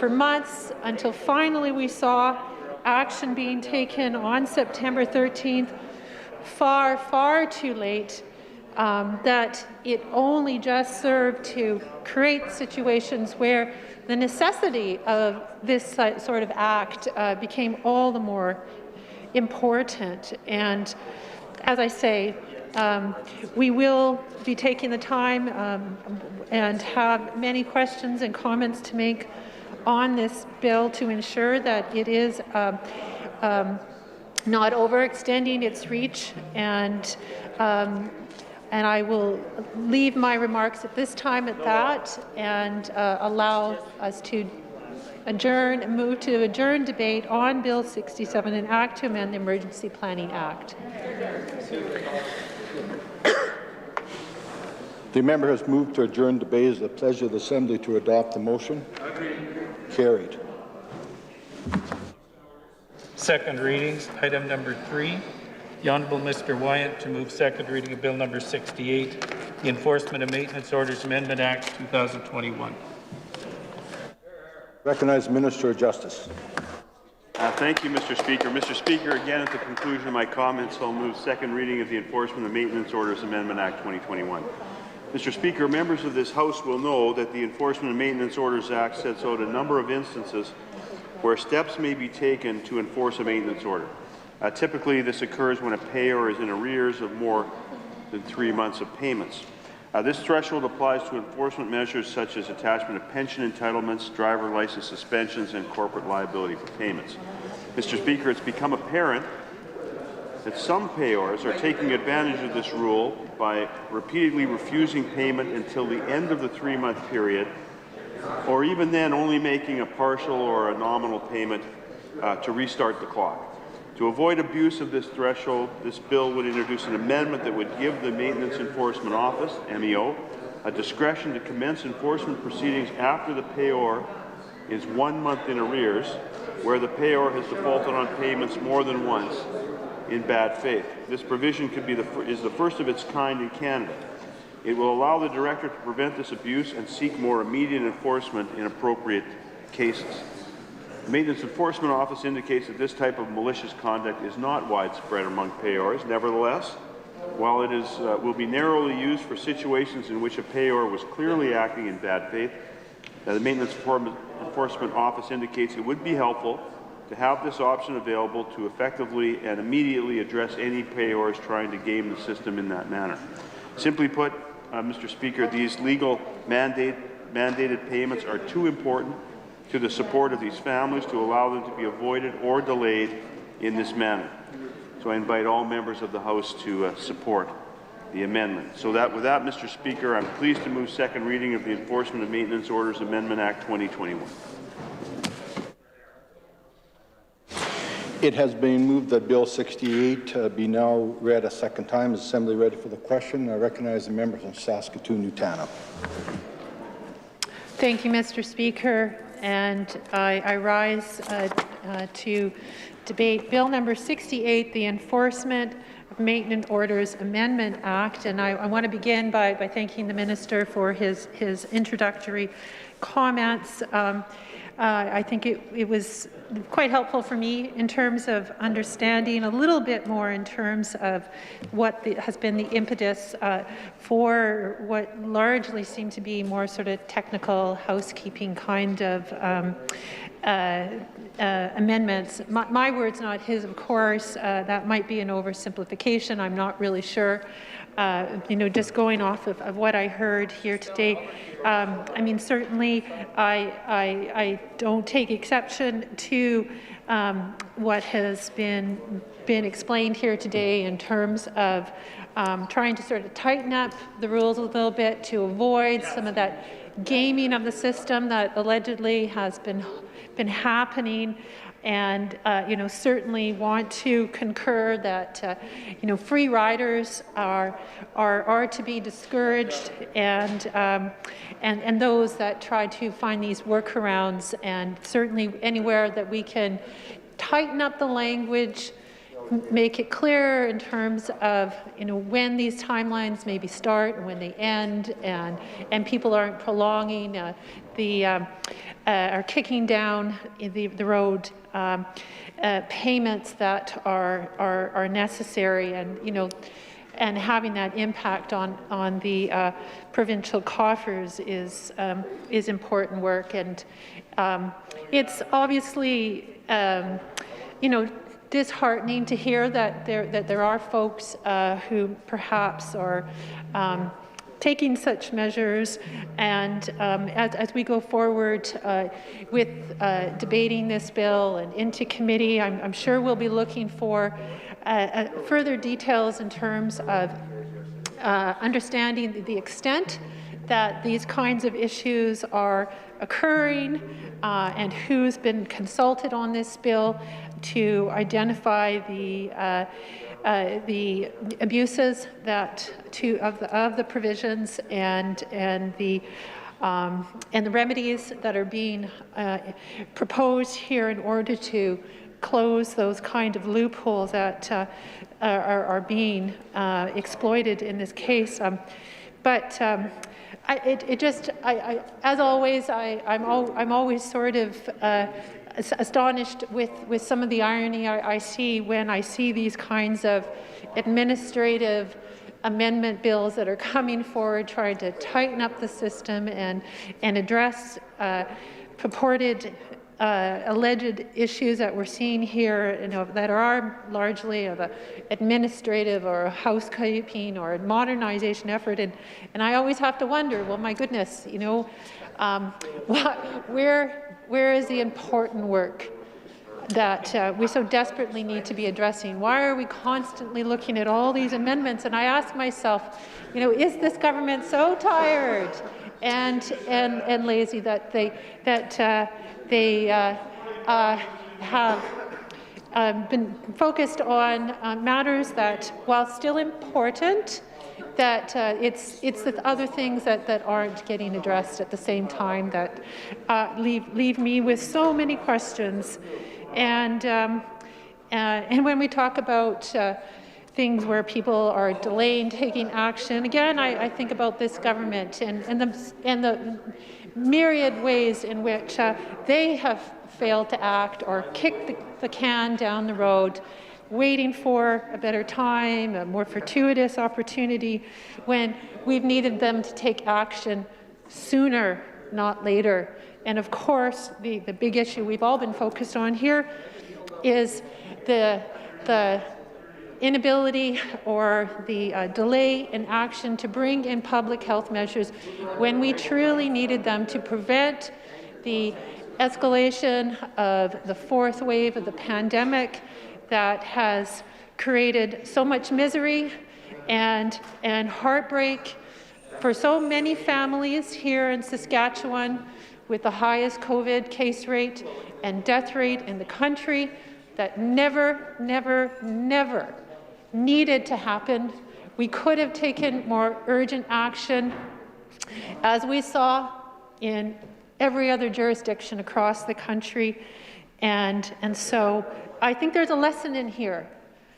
months, until finally we saw action being taken on September 13th, far too late, that it only just served to create situations where the necessity of this sort of act became all the more important. And as I say, we will be taking the time and have many questions and comments to make on this bill to ensure that it is not overextending its reach. And I will leave my remarks at this time at that, and allow us to move to adjourn debate on Bill 67, an act to amend the Emergency Planning Act. The member has moved to adjourn debate. Is the pleasure of the Assembly to adopt the motion? Carried. Second readings, item number 3. The Honourable Mr. Wyatt to move second reading of Bill number 68, the Enforcement of Maintenance Orders Amendment Act 2021. Recognize the Minister of Justice. Thank you, Mr. Speaker. Mr. Speaker, again, at the conclusion of my comments, I'll move second reading of the Enforcement of Maintenance Orders Amendment Act 2021. Mr. Speaker, members of this House will know that the Enforcement of Maintenance Orders Act sets out a number of instances where steps may be taken to enforce a maintenance order. Typically, this occurs when a payor is in arrears of more than 3 months of payments. This threshold applies to enforcement measures such as attachment of pension entitlements, driver license suspensions, and corporate liability for payments. Mr. Speaker, it's become apparent that some payors are taking advantage of this rule by repeatedly refusing payment until the end of the 3-month period, or even then only making a partial or a nominal payment to restart the clock. To avoid abuse of this threshold, this bill would introduce an amendment that would give the Maintenance Enforcement Office, MEO, a discretion to commence enforcement proceedings after the payor is 1 month in arrears, where the payor has defaulted on payments more than once in bad faith. This provision could be is the first of its kind in Canada. It will allow the Director to prevent this abuse and seek more immediate enforcement in appropriate cases. The Maintenance Enforcement Office indicates that this type of malicious conduct is not widespread among payors. Nevertheless, while it will be narrowly used for situations in which a payor was clearly acting in bad faith, the Maintenance Enforcement Office indicates it would be helpful to have this option available to effectively and immediately address any payors trying to game the system in that manner. Simply put, Mr. Speaker, these legal mandated payments are too important to the support of these families to allow them to be avoided or delayed in this manner. So I invite all members of the House to support the amendment. So with that, Mr. Speaker, I'm pleased to move second reading of the Enforcement of Maintenance Orders Amendment Act 2021. It has been moved that Bill 68 be now read a second time. Is Assembly ready for the question? I recognize the member from Saskatoon-Newtown. Thank you, Mr. Speaker. And I rise to debate Bill number 68, the Enforcement of Maintenance Orders Amendment Act. And I want to begin by thanking the Minister for his introductory comments. I think it was quite helpful for me in terms of understanding a little bit more in terms of what has been the impetus for what largely seem to be more sort of technical housekeeping kind of amendments. My words, not his, of course. That might be an oversimplification. I'm not really sure. Just going off of what I heard here today, I mean, certainly I don't take exception to what has been explained here today in terms of trying to sort of tighten up the rules a little bit to avoid some of that gaming of the system that allegedly has been happening. And certainly want to concur that free riders are to be discouraged, and those that try to find these workarounds, and certainly anywhere that we can tighten up the language, make it clearer in terms of when these timelines maybe start and when they end, and people aren't prolonging are kicking down the road payments that are necessary, and having that impact on the provincial coffers is important work. And it's obviously disheartening to hear that there are folks who perhaps are taking such measures, and as we go forward with debating this bill and into committee, I'm sure we'll be looking for further details in terms of understanding the extent that these kinds of issues are occurring, and who's been consulted on this bill to identify the abuses of the provisions and the remedies that are being proposed here in order to close those kind of loopholes that are being exploited in this case. As always, I'm always sort of astonished with some of the irony I see when I see these kinds of administrative amendment bills that are coming forward trying to tighten up the system and address purported alleged issues that we're seeing here, that are largely of an administrative or a housekeeping or a modernization effort, and I always have to wonder, well, my goodness, where is the important work that we so desperately need to be addressing? Why are we constantly looking at all these amendments? And I ask myself, is this government so tired and lazy that they have been focused on matters that, while still important, that it's the other things that aren't getting addressed at the same time that leave me with so many questions. And when we talk about things where people are delaying taking action, again, I think about this government and the myriad ways in which they have failed to act or kicked the can down the road, waiting for a better time, a more fortuitous opportunity, when we've needed them to take action sooner, not later. And of course, the big issue we've all been focused on here is the inability or the delay in action to bring in public health measures when we truly needed them to prevent the escalation of the fourth wave of the pandemic that has created so much misery and heartbreak for so many families here in Saskatchewan, with the highest COVID case rate and death rate in the country, that never, never, never needed to happen. We could have taken more urgent action, as we saw in every other jurisdiction across the country. And so I think there's a lesson in here.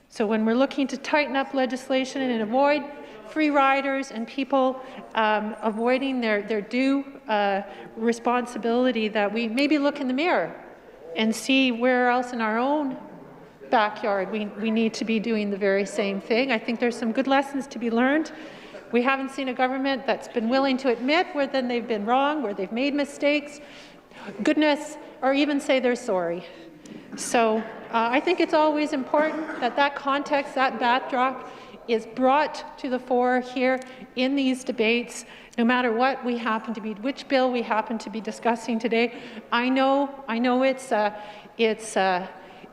So when we're looking to tighten up legislation and avoid free riders and people avoiding their due responsibility, that we maybe look in the mirror and see where else in our own backyard we need to be doing the very same thing. I think there's some good lessons to be learned. We haven't seen a government that's been willing to admit where then they've been wrong, where they've made mistakes, goodness, or even say they're sorry. So I think it's always important that that context, that backdrop, is brought to the fore here in these debates, no matter what we happen to be, which bill we happen to be discussing today. I know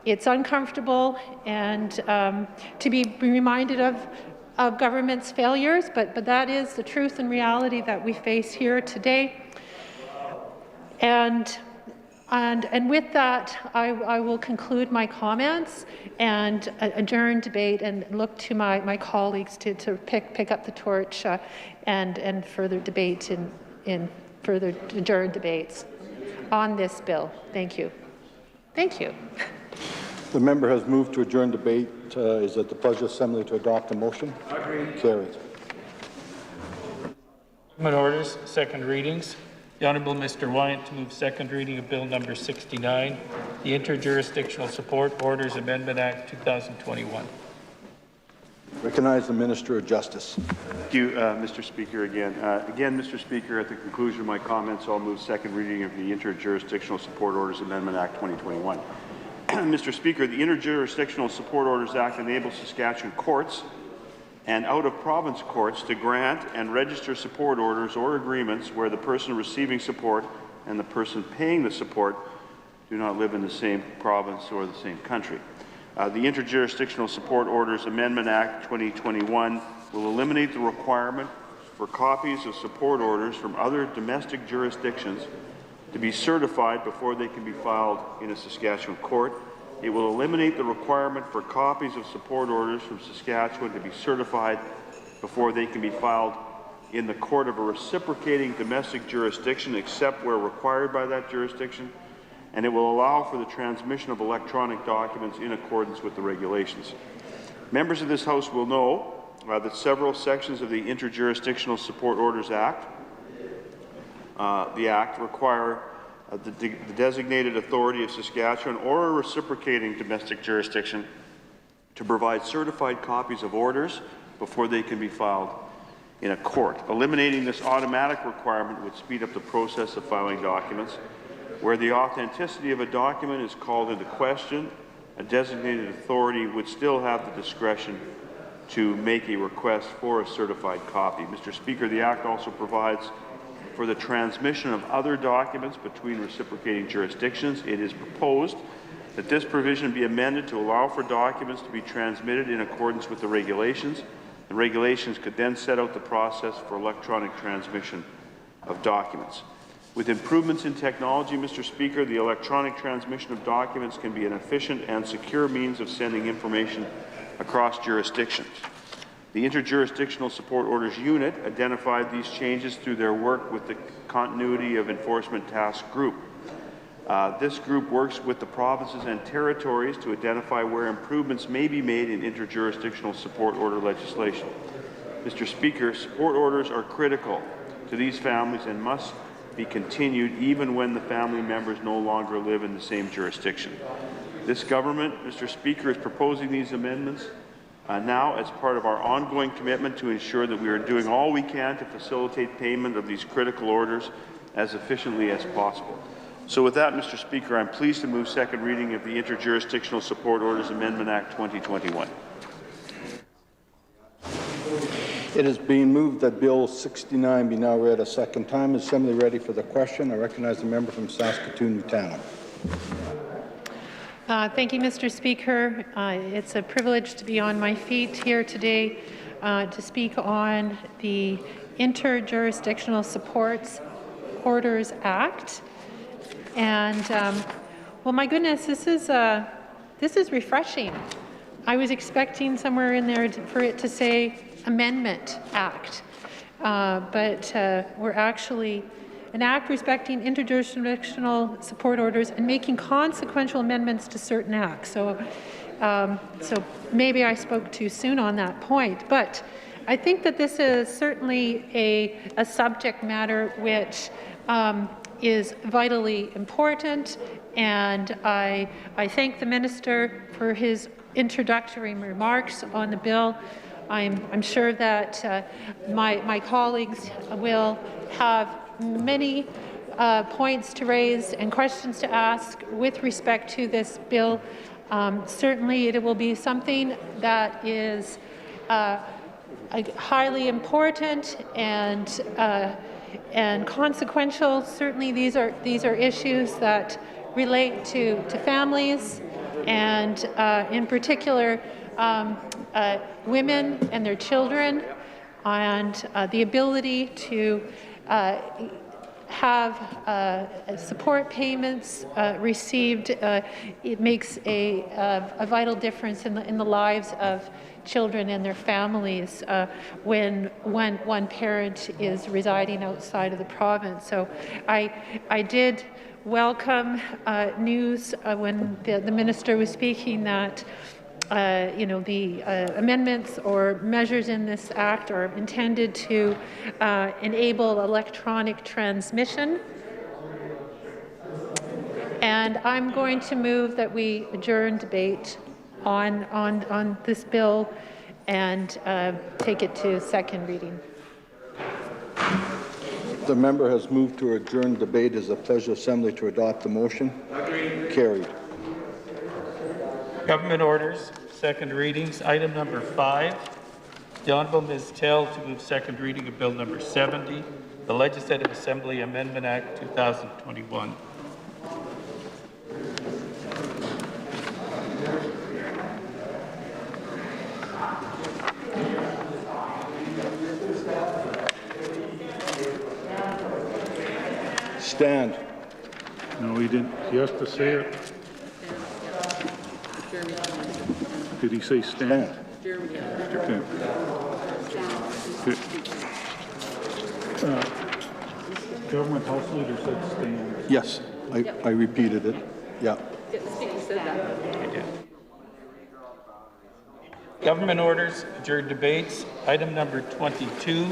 it's uncomfortable and to be reminded of government's failures, but that is the truth and reality that we face here today. And with that, I will conclude my comments and adjourn debate and look to my colleagues to pick up the torch and further debate in further adjourned debates on this bill. Thank you. Thank you. The member has moved to adjourn debate. Is it the pleasure of the Assembly to adopt the motion? Agreed. Carried. Orders, second readings. The Honourable Mr. Wyant to move second reading of Bill number 69, the Interjurisdictional Support Orders Amendment Act 2021. Recognize the Minister of Justice. Thank you, Mr. Speaker. Again, Mr. Speaker, at the conclusion of my comments, I'll move second reading of the Interjurisdictional Support Orders Amendment Act 2021. Mr. Speaker, the Interjurisdictional Support Orders Act enables Saskatchewan courts and out-of-province courts to grant and register support orders or agreements where the person receiving support and the person paying the support do not live in the same province or the same country. The Interjurisdictional Support Orders Amendment Act 2021 will eliminate the requirement for copies of support orders from other domestic jurisdictions to be certified before they can be filed in a Saskatchewan court. It will eliminate the requirement for copies of support orders from Saskatchewan to be certified before they can be filed in the court of a reciprocating domestic jurisdiction, except where required by that jurisdiction, and it will allow for the transmission of electronic documents in accordance with the regulations. Members of this House will know that several sections of the Interjurisdictional Support Orders Act, the Act, require the designated authority of Saskatchewan or a reciprocating domestic jurisdiction to provide certified copies of orders before they can be filed in a court. Eliminating this automatic requirement would speed up the process of filing documents. Where the authenticity of a document is called into question, a designated authority would still have the discretion to make a request for a certified copy. Mr. Speaker, the Act also provides for the transmission of other documents between reciprocating jurisdictions. It is proposed that this provision be amended to allow for documents to be transmitted in accordance with the regulations. The regulations could then set out the process for electronic transmission of documents. With improvements in technology, Mr. Speaker, the electronic transmission of documents can be an efficient and secure means of sending information across jurisdictions. The Interjurisdictional Support Orders Unit identified these changes through their work with the Continuity of Enforcement Task Group. This group works with the provinces and territories to identify where improvements may be made in interjurisdictional support order legislation. Mr. Speaker, support orders are critical to these families and must be continued even when the family members no longer live in the same jurisdiction. This government, Mr. Speaker, is proposing these amendments now as part of our ongoing commitment to ensure that we are doing all we can to facilitate payment of these critical orders as efficiently as possible. So with that, Mr. Speaker, I'm pleased to move second reading of the Interjurisdictional Support Orders Amendment Act 2021. It is being moved that Bill 69 be now read a second time. Is Assembly ready for the question? I recognize the member from Saskatoon-Utano. Thank you, Mr. Speaker. It's a privilege to be on my feet here today to speak on the Interjurisdictional Supports Orders Act. And well, my goodness, this is refreshing. I was expecting somewhere in there for it to say Amendment Act, but we're actually an act respecting interjurisdictional support orders and making consequential amendments to certain acts. So maybe I spoke too soon on that point, but I think that this is certainly a subject matter which is vitally important, and I thank the Minister for his introductory remarks on the bill. I'm sure that my colleagues will have many points to raise and questions to ask with respect to this bill. Certainly it will be something that is highly important and consequential. Certainly these are issues that relate to families, and in particular women and their children, and the ability to have support payments received. It makes a vital difference in the lives of children and their families when one parent is residing outside of the province. So I did welcome news when the minister was speaking that the amendments or measures in this act are intended to enable electronic transmission. And I'm going to move that we adjourn debate on this bill and take it to second reading. The member has moved to adjourn debate. It is the pleasure of Assembly to adopt the motion. Agreed. Carried. Government orders, second readings. Item number 5, the Honourable Ms. Tell to move second reading of Bill number 70, the Legislative Assembly Amendment Act 2021. Stand. No, he didn't. He has to say it. Did he say stand? Okay. Government House Leader said stand. Yes, I repeated it. Yeah. Government orders, adjourned debates. Item number 22,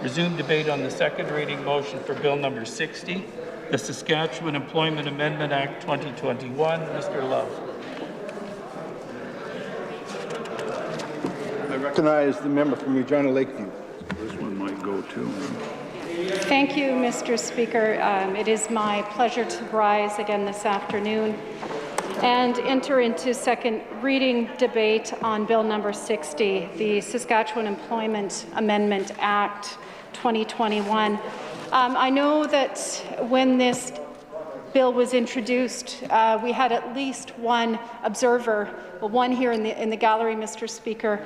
resume debate on the second reading motion for Bill number 60, the Saskatchewan Employment Amendment Act 2021. Mr. Love. I recognize the member from Regina Lakeview. This one might go too. Thank you, Mr. Speaker. It is my pleasure to rise again this afternoon and enter into second reading debate on Bill number 60, the Saskatchewan Employment Amendment Act 2021. I know that when this bill was introduced, we had at least one observer, well, one here in the gallery, Mr. Speaker,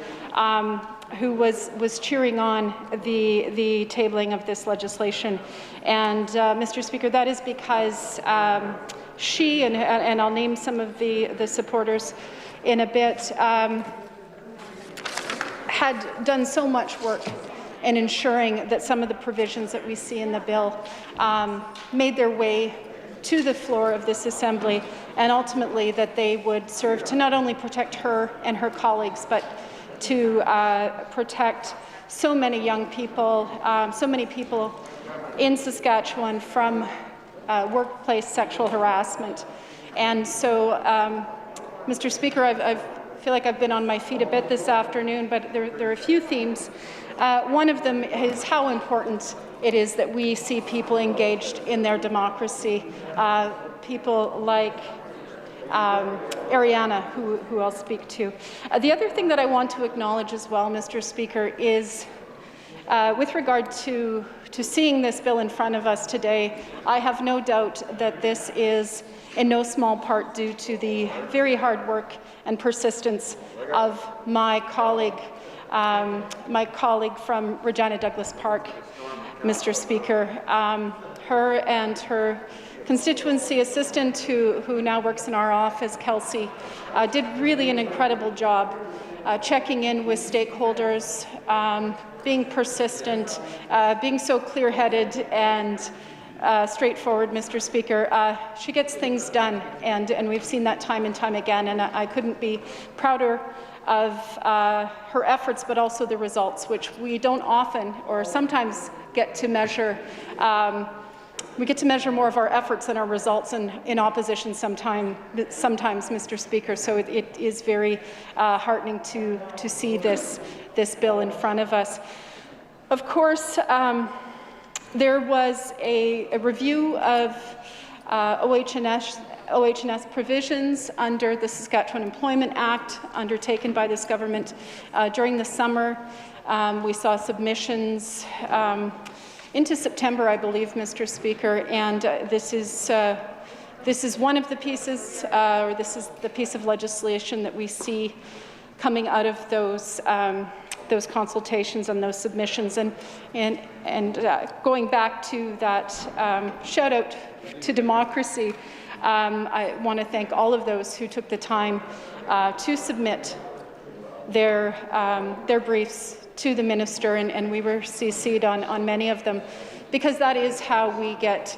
who was cheering on the tabling of this legislation. And Mr. Speaker, that is because she, and I'll name some of the supporters in a bit, had done so much work in ensuring that some of the provisions that we see in the bill made their way to the floor of this Assembly, and ultimately that they would serve to not only protect her and her colleagues, but to protect so many young people, so many people in Saskatchewan from workplace sexual harassment. And so, Mr. Speaker, I feel like I've been on my feet a bit this afternoon, but there are a few themes. One of them is how important it is that we see people engaged in their democracy. People like Ariana, who I'll speak to. The other thing that I want to acknowledge as well, Mr. Speaker, is with regard to seeing this bill in front of us today, I have no doubt that this is in no small part due to the very hard work and persistence of my colleague from Regina Douglas Park, Mr. Speaker. Her and her constituency assistant, who now works in our office, Kelsey, did really an incredible job checking in with stakeholders, being persistent, being so clear-headed and straightforward, Mr. Speaker. She gets things done, and we've seen that time and time again, and I couldn't be prouder of her efforts, but also the results, which we don't often or sometimes get to measure. We get to measure more of our efforts than our results in opposition sometimes, Mr. Speaker. So it is very heartening to see this bill in front of us. Of course, there was a review of OH&S provisions under the Saskatchewan Employment Act undertaken by this government during the summer. We saw submissions into September, I believe, Mr. Speaker, and this is one of the pieces, or this is the piece of legislation that we see coming out of those consultations and those submissions. And going back to that shout out to democracy, I want to thank all of those who took the time to submit their briefs to the minister, and we were CC'd on many of them, because that is how we get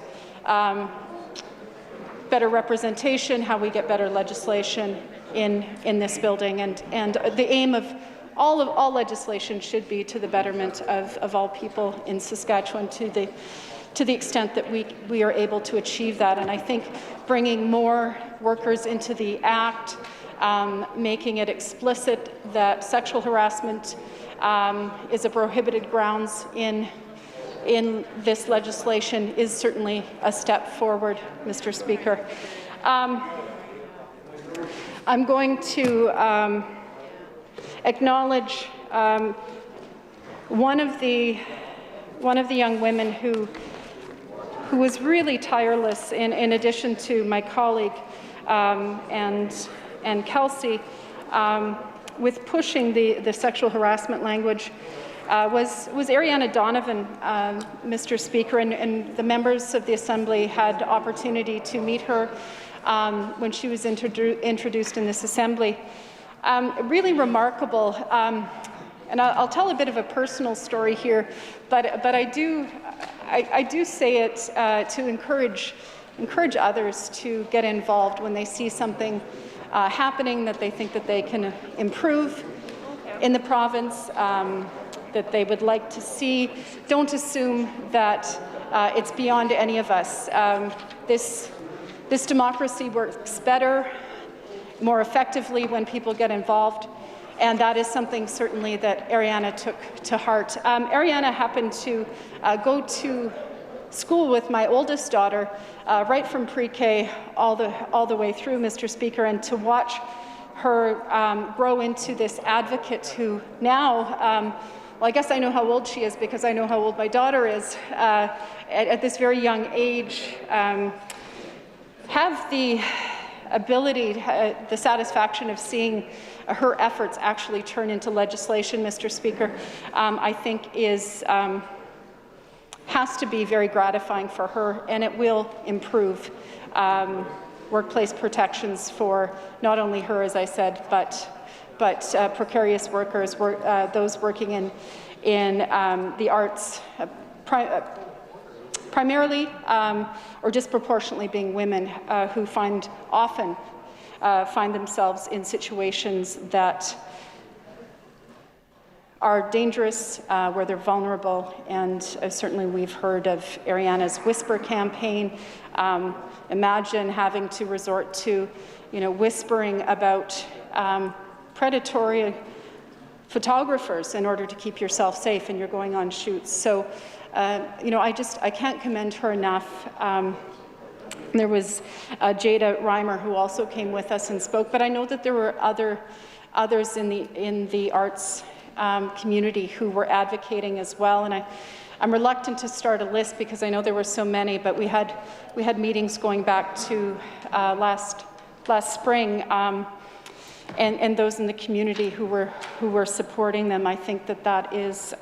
better representation, how we get better legislation in this building, and the aim of all legislation should be to the betterment of all people in Saskatchewan, to the extent that we are able to achieve that. And I think bringing more workers into the Act, making it explicit that sexual harassment is a prohibited grounds in this legislation is certainly a step forward, Mr. Speaker. I'm going to acknowledge one of the young women who was really tireless, in addition to my colleague and Kelsey, with pushing the sexual harassment language, was Ariana Donovan, Mr. Speaker, and the members of the Assembly had opportunity to meet her when she was introduced in this Assembly. Really remarkable, and I'll tell a bit of a personal story here, but I do say it to encourage others to get involved when they see something happening that they think that they can improve in the province, that they would like to see. Don't assume that it's beyond any of us. This democracy works better, more effectively when people get involved, and that is something certainly that Ariana took to heart. Ariana happened to go to school with my oldest daughter, right from pre-K all the way through, Mr. Speaker, and to watch her grow into this advocate who now, well, I guess I know how old she is because I know how old my daughter is, at this very young age, have the ability, the satisfaction of seeing her efforts actually turn into legislation, Mr. Speaker, I think has to be very gratifying for her, and it will improve workplace protections for not only her, as I said, but precarious workers, those working in the arts, primarily or disproportionately being women who often find themselves in situations that are dangerous, where they're vulnerable, and certainly we've heard of Ariana's Whisper campaign. Imagine having to resort to, whispering about predatory photographers in order to keep yourself safe, and you're going on shoots. So, I can't commend her enough. There was Jada Reimer, who also came with us and spoke, but I know that there were others in the arts community who were advocating as well, and I'm reluctant to start a list because I know there were so many, but we had meetings going back to last spring, and those in the community who were supporting them. I think that is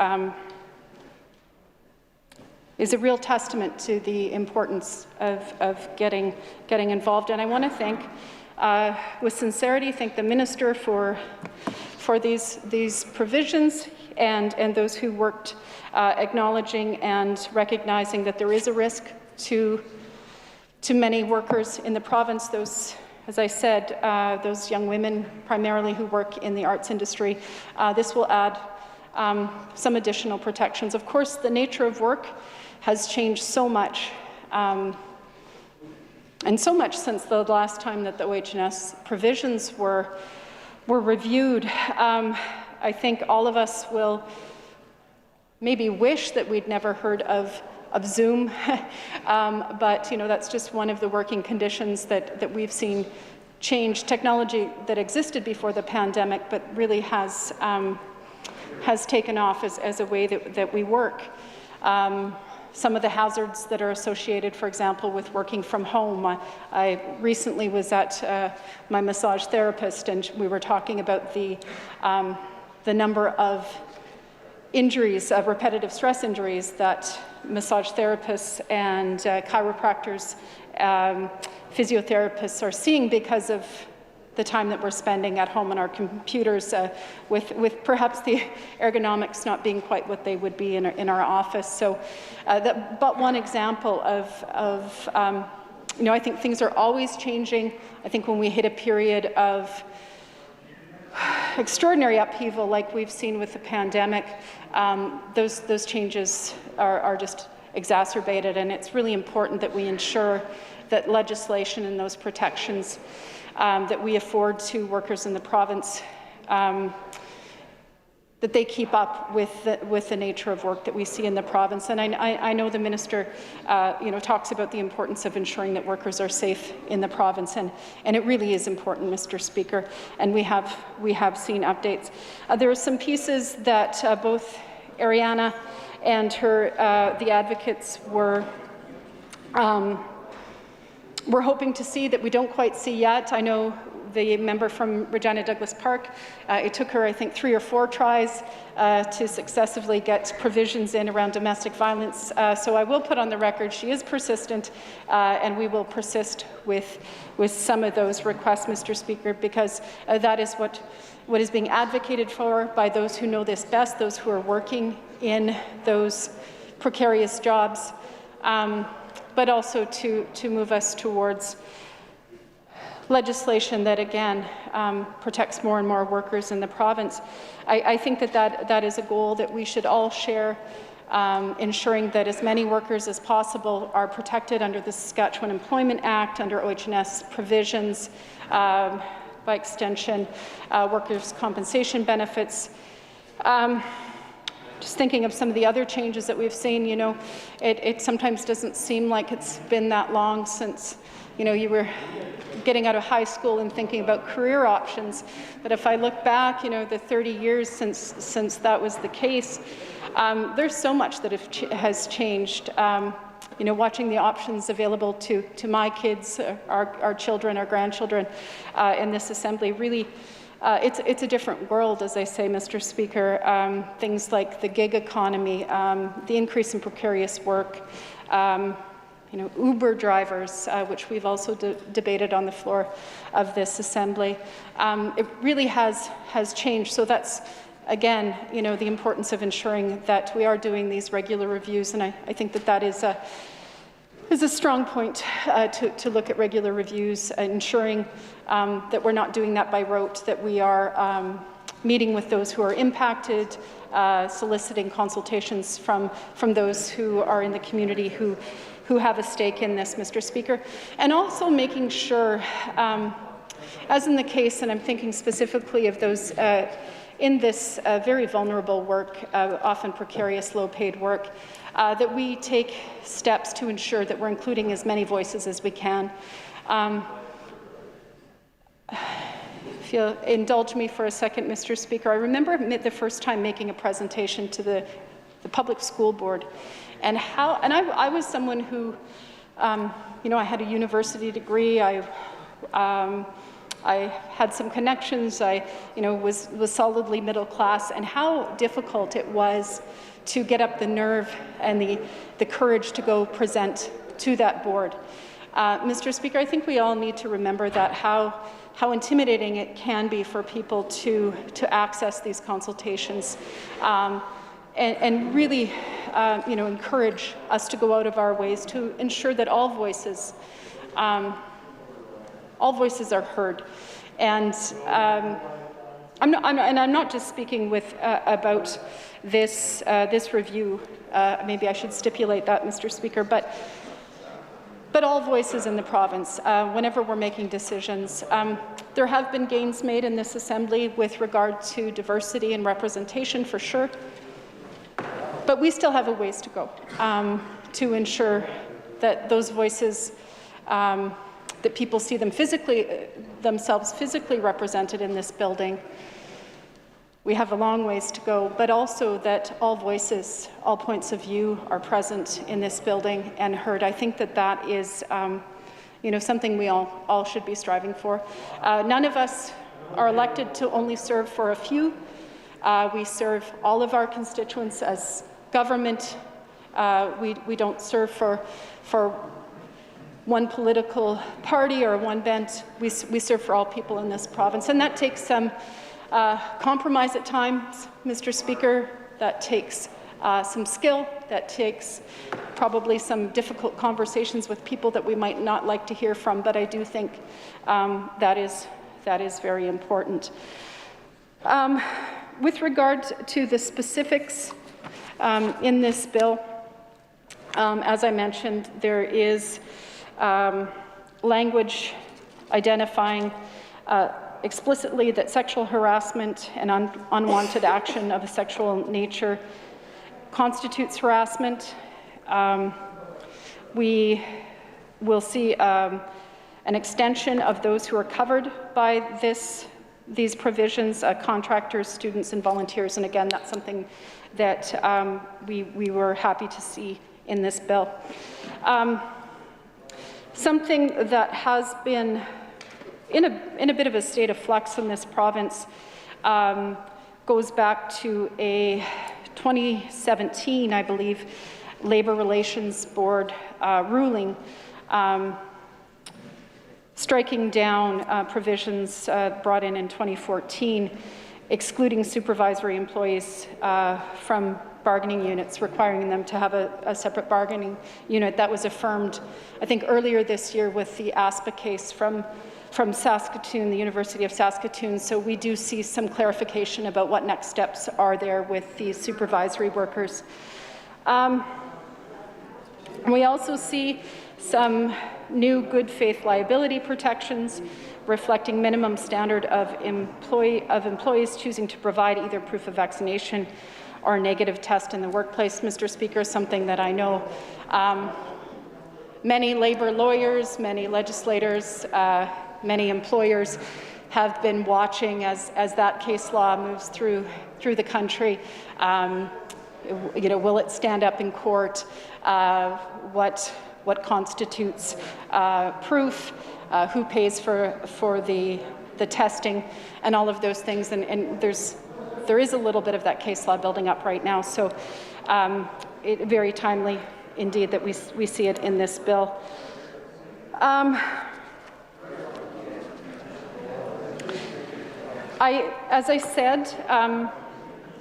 a real testament to the importance of getting involved. And I want to thank, with sincerity, thank the minister for these provisions and those who worked acknowledging and recognizing that there is a risk to many workers in the province. Those, as I said, those young women primarily who work in the arts industry. This will add some additional protections. Of course, the nature of work has changed so much, and so much since the last time that the OH&S provisions were reviewed. I think all of us will maybe wish that we'd never heard of Zoom, but that's just one of the working conditions that we've seen change. Technology that existed before the pandemic, but really has taken off as a way that we work. Some of the hazards that are associated, for example, with working from home. I recently was at my massage therapist, and we were talking about the number of injuries, repetitive stress injuries that massage therapists and chiropractors, physiotherapists are seeing because of the time that we're spending at home on our computers, with perhaps the ergonomics not being quite what they would be in our office. So, but one example of I think things are always changing. I think when we hit a period of extraordinary upheaval like we've seen with the pandemic, those changes are just exacerbated, and it's really important that we ensure that legislation and those protections that we afford to workers in the province, that they keep up with the nature of work that we see in the province. And I know the minister, talks about the importance of ensuring that workers are safe in the province, and it really is important, Mr. Speaker. And we have seen updates. There are some pieces that both Ariana and the advocates were we're hoping to see that we don't quite see yet. I know the member from Regina Douglas Park, it took her, I think, 3 or 4 tries to successively get provisions in around domestic violence. So I will put on the record she is persistent, and we will persist with some of those requests, Mr. Speaker, because that is what is being advocated for by those who know this best, those who are working in those precarious jobs. But also to move us towards legislation that, again, protects more and more workers in the province. I think that is a goal that we should all share, ensuring that as many workers as possible are protected under the Saskatchewan Employment Act, under OH&S provisions, by extension, workers' compensation benefits. Just thinking of some of the other changes that we've seen, it sometimes doesn't seem like it's been that long since, you were getting out of high school and thinking about career options. But if I look back, the 30 years since that was the case, there's so much that has changed. Watching the options available to my kids, our children, our grandchildren in this assembly, really, it's a different world, as I say, Mr. Speaker. Things like the gig economy, the increase in precarious work, Uber drivers, which we've also debated on the floor of this assembly. It really has changed. So that's, again, the importance of ensuring that we are doing these regular reviews, and I think that is a strong point to look at regular reviews, ensuring that we're not doing that by rote, that we are meeting with those who are impacted, soliciting consultations from those who are in the community who have a stake in this, Mr. Speaker, and also making sure, as in the case, and I'm thinking specifically of those in this very vulnerable work, often precarious, low-paid work, that we take steps to ensure that we're including as many voices as we can. If you'll indulge me for a second, Mr. Speaker, I remember the first time making a presentation to the public school board, and I was someone who, you know, I had a university degree, I had some connections, I, you know, was solidly middle class, and how difficult it was to get up the nerve and the courage to go present to that board. Mr. Speaker, I think we all need to remember that how intimidating it can be for people to access these consultations, and really, you know, encourage us to go out of our ways to ensure that all voices are heard. And I'm not just speaking about this review. Maybe I should stipulate that, Mr. Speaker, but all voices in the province, whenever we're making decisions. There have been gains made in this Assembly with regard to diversity and representation, for sure, but we still have a ways to go to ensure that those voices, that people see themselves physically represented in this building. We have a long ways to go, but also that all voices, all points of view are present in this building and heard. I think that is, you know, something we all should be striving for. None of us are elected to only serve for a few. We serve all of our constituents as government. We don't serve for one political party or one bent. We serve for all people in this province, and that takes some compromise at times, Mr. Speaker. That takes some skill. That takes probably some difficult conversations with people that we might not like to hear from, but I do think that is very important. With regard to the specifics in this bill, as I mentioned, there is language identifying explicitly that sexual harassment and unwanted action of a sexual nature constitutes harassment. We will see an extension of those who are covered by these provisions, contractors, students, and volunteers. And again, that's something that we were happy to see in this bill. Something that has been in a bit of a state of flux in this province goes back to a 2017, I believe, Labour Relations Board ruling striking down provisions brought in 2014, excluding supervisory employees from bargaining units, requiring them to have a separate bargaining unit. That was affirmed, I think, earlier this year with the ASPA case from Saskatoon, the University of Saskatoon. So we do see some clarification about what next steps are there with these supervisory workers. We also see some new good faith liability protections reflecting minimum standard of employees choosing to provide either proof of vaccination or a negative test in the workplace. Mr. Speaker, something that I know many Labour lawyers, many legislators, many employers have been watching as that case law moves through the country. You know, will it stand up in court? What constitutes proof? Who pays for the testing, and all of those things? And there is a little bit of that case law building up right now. So very timely indeed that we see it in this bill. As I said,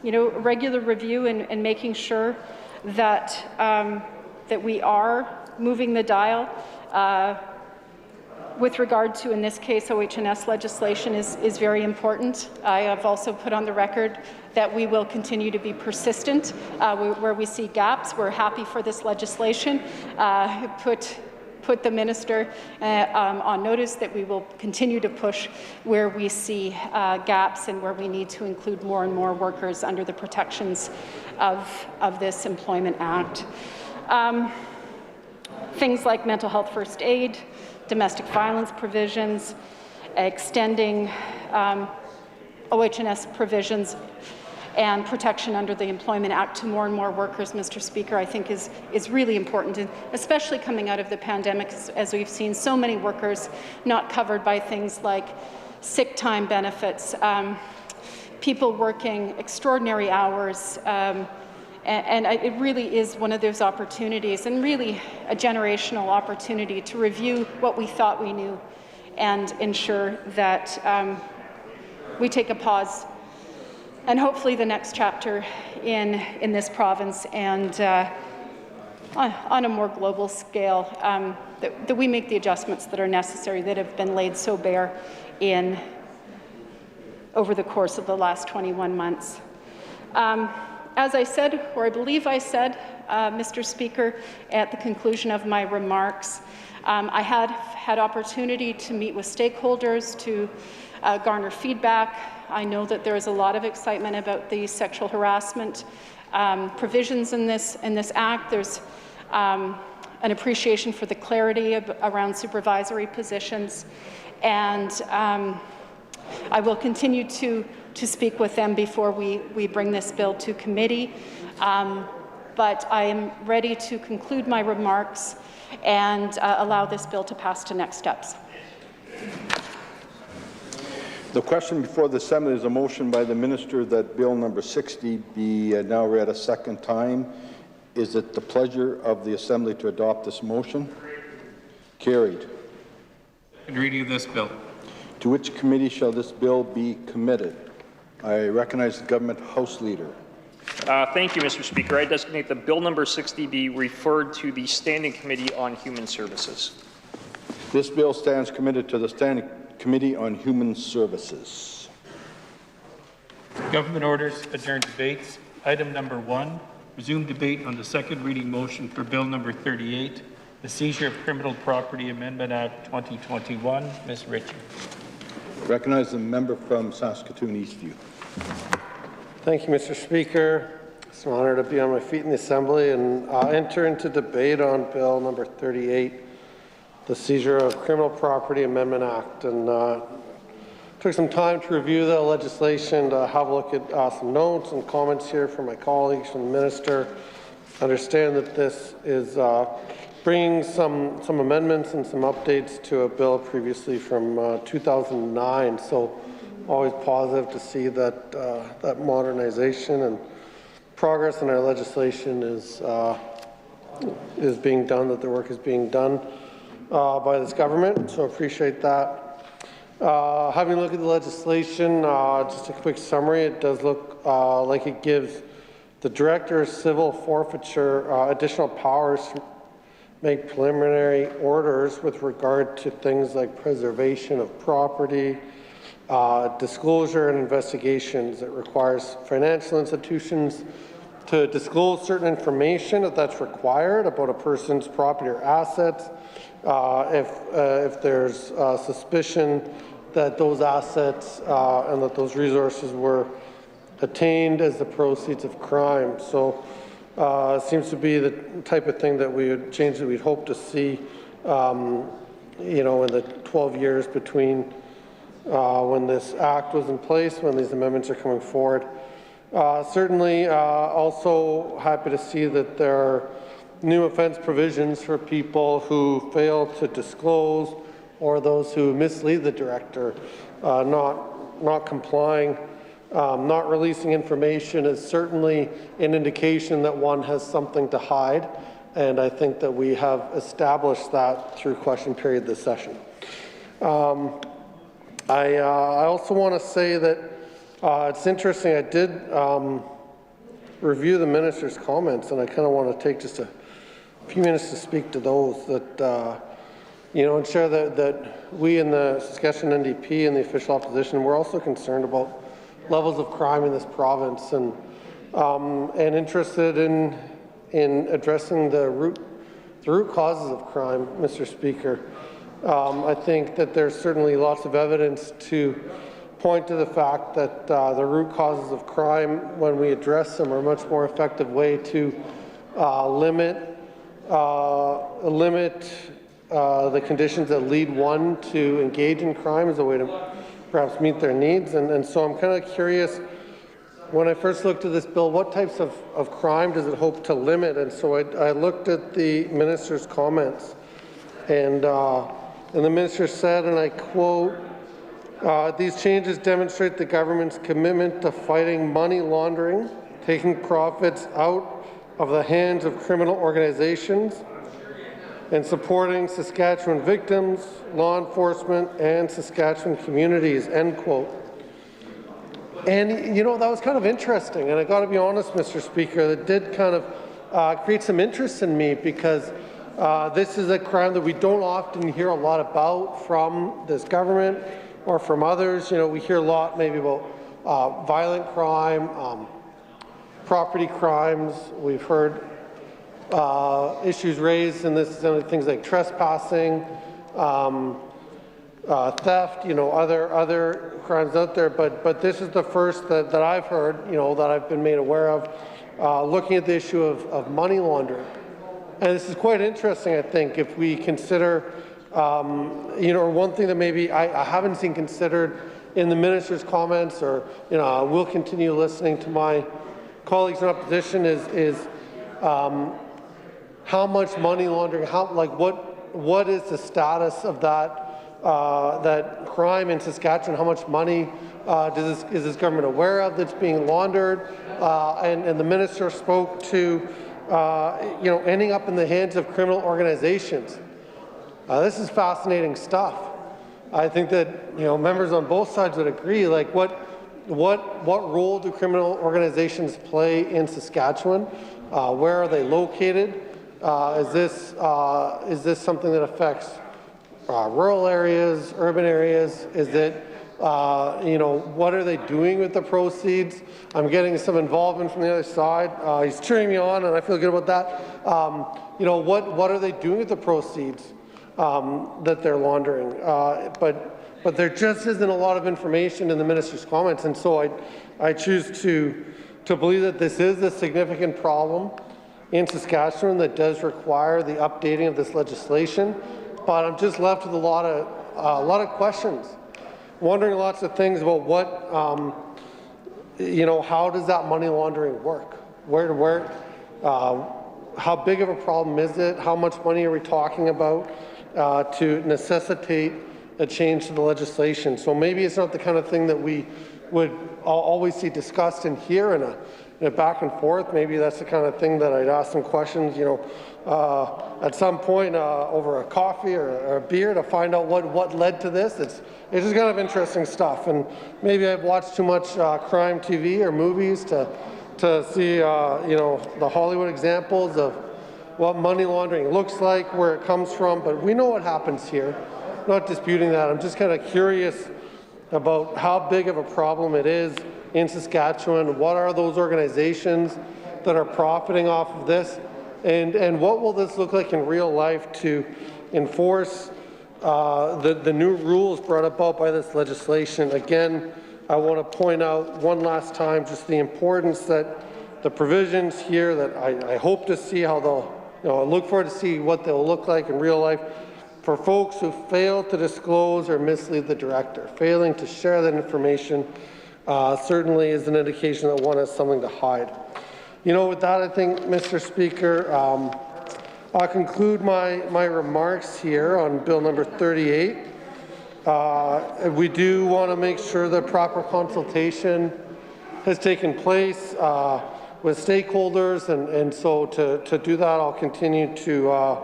you know, regular review and making sure that that we are moving the dial. with regard to, in this case, OH&S legislation is very important. I have also put on the record that we will continue to be persistent where we see gaps. We're happy for this legislation. Put the minister on notice that we will continue to push where we see gaps and where we need to include more and more workers under the protections of this Employment Act. Things like mental health first aid, domestic violence provisions, extending OH&S provisions and protection under the Employment Act to more and more workers, Mr. Speaker, I think is really important, and especially coming out of the pandemic, as we've seen so many workers not covered by things like sick time benefits, people working extraordinary hours, and it really is one of those opportunities, and really a generational opportunity to review what we thought we knew and ensure that we take a pause and hopefully the next chapter in this province and on a more global scale, that we make the adjustments that are necessary that have been laid so bare over the course of the last 21 months. As I said, or I believe I said, Mr. Speaker, at the conclusion of my remarks, I had opportunity to meet with stakeholders to garner feedback. I know that there is a lot of excitement about the sexual harassment provisions in this Act. There's an appreciation for the clarity around supervisory positions, and I will continue to speak with them before we bring this bill to committee. But I am ready to conclude my remarks and allow this bill to pass to next steps. The question before the Assembly is a motion by the Minister that Bill number 60 be now read a second time. Is it the pleasure of the Assembly to adopt this motion? Carried. Second reading of this bill. To which committee shall this bill be committed? I recognize the Government House Leader. Thank you, Mr. Speaker. I designate that Bill number 60 be referred to the Standing Committee on Human Services. This bill stands committed to the Standing Committee on Human Services. Government orders adjourn debates. Item number 1, resume debate on the second reading motion for Bill number 38, the Seizure of Criminal Property Amendment Act 2021. Ms. Ritchie. Recognize the member from Saskatoon Eastview. Thank you, Mr. Speaker. It's an honour to be on my feet in the Assembly and enter into debate on Bill number 38, the Seizure of Criminal Property Amendment Act, and took some time to review the legislation, to have a look at some notes and comments here from my colleagues, from the Minister. Understand that this is bringing some amendments and some updates to a bill previously from 2009. So always positive to see that that modernization and progress in our legislation is being done, that the work is being done by this government, so appreciate that. Having a look at the legislation, just a quick summary, it does look like it gives the Director of Civil Forfeiture additional powers to make preliminary orders with regard to things like preservation of property, disclosure and investigations. It requires financial institutions to disclose certain information if that's required about a person's property or assets. If there's suspicion that those assets and that those resources were attained as the proceeds of crime. So it seems to be the type of thing that we would change that we'd hope to see, you know, in the 12 years between when this act was in place, when these amendments are coming forward. Certainly also happy to see that there are new offense provisions for people who fail to disclose or those who mislead the director, not complying. Not releasing information is certainly an indication that one has something to hide, and I think that we have established that through question period this session. I also want to say that it's interesting, I did review the minister's comments, and I kind of want to take just a few minutes to speak to those. That ensure that we in the Saskatchewan NDP and the official opposition, we're also concerned about levels of crime in this province and interested in addressing the root causes of crime, Mr. Speaker. I think that there's certainly lots of evidence to point to the fact that the root causes of crime, when we address them, are a much more effective way to limit the conditions that lead one to engage in crime as a way to perhaps meet their needs. And so I'm kind of curious, when I first looked at this bill, what types of crime does it hope to limit? And so I looked at the minister's comments, and the minister said, and I quote, "These changes demonstrate the government's commitment to fighting money laundering, taking profits out of the hands of criminal organizations, and supporting Saskatchewan victims, law enforcement, and Saskatchewan communities," end quote. And, that was kind of interesting, and I got to be honest, Mr. Speaker, that did kind of create some interest in me, because this is a crime that we don't often hear a lot about from this government or from others. We hear a lot maybe about violent crime, property crimes. We've heard issues raised in this, things like trespassing, theft, other crimes out there. But this is the first that I've heard, that I've been made aware of, looking at the issue of money laundering. And this is quite interesting, I think, if we consider, one thing that maybe I haven't seen considered in the minister's comments, or, we'll continue listening to my colleagues in opposition, is how much money laundering, what is the status of that crime in Saskatchewan? How much money is this government aware of that's being laundered? And the minister spoke to, ending up in the hands of criminal organizations. This is fascinating stuff. I think that members on both sides would agree. Like, what role do criminal organizations play in Saskatchewan? Where are they located? Is this something that affects rural areas, urban areas? Is it, what are they doing with the proceeds? I'm getting some involvement from the other side. He's cheering me on, and I feel good about that. What are they doing with the proceeds that they're laundering? But there just isn't a lot of information in the minister's comments, and so I choose to believe that this is a significant problem in Saskatchewan that does require the updating of this legislation. But I'm just left with a lot of questions, wondering lots of things about what, how does that money laundering work? How big of a problem is it? How much money are we talking about to necessitate a change to the legislation? So maybe it's not the kind of thing that we would always see discussed in here in a back and forth. Maybe that's the kind of thing that I'd ask some questions, at some point over a coffee or a beer to find out what led to this. It's just kind of interesting stuff, and maybe I've watched too much crime TV or movies to see the Hollywood examples of what money laundering looks like, where it comes from. But we know what happens here. I'm not disputing that. I'm just kind of curious about how big of a problem it is in Saskatchewan. What are those organizations that are profiting off of this? And what will this look like in real life to enforce the new rules brought about by this legislation? Again, I want to point out one last time just the importance that the provisions here that I hope to see how they'll, I look forward to see what they'll look like in real life for folks who fail to disclose or mislead the director. Failing to share that information certainly is an indication that one has something to hide. With that, I think, Mr. Speaker, I'll conclude my remarks here on Bill number 38. We do want to make sure that proper consultation has taken place with stakeholders, and so to do that, I'll continue to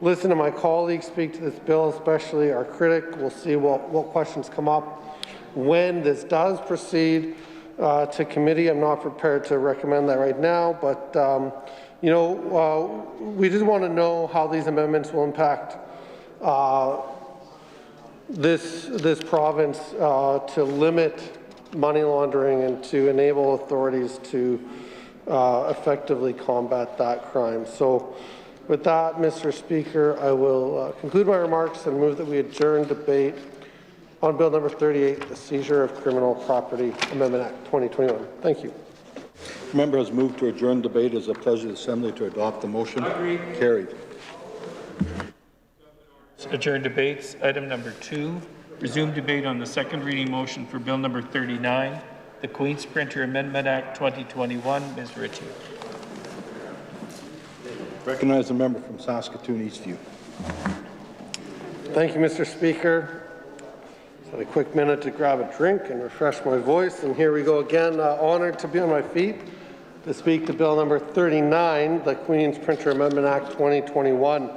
listen to my colleagues speak to this bill, especially our critic. We'll see what questions come up when this does proceed to committee. I'm not prepared to recommend that right now, but we just want to know how these amendments will impact this province to limit money laundering and to enable authorities to effectively combat that crime. So with that, Mr. Speaker, I will conclude my remarks and move that we adjourn debate on Bill number 38, the Seizure of Criminal Property Amendment Act 2021. Thank you. Member has moved to adjourn debate. It is a pleasure of the Assembly to adopt the motion. Agreed. Carried. Adjourn debates. Item number 2. Resume debate on the second reading motion for Bill number 39, the Queen's Printer Amendment Act 2021. Ms. Ritchie. Recognize the member from Saskatoon Eastview. Thank you, Mr. Speaker. Just had a quick minute to grab a drink and refresh my voice, and here we go again. Honored to be on my feet to speak to Bill number 39, the Queen's Printer Amendment Act 2021.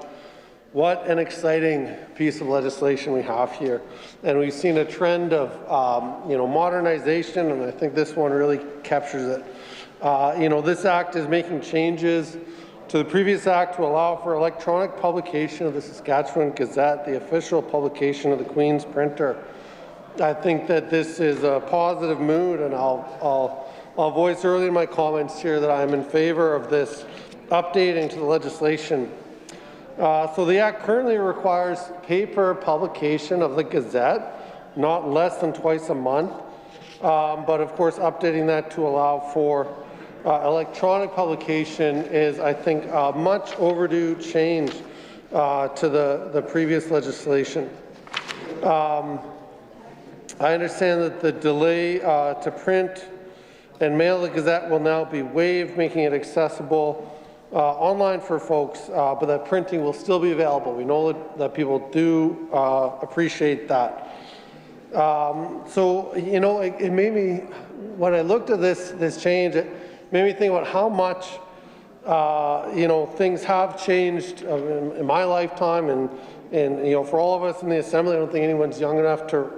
What an exciting piece of legislation we have here. And we've seen a trend of modernization, and I think this one really captures it. This act is making changes to the previous act to allow for electronic publication of the Saskatchewan Gazette, the official publication of the Queen's Printer. I think that this is a positive mood, and I'll voice early in my comments here that I'm in favor of this updating to the legislation. So the Act currently requires paper publication of the Gazette, not less than twice a month, but of course updating that to allow for electronic publication is, I think, a much overdue change to the previous legislation. I understand that the delay to print and mail the Gazette will now be waived, making it accessible online for folks, but that printing will still be available. We know that people do appreciate that. It made me, when I looked at this change, it made me think about how much things have changed in my lifetime, and for all of us in the Assembly. I don't think anyone's young enough to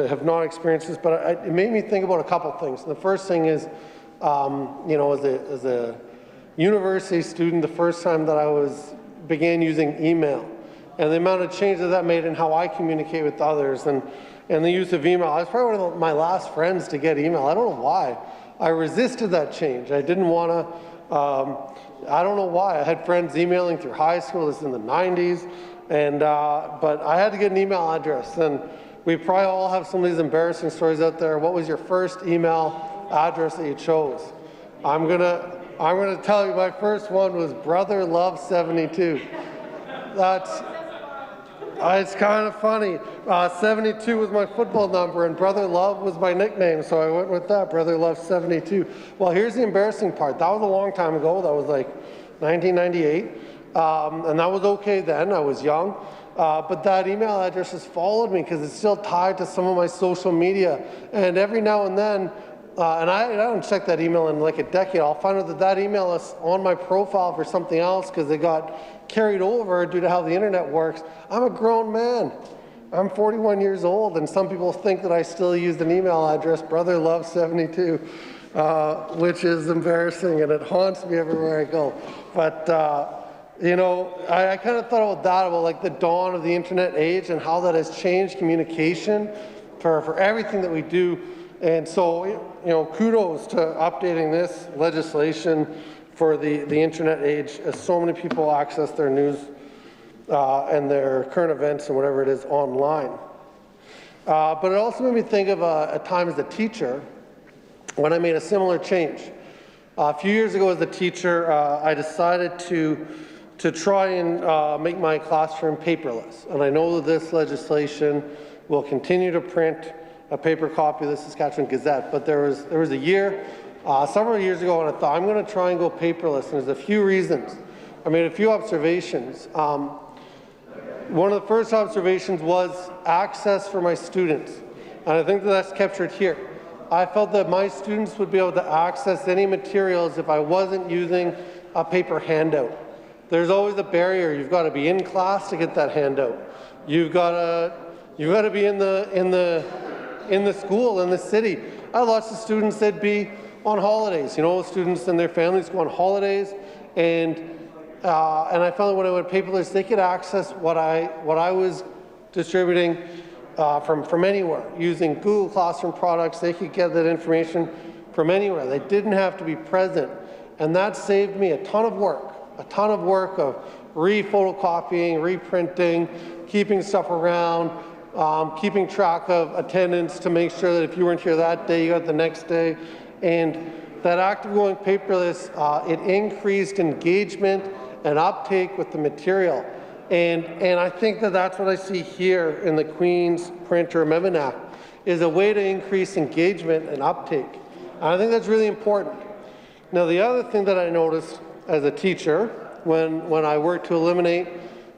have not experienced this, but it made me think about a couple things. The first thing is, as a university student, the first time that I began using email, and the amount of change that made in how I communicate with others, and the use of email. I was probably one of my last friends to get email. I don't know why. I resisted that change. I didn't want to, I don't know why. I had friends emailing through high school. This is in the 90s. But I had to get an email address. And we probably all have some of these embarrassing stories out there. What was your first email address that you chose? I'm gonna tell you, my first one was brotherlove72. It's kind of funny. 72 was my football number, and Brother Love was my nickname, so I went with that, Brother Love 72. Well, here's the embarrassing part. That was a long time ago. That was like 1998, and that was okay then. I was young, but that email address has followed me because it's still tied to some of my social media, and every now and then, and I don't check that email in like a decade, I'll find out that email is on my profile for something else because they got carried over due to how the internet works. I'm a grown man. I'm 41 years old, and some people think that I still use an email address, brotherlove72, which is embarrassing, and it haunts me everywhere I go. But, I kind of thought about that, about like the dawn of the internet age and how that has changed communication for everything that we do. And so, kudos to updating this legislation for the internet age, as so many people access their news and their current events and whatever it is online. But it also made me think of a time as a teacher when I made a similar change. A few years ago as a teacher, I decided to try and make my classroom paperless. And I know that this legislation will continue to print a paper copy of the Saskatchewan Gazette, but there was a year, several years ago, and I thought I'm going to try and go paperless, and there's a few reasons. I made a few observations. One of the first observations was access for my students, and I think that's captured here. I felt that my students would be able to access any materials if I wasn't using a paper handout. There's always a barrier. You've got to be in class to get that handout. You've got to be in the school, in the city. I had lots of students that'd be on holidays. Students and their families go on holidays, and and I found that when I went paperless, they could access what I was distributing from anywhere. Using Google Classroom products, they could get that information from anywhere. They didn't have to be present. And that saved me a ton of work of re-photocopying, reprinting, keeping stuff around, keeping track of attendance to make sure that if you weren't here that day, you got the next day. And that act of going paperless, it increased engagement and uptake with the material. And I think that that's what I see here in the Queen's Printer Amendment Act, is a way to increase engagement and uptake. And I think that's really important. Now, the other thing that I noticed as a teacher when I worked to eliminate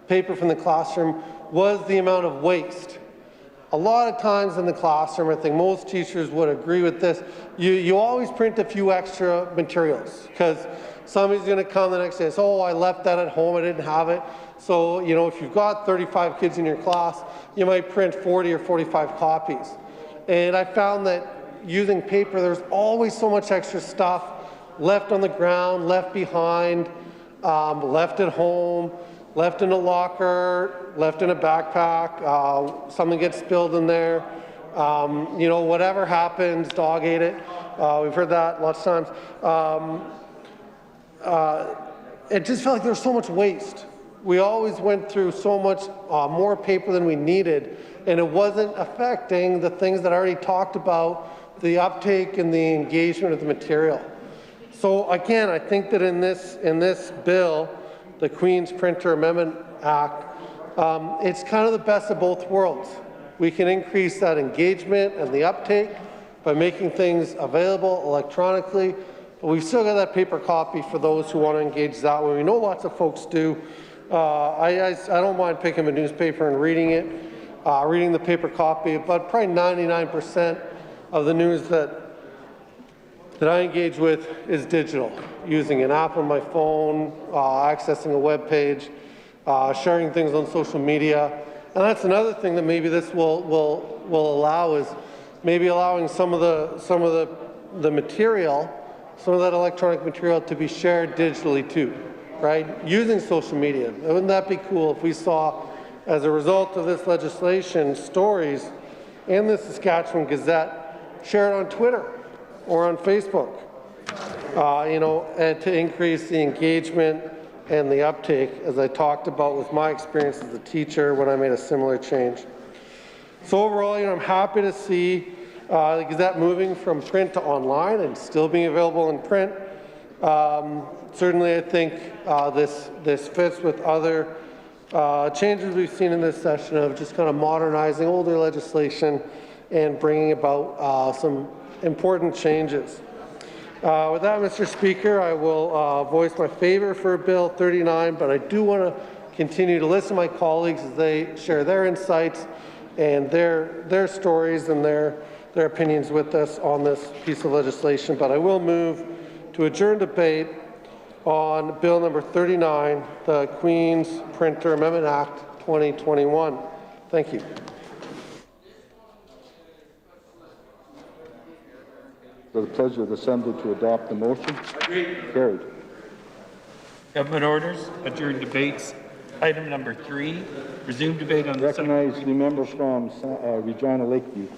paper from the classroom was the amount of waste. A lot of times in the classroom, I think most teachers would agree with this, you always print a few extra materials because somebody's going to come the next day and say, oh, I left that at home, I didn't have it. So, you know, if you've got 35 kids in your class, you might print 40 or 45 copies. And I found that using paper, there's always so much extra stuff left on the ground, left behind, left at home, left in a locker, left in a backpack, something gets spilled in there, you know, whatever happens, dog ate it. We've heard that lots of times. It just felt like there was so much waste. We always went through so much more paper than we needed, and it wasn't affecting the things that I already talked about, the uptake and the engagement of the material. So again, I think that in this bill, the Queen's Printer Amendment Act, it's kind of the best of both worlds. We can increase that engagement and the uptake by making things available electronically, but we've still got that paper copy for those who want to engage that way. We know lots of folks do. I don't mind picking a newspaper and reading it, reading the paper copy, but probably 99% of the news that I engage with is digital, using an app on my phone, accessing a web page, sharing things on social media. And that's another thing that maybe this will allow, is maybe allowing some of the material, some of that electronic material to be shared digitally too, right? Using social media. Wouldn't that be cool if we saw, as a result of this legislation, stories in the Saskatchewan Gazette shared on Twitter or on Facebook, you know, and to increase the engagement and the uptake, as I talked about with my experience as a teacher when I made a similar change. So overall, you know, I'm happy to see the Gazette moving from print to online and still being available in print. Certainly, I think this fits with other changes we've seen in this session of just kind of modernizing older legislation and bringing about some important changes. With that, Mr. Speaker, I will voice my favor for Bill 39, but I do want to continue to listen to my colleagues as they share their insights and their stories and their opinions with us on this piece of legislation. But I will move to adjourn debate on Bill number 39, the Queen's Printer Amendment Act 2021. Thank you. For the pleasure of the Assembly to adopt the motion. Agreed. Carried. Government orders, adjourn debates. Item number 3, resume debate on the recognize the member from Regina Lakeview.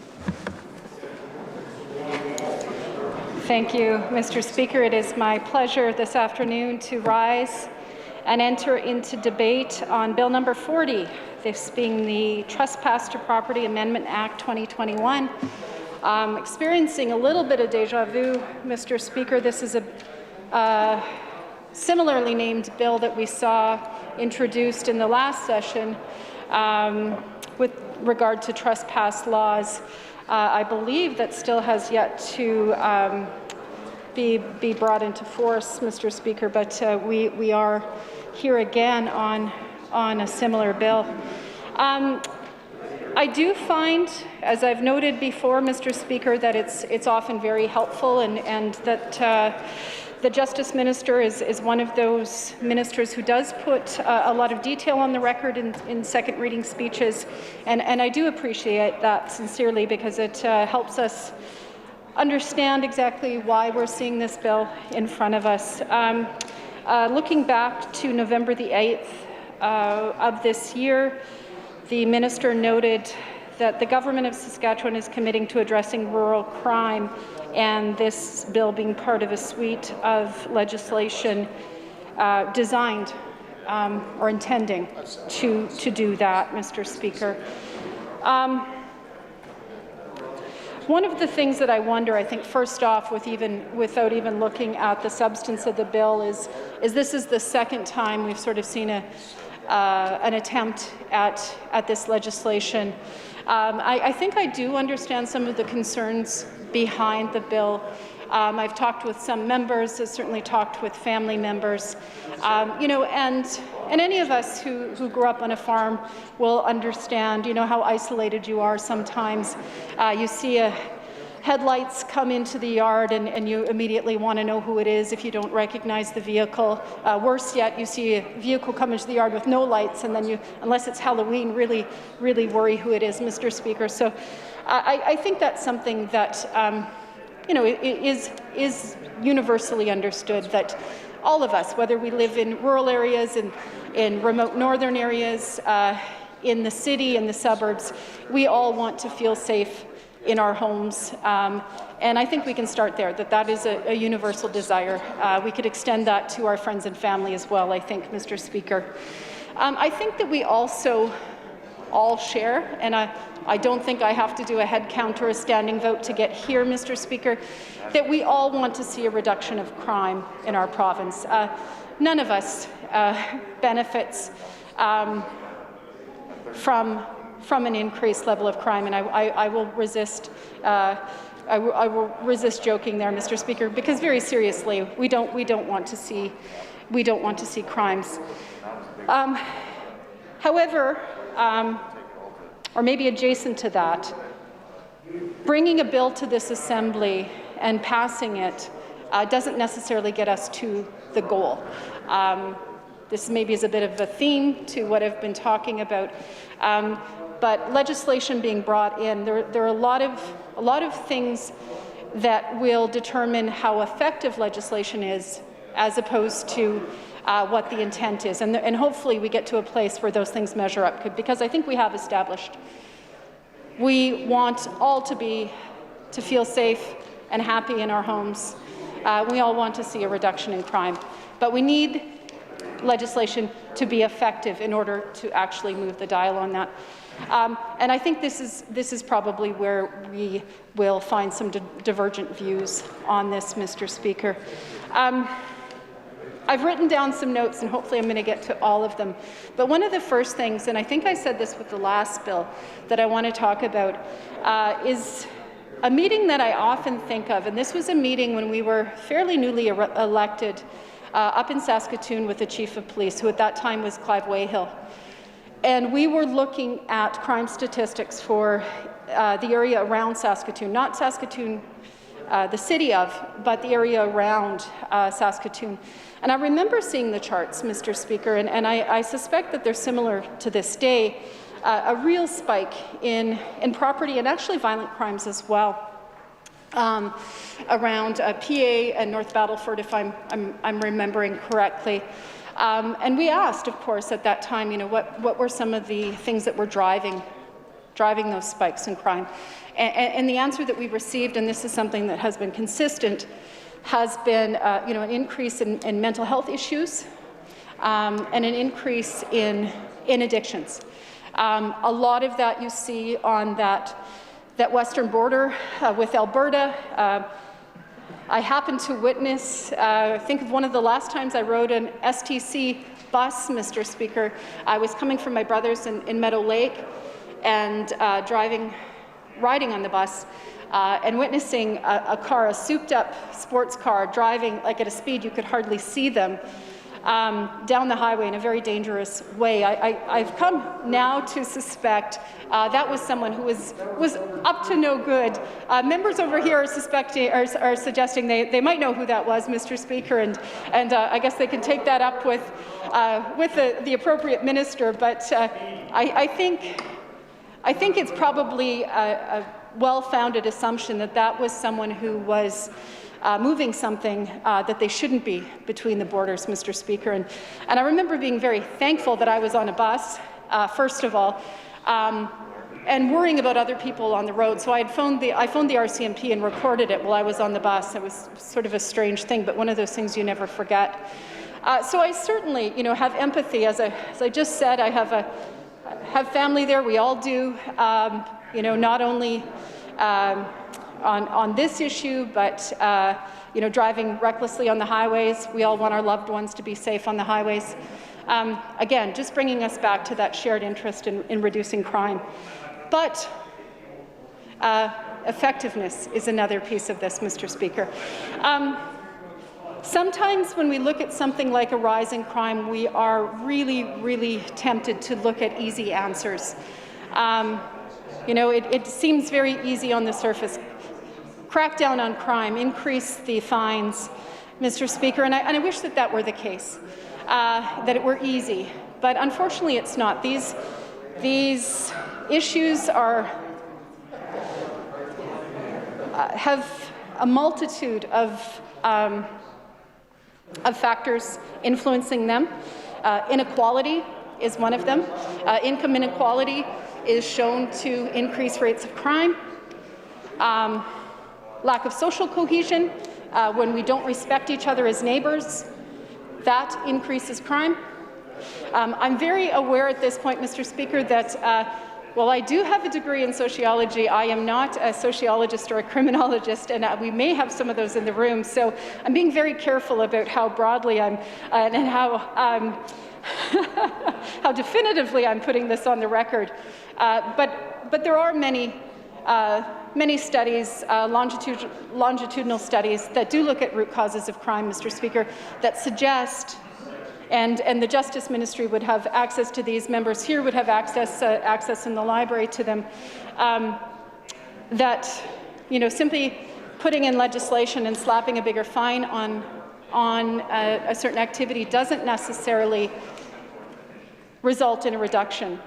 Thank you, Mr. Speaker. It is my pleasure this afternoon to rise and enter into debate on Bill number 40, this being the Trespass to Property Amendment Act 2021. Experiencing a little bit of deja vu, Mr. Speaker. This is a similarly named bill that we saw introduced in the last session with regard to trespass laws. I believe that still has yet to be brought into force, Mr. Speaker, but we are here again on a similar bill. I do find, as I've noted before, Mr. Speaker, that it's often very helpful, and that the Justice Minister is one of those ministers who does put a lot of detail on the record in second reading speeches, and I do appreciate that sincerely, because it helps us understand exactly why we're seeing this bill in front of us. Looking back to November the 8th of this year, the minister noted that the government of Saskatchewan is committing to addressing rural crime, and this bill being part of a suite of legislation designed or intending to do that, Mr. Speaker. One of the things that I wonder, I think, first off, without even looking at the substance of the bill, is this is the second time we've sort of seen an attempt at this legislation. I think I do understand some of the concerns behind the bill. I've talked with some members, I've certainly talked with family members, you know, and any of us who grew up on a farm will understand, you know, how isolated you are sometimes. You see headlights come into the yard and you immediately want to know who it is if you don't recognize the vehicle. Worse yet, you see a vehicle come into the yard with no lights, and then you, unless it's Halloween, really worry who it is, Mr. Speaker. So I think that's something that you know, is universally understood, that all of us, whether we live in rural areas, in remote northern areas, in the city, in the suburbs, we all want to feel safe in our homes. And I think we can start there, that is a universal desire. We could extend that to our friends and family as well, I think, Mr. Speaker. I think that we also all share, and I don't think I have to do a head count or a standing vote to get here, Mr. Speaker, that we all want to see a reduction of crime in our province. None of us benefits from an increased level of crime, and I will resist. I will resist joking there, Mr. Speaker, because very seriously, we don't want to see crimes. However, or maybe adjacent to that, bringing a bill to this Assembly and passing it doesn't necessarily get us to the goal. This maybe is a bit of a theme to what I've been talking about, but legislation being brought in, there are a lot of things that will determine how effective legislation is, as opposed to what the intent is. And hopefully we get to a place where those things measure up, because I think we have established we want all to feel safe and happy in our homes. We all want to see a reduction in crime, but we need legislation to be effective in order to actually move the dial on that. And I think this is probably where we will find some divergent views on this, Mr. Speaker. I've written down some notes, and hopefully I'm going to get to all of them. But one of the first things, and I think I said this with the last bill, that I want to talk about is a meeting that I often think of, and this was a meeting when we were fairly newly elected up in Saskatoon with the Chief of Police, who at that time was Clive Wayhill. And we were looking at crime statistics for the area around Saskatoon, not Saskatoon, the city of, but the area around Saskatoon. And I remember seeing the charts, Mr. Speaker, and I suspect that they're similar to this day, a real spike in property and actually violent crimes as well, around PA and North Battleford, if I'm remembering correctly. And we asked, of course, at that time, you know, what were some of the things that were driving those spikes in crime? And the answer that we received, and this is something that has been consistent, has been you know, an increase in mental health issues and an increase in addictions. A lot of that you see on that western border with Alberta. I happened to witness, think of one of the last times I rode an STC bus, Mr. Speaker. I was coming from my brother's in Meadow Lake and riding on the bus and witnessing a car, a souped-up sports car, driving like at a speed you could hardly see them down the highway in a very dangerous way. I've come now to suspect that was someone who was up to no good. Members over here are suggesting they might know who that was, Mr. Speaker, and I guess they can take that up with the appropriate minister. But I think it's probably well-founded assumption that that was someone who was moving something that they shouldn't be between the borders, Mr. Speaker. And I remember being very thankful that I was on a bus, first of all, and worrying about other people on the road. So I phoned the RCMP and recorded it while I was on the bus. It was sort of a strange thing, but one of those things you never forget. So I certainly, have empathy. As I just said, I have family there. We all do. Not only on this issue, but driving recklessly on the highways. We all want our loved ones to be safe on the highways. Again, just bringing us back to that shared interest in reducing crime. But effectiveness is another piece of this, Mr. Speaker. Sometimes when we look at something like a rise in crime, we are really, really tempted to look at easy answers. It seems very easy on the surface. Crack down on crime, increase the fines, Mr. Speaker, and I wish that were the case, that it were easy. But unfortunately, it's not. These issues have a multitude of factors influencing them. Inequality is one of them. Income inequality is shown to increase rates of crime. Lack of social cohesion, when we don't respect each other as neighbours, that increases crime. I'm very aware at this point, Mr. Speaker, that while I do have a degree in sociology, I am not a sociologist or a criminologist, and we may have some of those in the room. So I'm being very careful about how broadly and how how definitively I'm putting this on the record. But there are many studies, longitudinal studies that do look at root causes of crime, Mr. Speaker, that suggest, and the Justice Ministry would have access to these, members here would have access in the library to them, that simply putting in legislation and slapping a bigger fine on a certain activity doesn't necessarily result in a reduction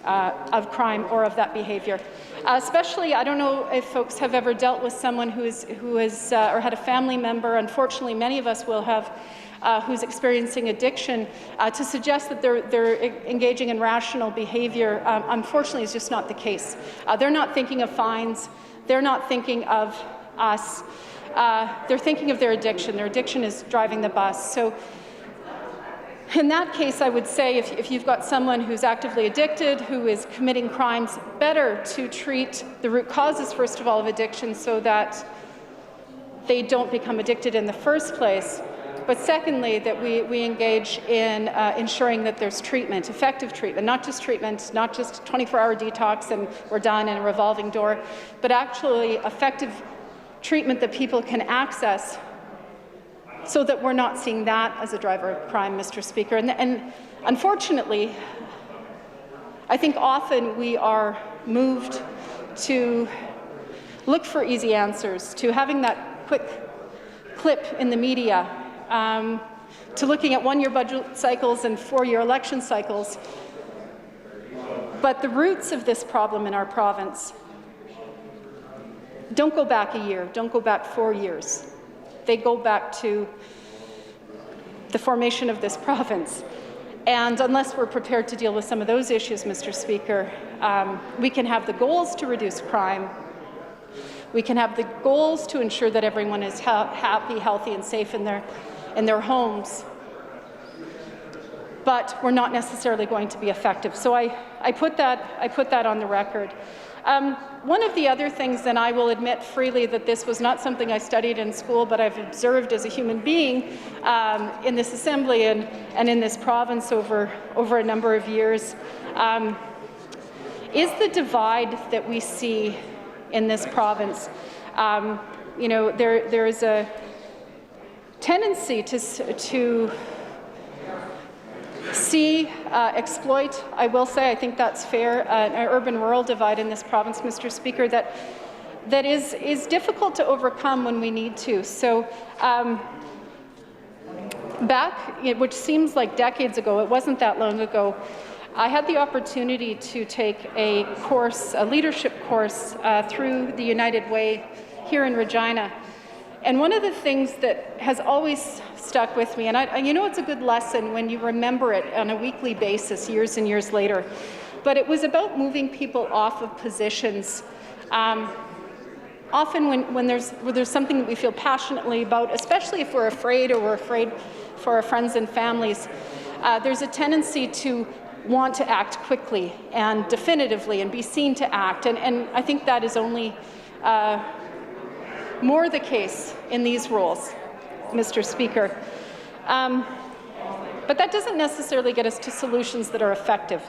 of crime or of that behaviour. Especially, I don't know if folks have ever dealt with someone who is or had a family member, unfortunately many of us will have, who's experiencing addiction, to suggest that they're engaging in rational behaviour, unfortunately is just not the case. They're not thinking of fines, they're not thinking of us, they're thinking of their addiction. Their addiction is driving the bus. So in that case, I would say if you've got someone who's actively addicted, who is committing crimes, better to treat the root causes, first of all, of addiction so that they don't become addicted in the first place. But secondly, that we engage in ensuring that there's treatment, effective treatment, not just 24-hour detox and we're done and a revolving door, but actually effective treatment that people can access so that we're not seeing that as a driver of crime, Mr. Speaker. And unfortunately, I think often we are moved to look for easy answers, to having that quick clip in the media, to looking at one-year budget cycles and four-year election cycles. But the roots of this problem in our province don't go back a year, don't go back 4 years. They go back to the formation of this province. And unless we're prepared to deal with some of those issues, Mr. Speaker, we can have the goals to reduce crime. We can have the goals to ensure that everyone is happy, healthy, and safe in their homes. But we're not necessarily going to be effective. So I put that on the record. One of the other things, and I will admit freely that this was not something I studied in school, but I've observed as a human being in this assembly and in this province over a number of years, is the divide that we see in this province. There is a tendency to see, exploit, I will say, I think that's fair, an urban-rural divide in this province, Mr. Speaker, that is difficult to overcome when we need to. So back, which seems like decades ago, it wasn't that long ago, I had the opportunity to take a course, a leadership course through the United Way here in Regina. And one of the things that has always stuck with me, and you know it's a good lesson when you remember it on a weekly basis years and years later, but it was about moving people off of positions. Often when there's something that we feel passionately about, especially if we're afraid or we're afraid for our friends and families, there's a tendency to want to act quickly and definitively and be seen to act. And I think that is only more the case in these roles, Mr. Speaker. But that doesn't necessarily get us to solutions that are effective.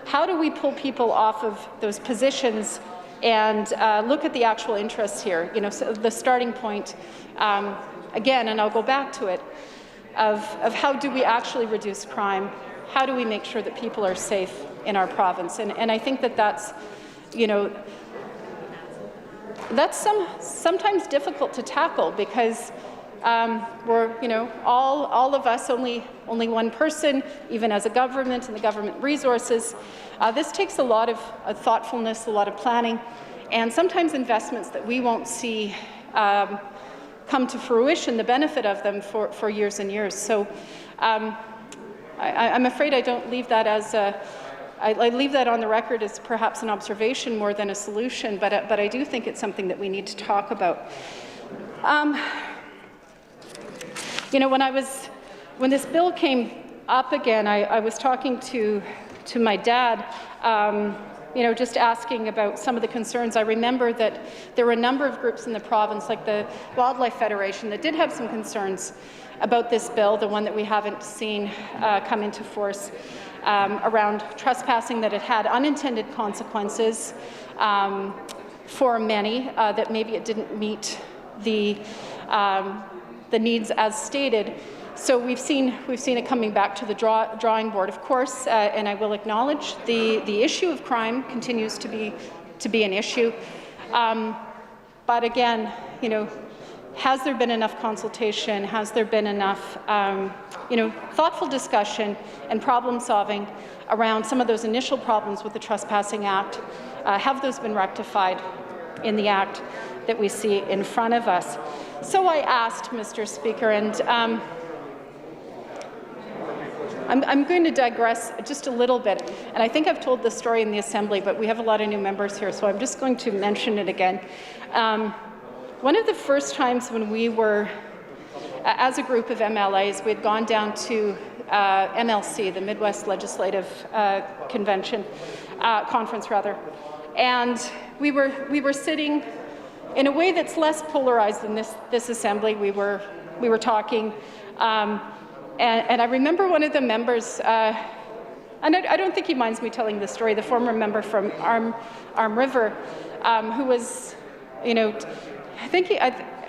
How do we pull people off of those positions and look at the actual interests here? You know, so the starting point, again, and I'll go back to it, of how do we actually reduce crime? How do we make sure that people are safe in our province? And I think that that's, you know, that's sometimes difficult to tackle because we're, you know, all of us, only one person, even as a government and the government resources. This takes a lot of thoughtfulness, a lot of planning, and sometimes investments that we won't see come to fruition, the benefit of them for years and years. So I'm afraid I don't leave that as I leave that on the record as perhaps an observation more than a solution, but I do think it's something that we need to talk about. You know, when this bill came up again, I was talking to my dad, you know, just asking about some of the concerns. I remember that there were a number of groups in the province, like the Wildlife Federation, that did have some concerns about this bill, the one that we haven't seen come into force, around trespassing, that it had unintended consequences for many, that maybe it didn't meet the needs as stated. So we've seen it coming back to the drawing board, of course, and I will acknowledge the issue of crime continues to be an issue. But again, you know, has there been enough consultation? Has there been enough, you know, thoughtful discussion and problem solving around some of those initial problems with the Trespassing Act? Have those been rectified in the Act that we see in front of us? So I asked, Mr. Speaker, and I'm going to digress just a little bit, and I think I've told this story in the Assembly, but we have a lot of new members here, so I'm just going to mention it again. One of the first times when we were, as a group of MLAs, we had gone down to MLC, the Midwest Legislative Convention, Conference rather, and we were sitting in a way that's less polarized than this Assembly. We were talking, and I remember one of the members, and I don't think he minds me telling this story, the former member from Arm River, who was, you know,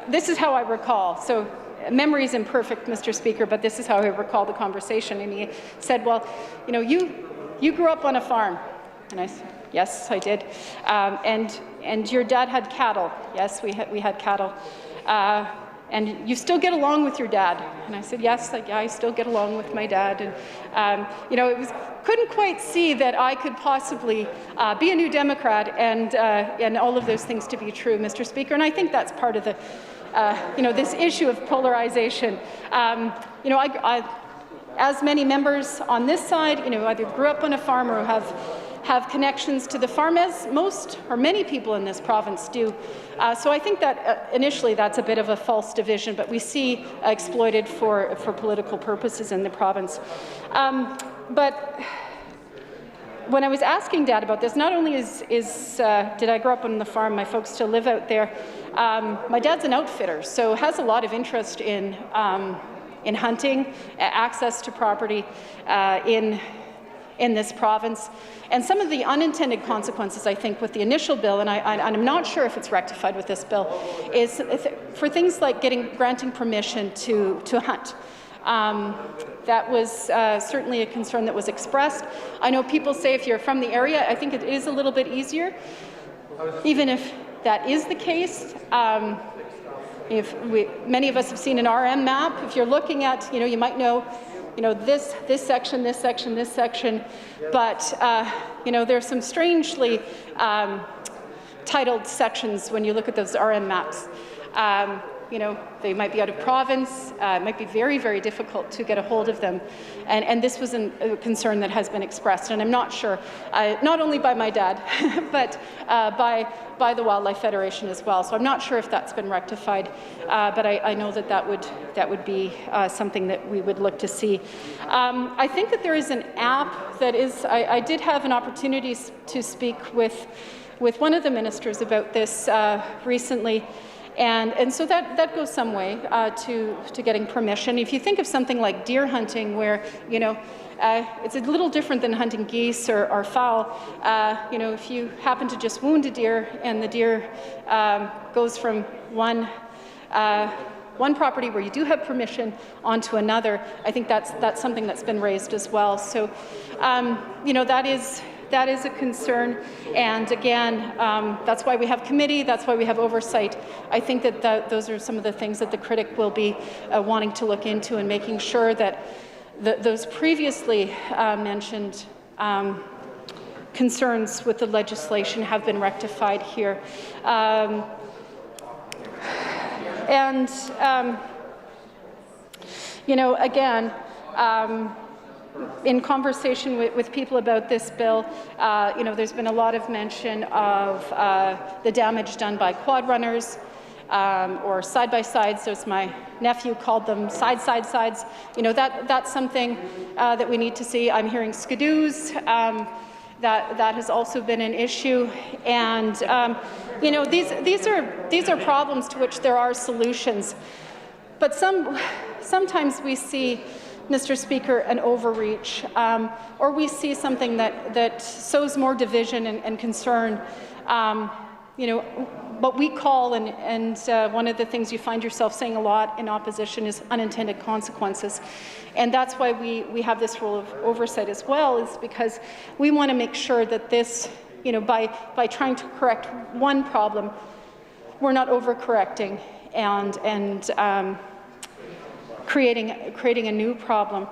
this is how I recall. So memory is imperfect, Mr. Speaker, but this is how I recall the conversation. And he said, well, you know, you grew up on a farm. And I said, yes, I did. And your dad had cattle. Yes, we had cattle. And you still get along with your dad? And I said, yes, I still get along with my dad. And, you know, couldn't quite see that I could possibly be a New Democrat and all of those things to be true, Mr. Speaker. And I think that's part of the, you know, this issue of polarization. You know, I, as many members on this side, you know, either grew up on a farm or have connections to the farm, as most or many people in this province do. So I think that initially that's a bit of a false division, but we see exploited for political purposes in the province. But when I was asking Dad about this, not only did I grow up on the farm, my folks still live out there, my dad's an outfitter, so has a lot of interest in hunting, access to property in this province. And some of the unintended consequences, I think, with the initial bill, and I'm not sure if it's rectified with this bill, is for things like granting permission to hunt. That was certainly a concern that was expressed. I know people say if you're from the area, I think it is a little bit easier. Even if that is the case, many of us have seen an RM map. If you're looking at, you know, you might know this section, this section, this section, but there's some strangely titled sections when you look at those RM maps. They might be out of province. It might be very, very difficult to get a hold of them. And this was a concern that has been expressed. And I'm not sure, not only by my dad, but by the Wildlife Federation as well. So I'm not sure if that's been rectified. But I know that would be something that we would look to see. I think that there is an app that is, I did have an opportunity to speak with one of the ministers about this recently. And so that goes some way to getting permission. If you think of something like deer hunting, where it's a little different than hunting geese or fowl. If you happen to just wound a deer and the deer goes from one property where you do have permission onto another, I think that's something that's been raised as well. So that is a concern, and again, that's why we have committee, that's why we have oversight. I think that those are some of the things that the critic will be wanting to look into, and making sure that those previously mentioned concerns with the legislation have been rectified here. Again, in conversation with people about this bill, there's been a lot of mention of the damage done by quad runners or side-by-sides, as my nephew called them, sides. That's something that we need to see. I'm hearing skidoos. That has also been an issue, and these are problems to which there are solutions, but sometimes we see, Mr. Speaker, an overreach, or we see something that sows more division and concern. What we call, and one of the things you find yourself saying a lot in opposition is unintended consequences. And that's why we have this role of oversight as well, is because we want to make sure that this, by trying to correct one problem, we're not overcorrecting and creating a new problem.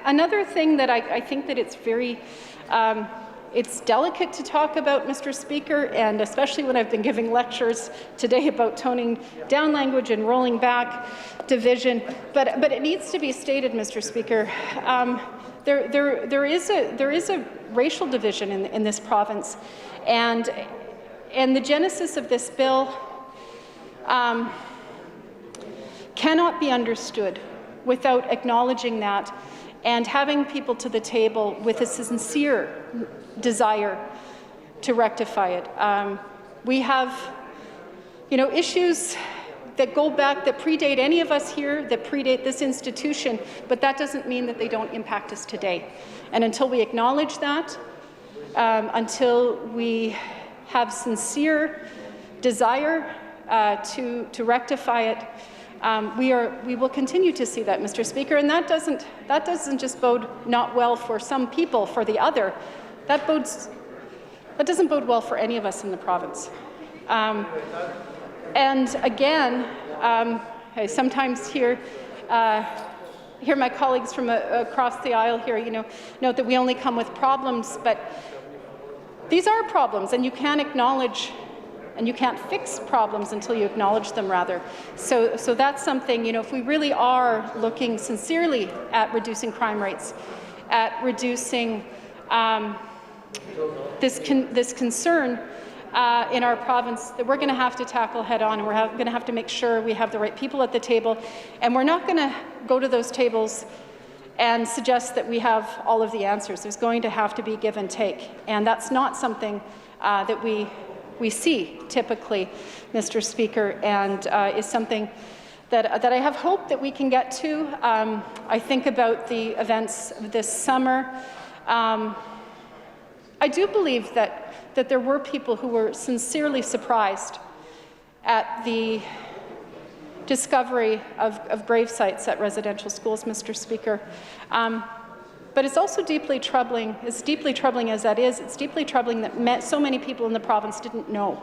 Another thing that I think that it's very, it's delicate to talk about, Mr. Speaker, and especially when I've been giving lectures today about toning down language and rolling back division, but it needs to be stated, Mr. Speaker, there is a racial division in this province, and the genesis of this bill cannot be understood without acknowledging that and having people to the table with a sincere desire to rectify it. We have, issues that go back, that predate any of us here, that predate this institution, but that doesn't mean that they don't impact us today. And until we acknowledge that, until we have sincere desire to rectify it, we will continue to see that, Mr. Speaker, and that doesn't just bode not well for some people, for the other. That doesn't bode well for any of us in the province. And again, I sometimes hear my colleagues from across the aisle here, note that we only come with problems, but these are problems, and you can't acknowledge. And you can't fix problems until you acknowledge them, rather. So that's something, if we really are looking sincerely at reducing crime rates, at reducing this concern in our province, that we're going to have to tackle head on, and we're going to have to make sure we have the right people at the table. And we're not going to go to those tables and suggest that we have all of the answers. There's going to have to be give and take. And that's not something that we see typically, Mr. Speaker, and is something that I have hope that we can get to. I think about the events this summer. I do believe that there were people who were sincerely surprised at the discovery of grave sites at residential schools, Mr. Speaker. But it's also deeply troubling, as deeply troubling as that is, it's deeply troubling that so many people in the province didn't know.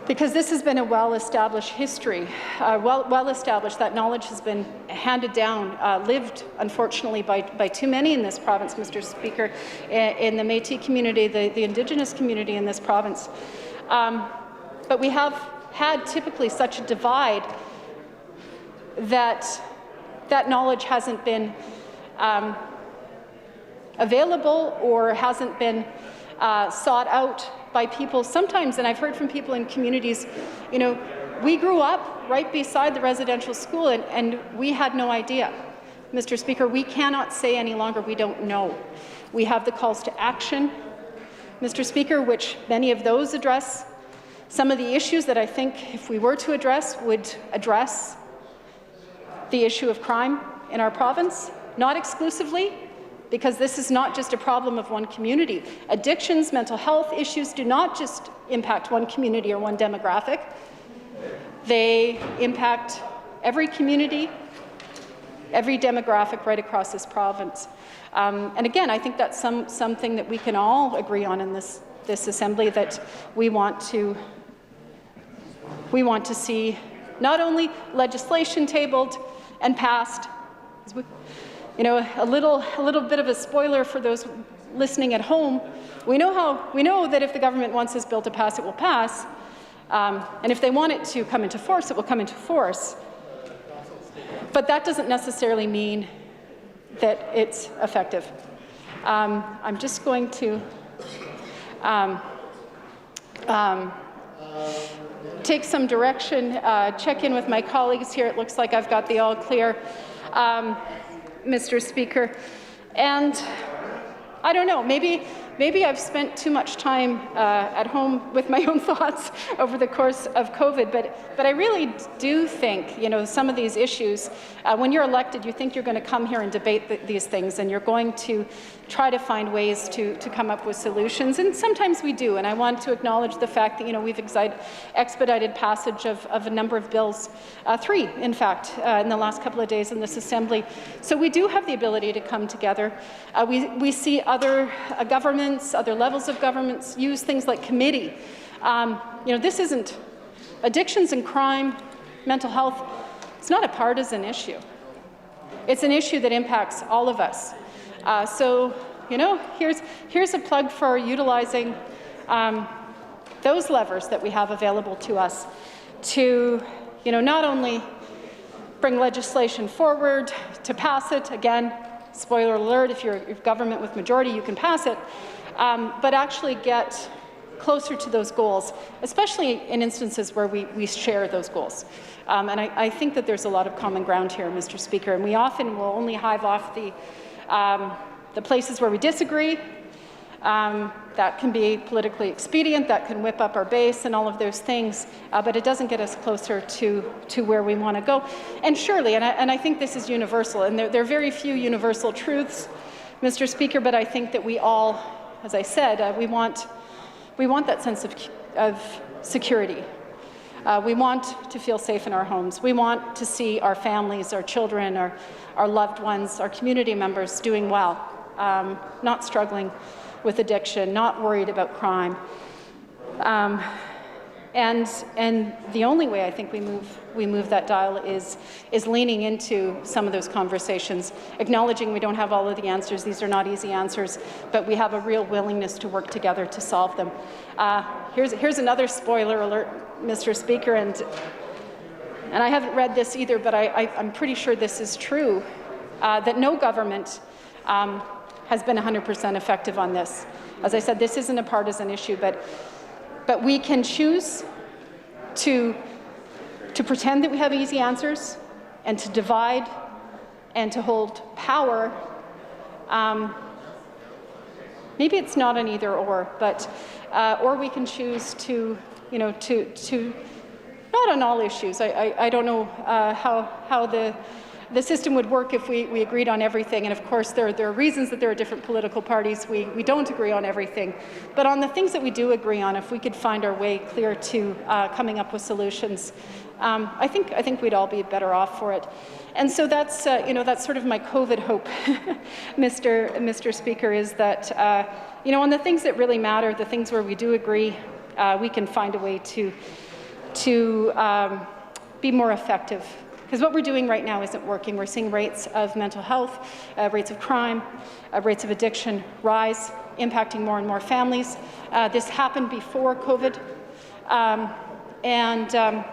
because this has been a well-established history, well-established. That knowledge has been handed down, lived, unfortunately, by too many in this province, Mr. Speaker, in the Métis community, the Indigenous community in this province. But we have had typically such a divide that that knowledge hasn't been available or hasn't been sought out by people sometimes. And I've heard from people in communities, you know, we grew up right beside the residential school and we had no idea. Mr. Speaker, we cannot say any longer we don't know. We have the calls to action, Mr. Speaker, which many of those address some of the issues that I think, if we were to address, would address the issue of crime in our province, not exclusively, because this is not just a problem of one community. Addictions, mental health issues do not just impact one community or one demographic. They impact every community, every demographic right across this province. And again, I think that's something that we can all agree on in this assembly, that we want to see not only legislation tabled and passed. You know, a little bit of a spoiler for those listening at home. We know that if the government wants this bill to pass, it will pass, and if they want it to come into force, it will come into force. But that doesn't necessarily mean that it's effective. I'm just going to take some direction, check in with my colleagues here. It looks like I've got the all clear, Mr. Speaker. And I don't know, maybe I've spent too much time at home with my own thoughts over the course of COVID, but I really do think, you know, some of these issues, when you're elected, you think you're going to come here and debate these things, and you're going to try to find ways to come up with solutions, and sometimes we do, and I want to acknowledge the fact that, you know, we've expedited passage of a number of bills, 3, in fact, in the last couple of days in this Assembly. So we do have the ability to come together. We see other governments, other levels of governments use things like committee. You know, this isn't addictions and crime, mental health. It's not a partisan issue. It's an issue that impacts all of us. So, you know, here's a plug for utilizing those levers that we have available to us to, you know, not only bring legislation forward, to pass it, again, spoiler alert, if you're government with majority, you can pass it, but actually get closer to those goals, especially in instances where we share those goals. And I think that there's a lot of common ground here, Mr. Speaker, and we often will only hive off the places where we disagree. That can be politically expedient, that can whip up our base and all of those things, but it doesn't get us closer to where we want to go. And surely, and I think this is universal, and there are very few universal truths, Mr. Speaker, but I think that we all, as I said, we want that sense of security. We want to feel safe in our homes. We want to see our families, our children, our loved ones, our community members doing well, not struggling with addiction, not worried about crime. And the only way I think we move that dial is leaning into some of those conversations, acknowledging we don't have all of the answers. These are not easy answers, but we have a real willingness to work together to solve them. Here's another spoiler alert, Mr. Speaker, and I haven't read this either, but I'm pretty sure this is true, that no government has been 100% effective on this. As I said, this isn't a partisan issue, but we can choose to pretend that we have easy answers and to divide and to hold power. Maybe it's not an either or, but or we can choose to, you know, to not on all issues. I don't know how the system would work if we agreed on everything. And of course, there are reasons that there are different political parties. We don't agree on everything. But on the things that we do agree on, if we could find our way clear to coming up with solutions, I think we'd all be better off for it. And so that's, you know, that's sort of my COVID hope, Mr. Speaker, is that, you know, on the things that really matter, the things where we do agree, we can find a way to to be more effective. Because what we're doing right now isn't working. We're seeing rates of mental health, rates of crime, rates of addiction rise, impacting more and more families. This happened before COVID, and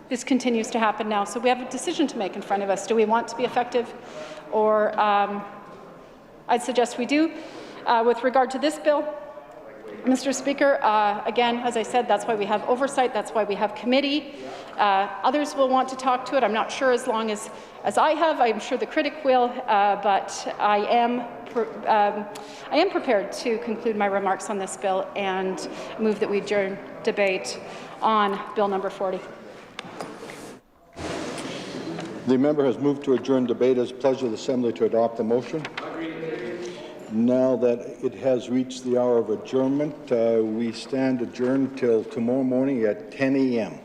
this continues to happen now. So we have a decision to make in front of us. Do we want to be effective, or I'd suggest we do. With regard to this bill, Mr. Speaker, again, as I said, that's why we have oversight, that's why we have committee. Others will want to talk to it. I'm not sure as long as I have. I'm sure the critic will, but I am prepared to conclude my remarks on this bill and move that we adjourn debate on Bill number 40. The member has moved to adjourn debate. It is the pleasure of the Assembly to adopt the motion. Now that it has reached the hour of adjournment, we stand adjourned till tomorrow morning at 10 a.m.